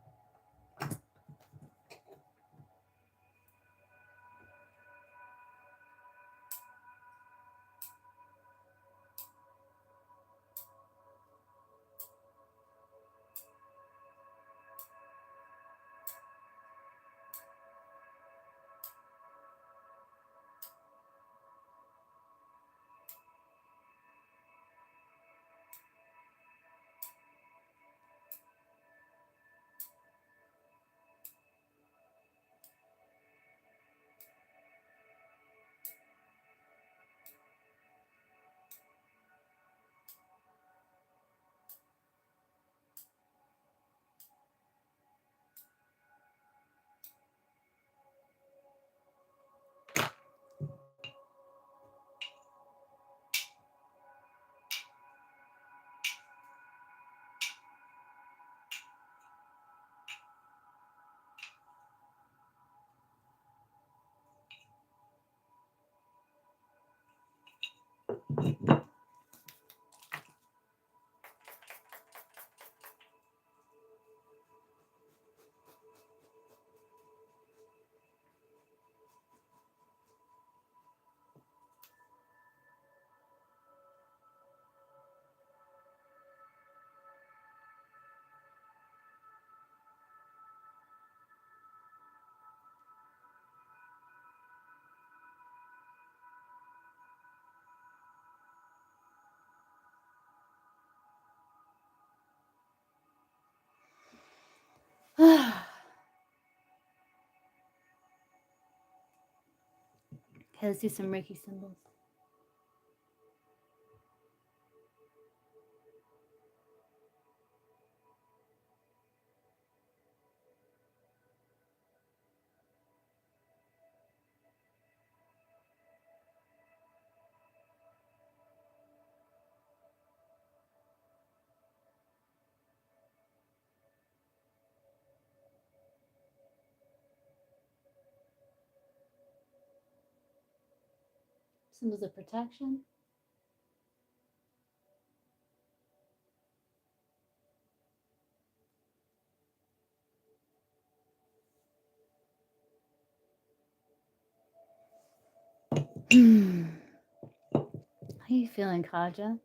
Okay, let's do some Reiki symbols. Symbols of protection. How you feeling, Kaja?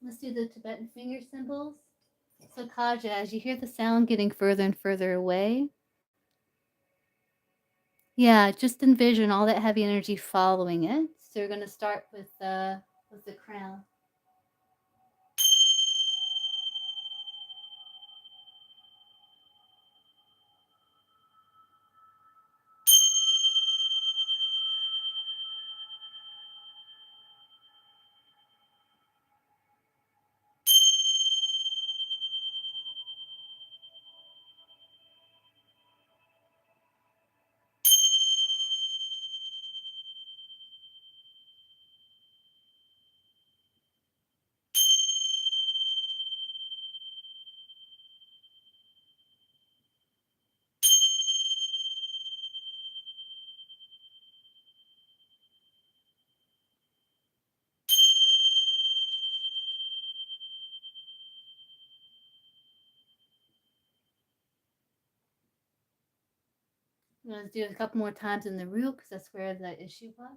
Let's do the Tibetan finger symbols. So Kaja, as you hear the sound getting further and further away, yeah, just envision all that heavy energy following it. So you're going to start with the crown. I'm going to do it a couple more times in the root because that's where the issue was.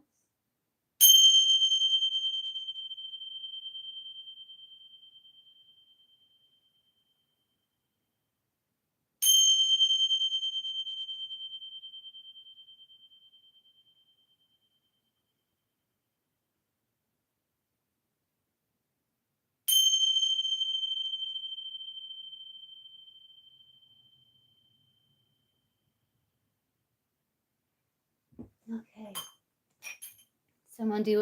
Okay. So I'm going to do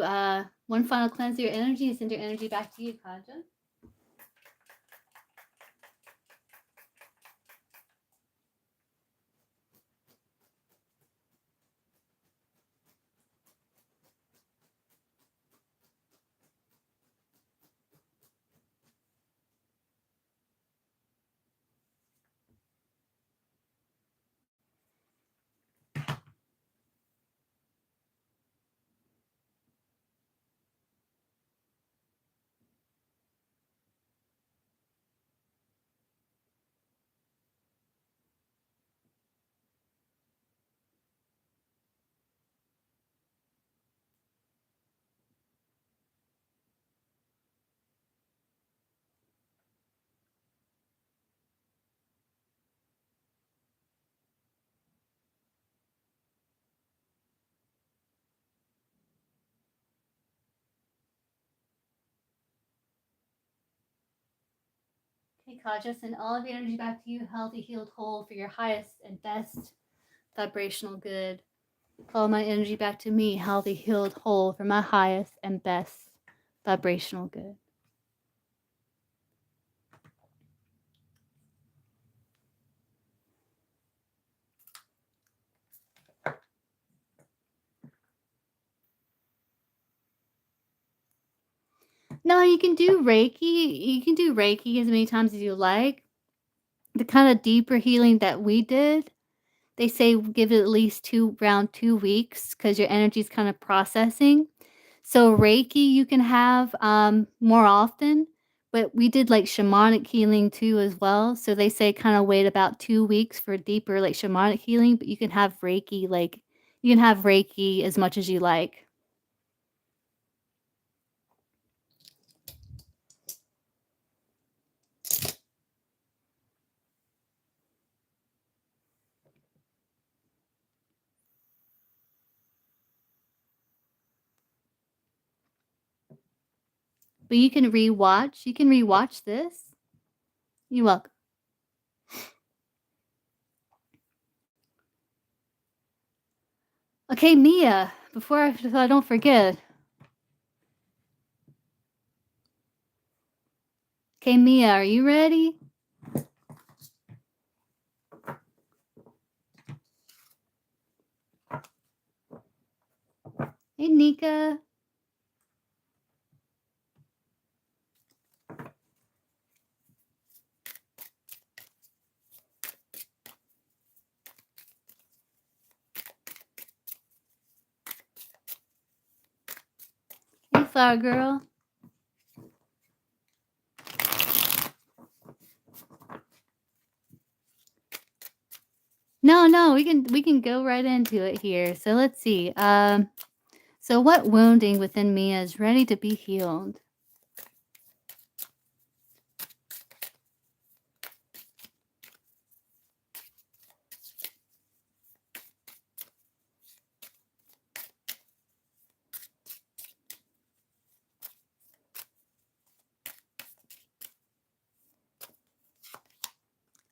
one final cleanse of your energy and send your energy back to you, Kaja. Okay, Kaja, send all of your energy back to you, healthy, healed, whole, for your highest and best vibrational good. Call my energy back to me, healthy, healed, whole, for my highest and best vibrational good. No, you can do Reiki. You can do Reiki as many times as you like. The kind of deeper healing that we did, they say give it at least around 2 weeks because your energy is kind of processing. So Reiki you can have more often, but we did like shamanic healing too as well. So they say kind of wait about 2 weeks for deeper like shamanic healing, but you can have Reiki as much as you like. But you can rewatch. You can rewatch this. You're welcome. Okay, Mia, before I don't forget. Okay, Mia, are you ready? Hey, Nika. Hey, Flower Girl. No, we can go right into it here. So let's see. So what wounding within me is ready to be healed?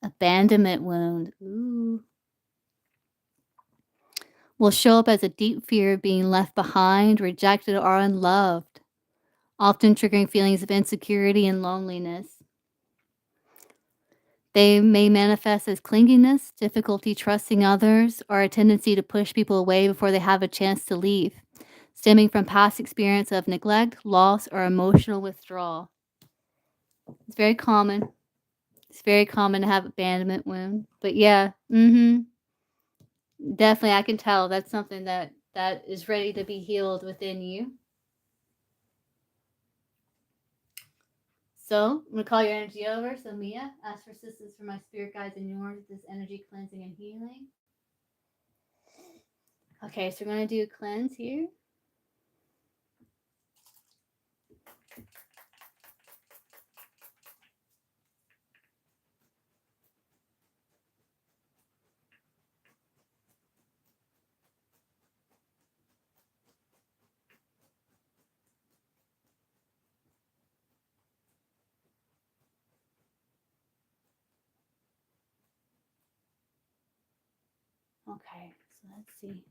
Abandonment wound. Ooh. Will show up as a deep fear of being left behind, rejected, or unloved, often triggering feelings of insecurity and loneliness. They may manifest as clinginess, difficulty trusting others, or a tendency to push people away before they have a chance to leave, stemming from past experience of neglect, loss, or emotional withdrawal. It's very common. It's very common to have abandonment wound. But yeah, definitely I can tell that's something that is ready to be healed within you. So I'm gonna call your energy over. So Mia, ask for assistance from my spirit guides and yours with this energy cleansing and healing. Okay, so we're gonna do a cleanse here. Okay, so let's see.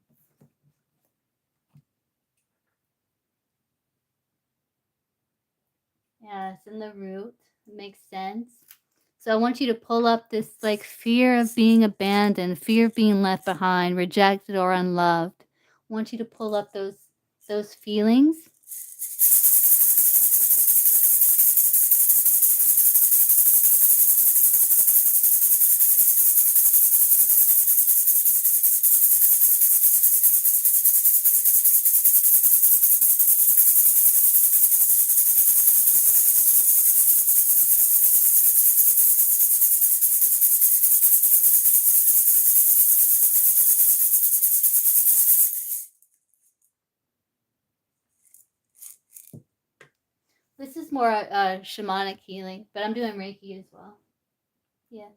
Yeah, it's in the root. It makes sense. So I want you to pull up this like fear of being abandoned, fear of being left behind, rejected or unloved. I want you to pull up those feelings. This is more shamanic healing, but I'm doing Reiki as well. Yes.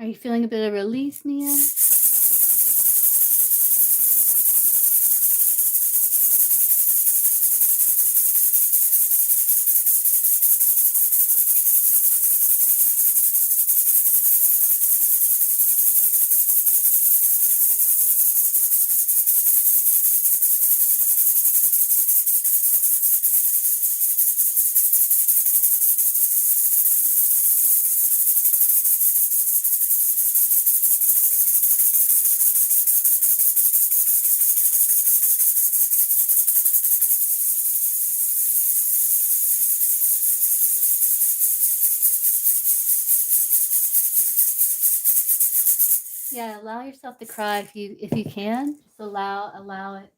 Are you feeling a bit of release, Mia? Yeah, allow yourself to cry if you can. Just allow it.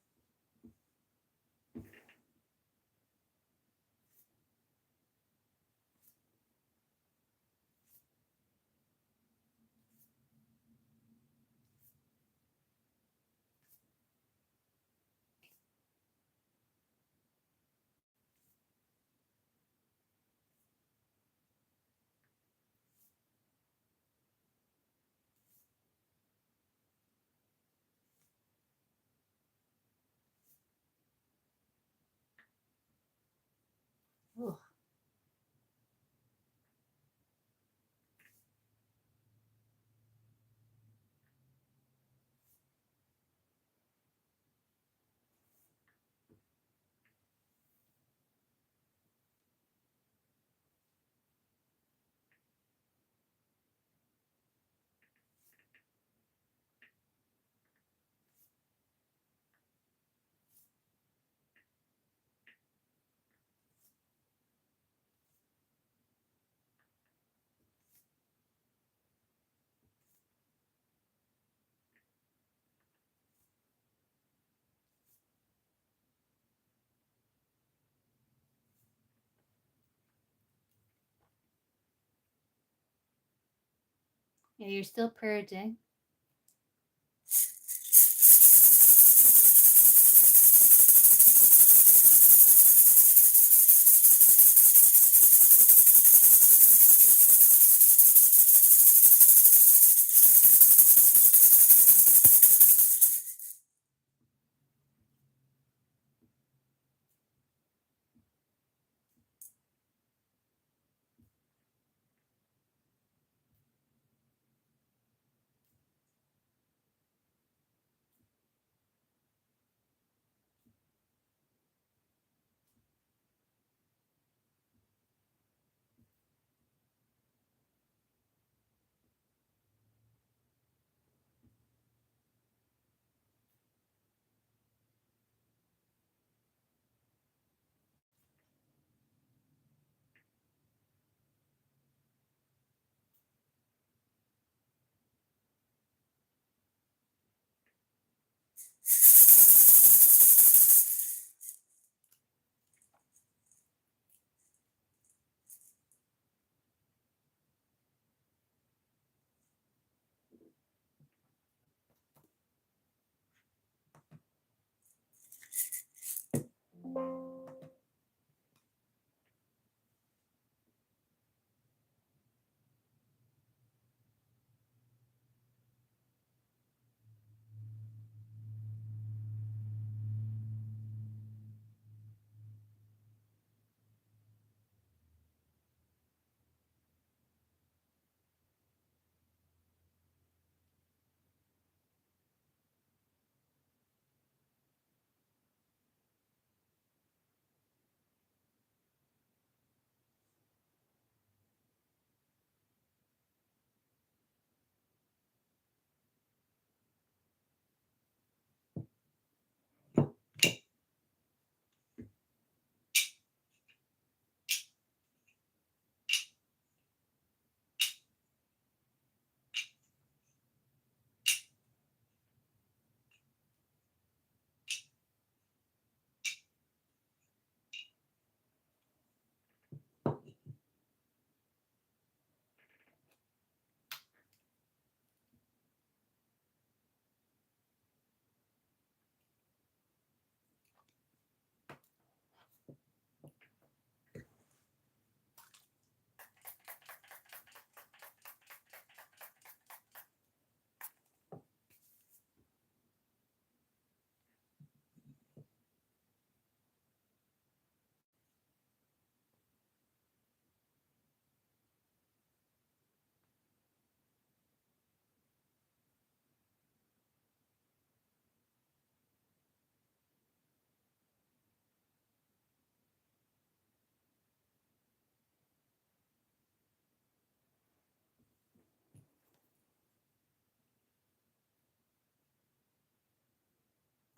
Yeah, you're still purging.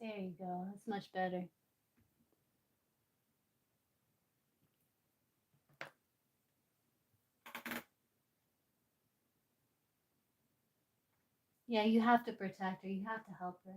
There you go. That's much better. Yeah, you have to protect her. You have to help her.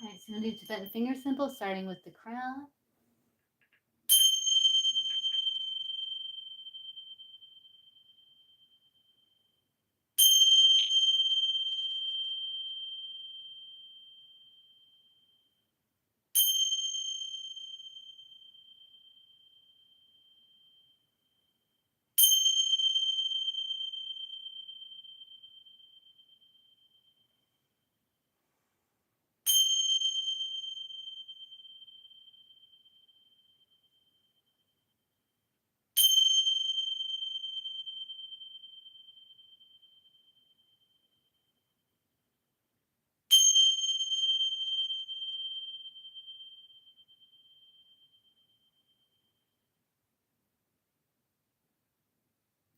All right, so we'll do Tibetan finger symbol, starting with the crown.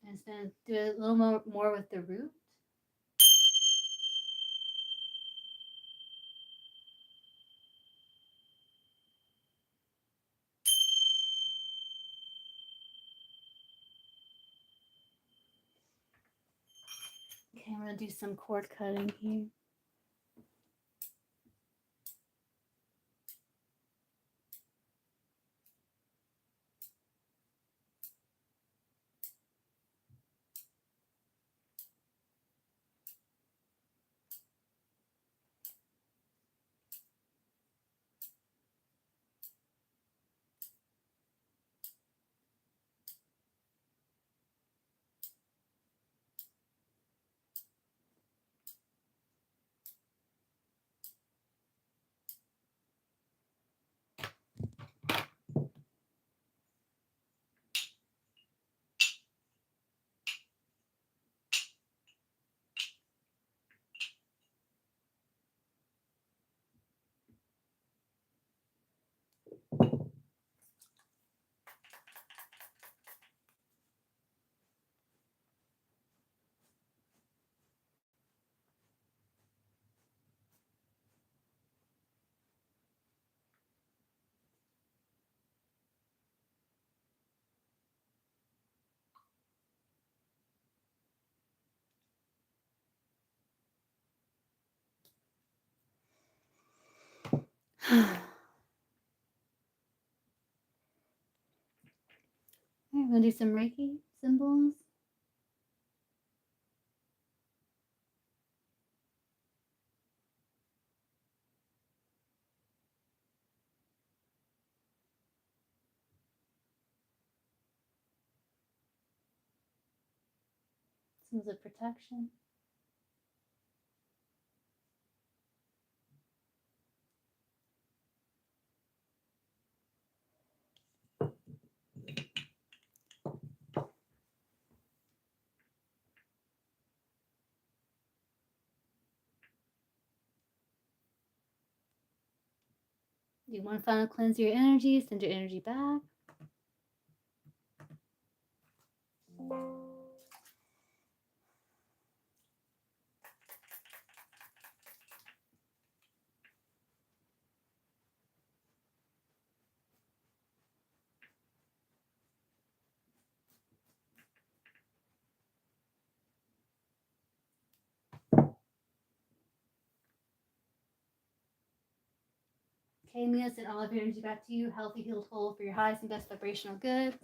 And it's going to do it a little more with the root. Okay, I'm going to do some cord cutting here. I'm going to do some Reiki symbols. Symbols of protection. Do one final cleanse your energy, send your energy back. Okay, Mia, send all of your energy back to you, healthy, healed, whole for your highest and best vibrational good.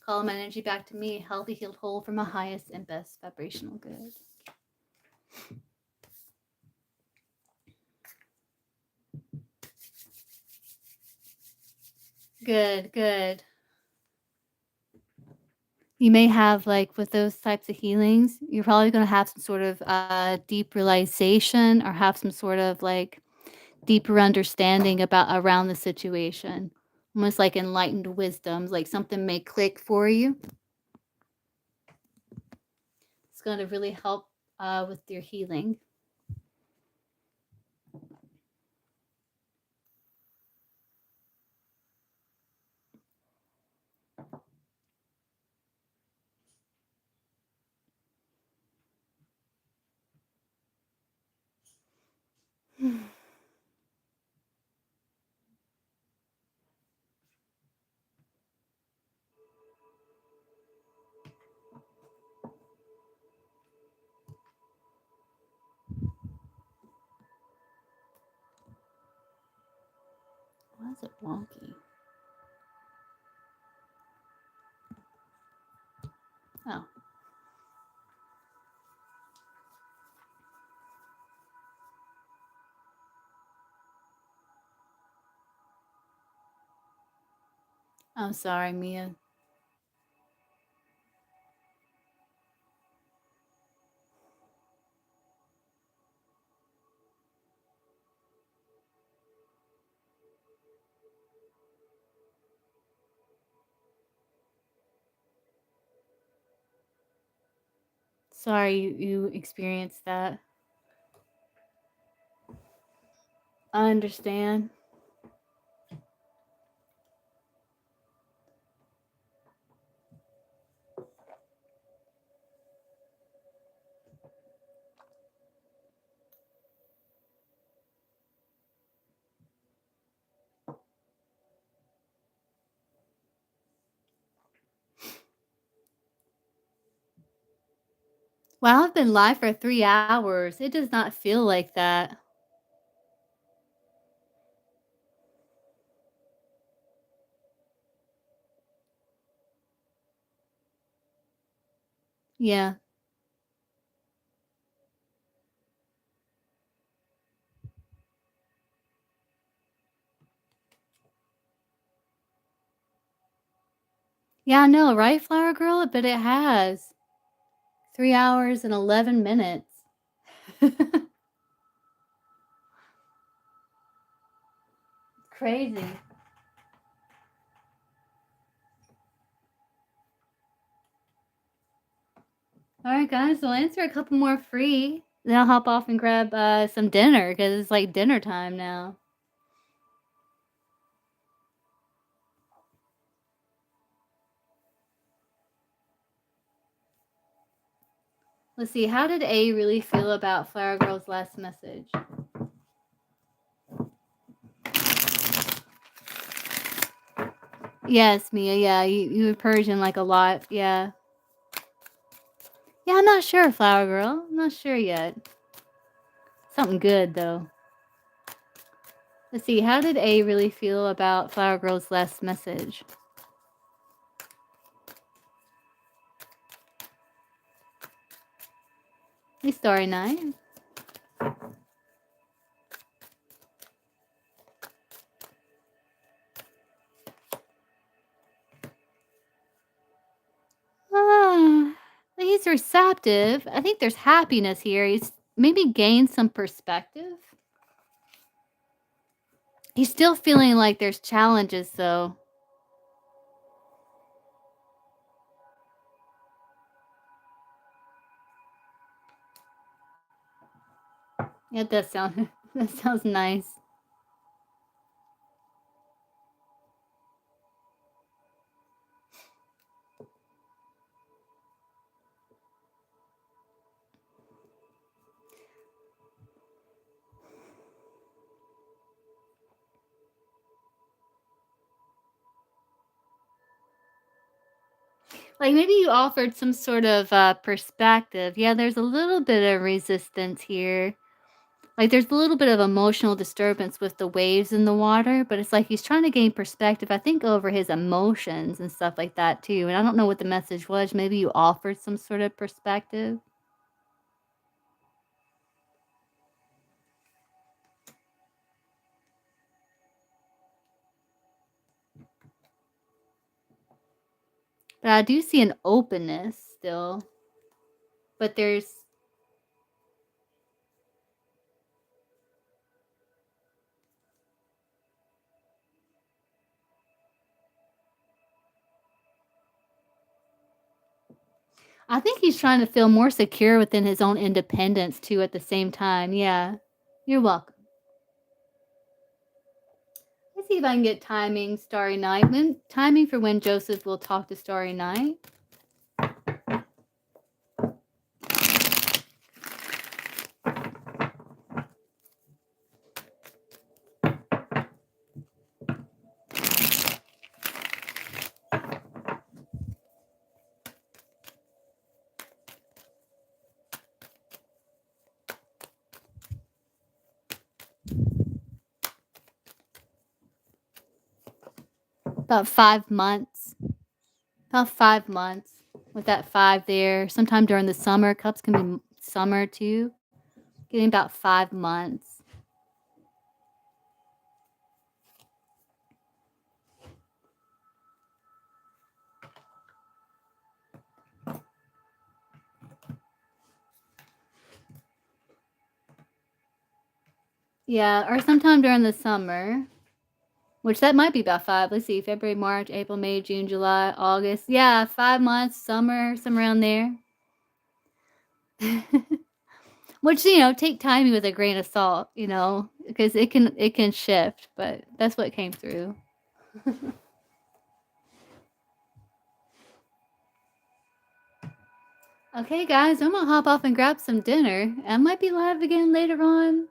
Call my energy back to me, healthy, healed, whole for my highest and best vibrational good. Good, good. You may have, like, with those types of healings, you're probably going to have some sort of deep realization or have some sort of like deeper understanding about around the situation, almost like enlightened wisdoms, like something may click for you. It's going to really help with your healing. Why is it wonky? Oh. I'm sorry, Mia. Sorry you experienced that. I understand. Wow, I've been live for 3 hours. It does not feel like that. Yeah. Yeah, I know, right, Flower Girl? But it has. 3 hours and 11 minutes. Crazy. Alright, guys, so I'll answer a couple more free, then I'll hop off and grab, some dinner because it's, like, dinner time now. Let's see, how did A really feel about Flower Girl's last message? Yes, Mia, yeah, you were Persian, like, a lot, yeah. Yeah, I'm not sure, Flower Girl, I'm not sure yet. Something good, though. Let's see, how did A really feel about Flower Girl's last message? Hey, Starry Night. Ah, he's receptive. I think there's happiness here. He's maybe gained some perspective. He's still feeling like there's challenges, though. Yeah, it does sound that sounds nice. Like maybe you offered some sort of perspective. Yeah, there's a little bit of resistance here. Like there's a little bit of emotional disturbance with the waves in the water, but it's like he's trying to gain perspective, I think, over his emotions and stuff like that too. And I don't know what the message was. Maybe you offered some sort of perspective. But I do see an openness still. But there's I think he's trying to feel more secure within his own independence too at the same time. Yeah. You're welcome. Let's see if I can get timing, Starry Night. When timing for when Joseph will talk to Starry Night. About 5 months. About 5 months. With that 5 there. Sometime during the summer. Cups can be summer too. Getting about 5 months. Yeah, or sometime during the summer. Which that might be about 5. Let's see, February, March, April, May, June, July, August. Yeah, 5 months, summer, somewhere around there. Which, take timing with a grain of salt, because it can shift, but that's what came through. Okay, guys, I'm gonna hop off and grab some dinner. I might be live again later on,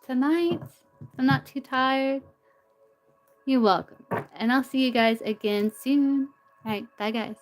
tonight. I'm not too tired. You're welcome. And I'll see you guys again soon. All right, bye, guys.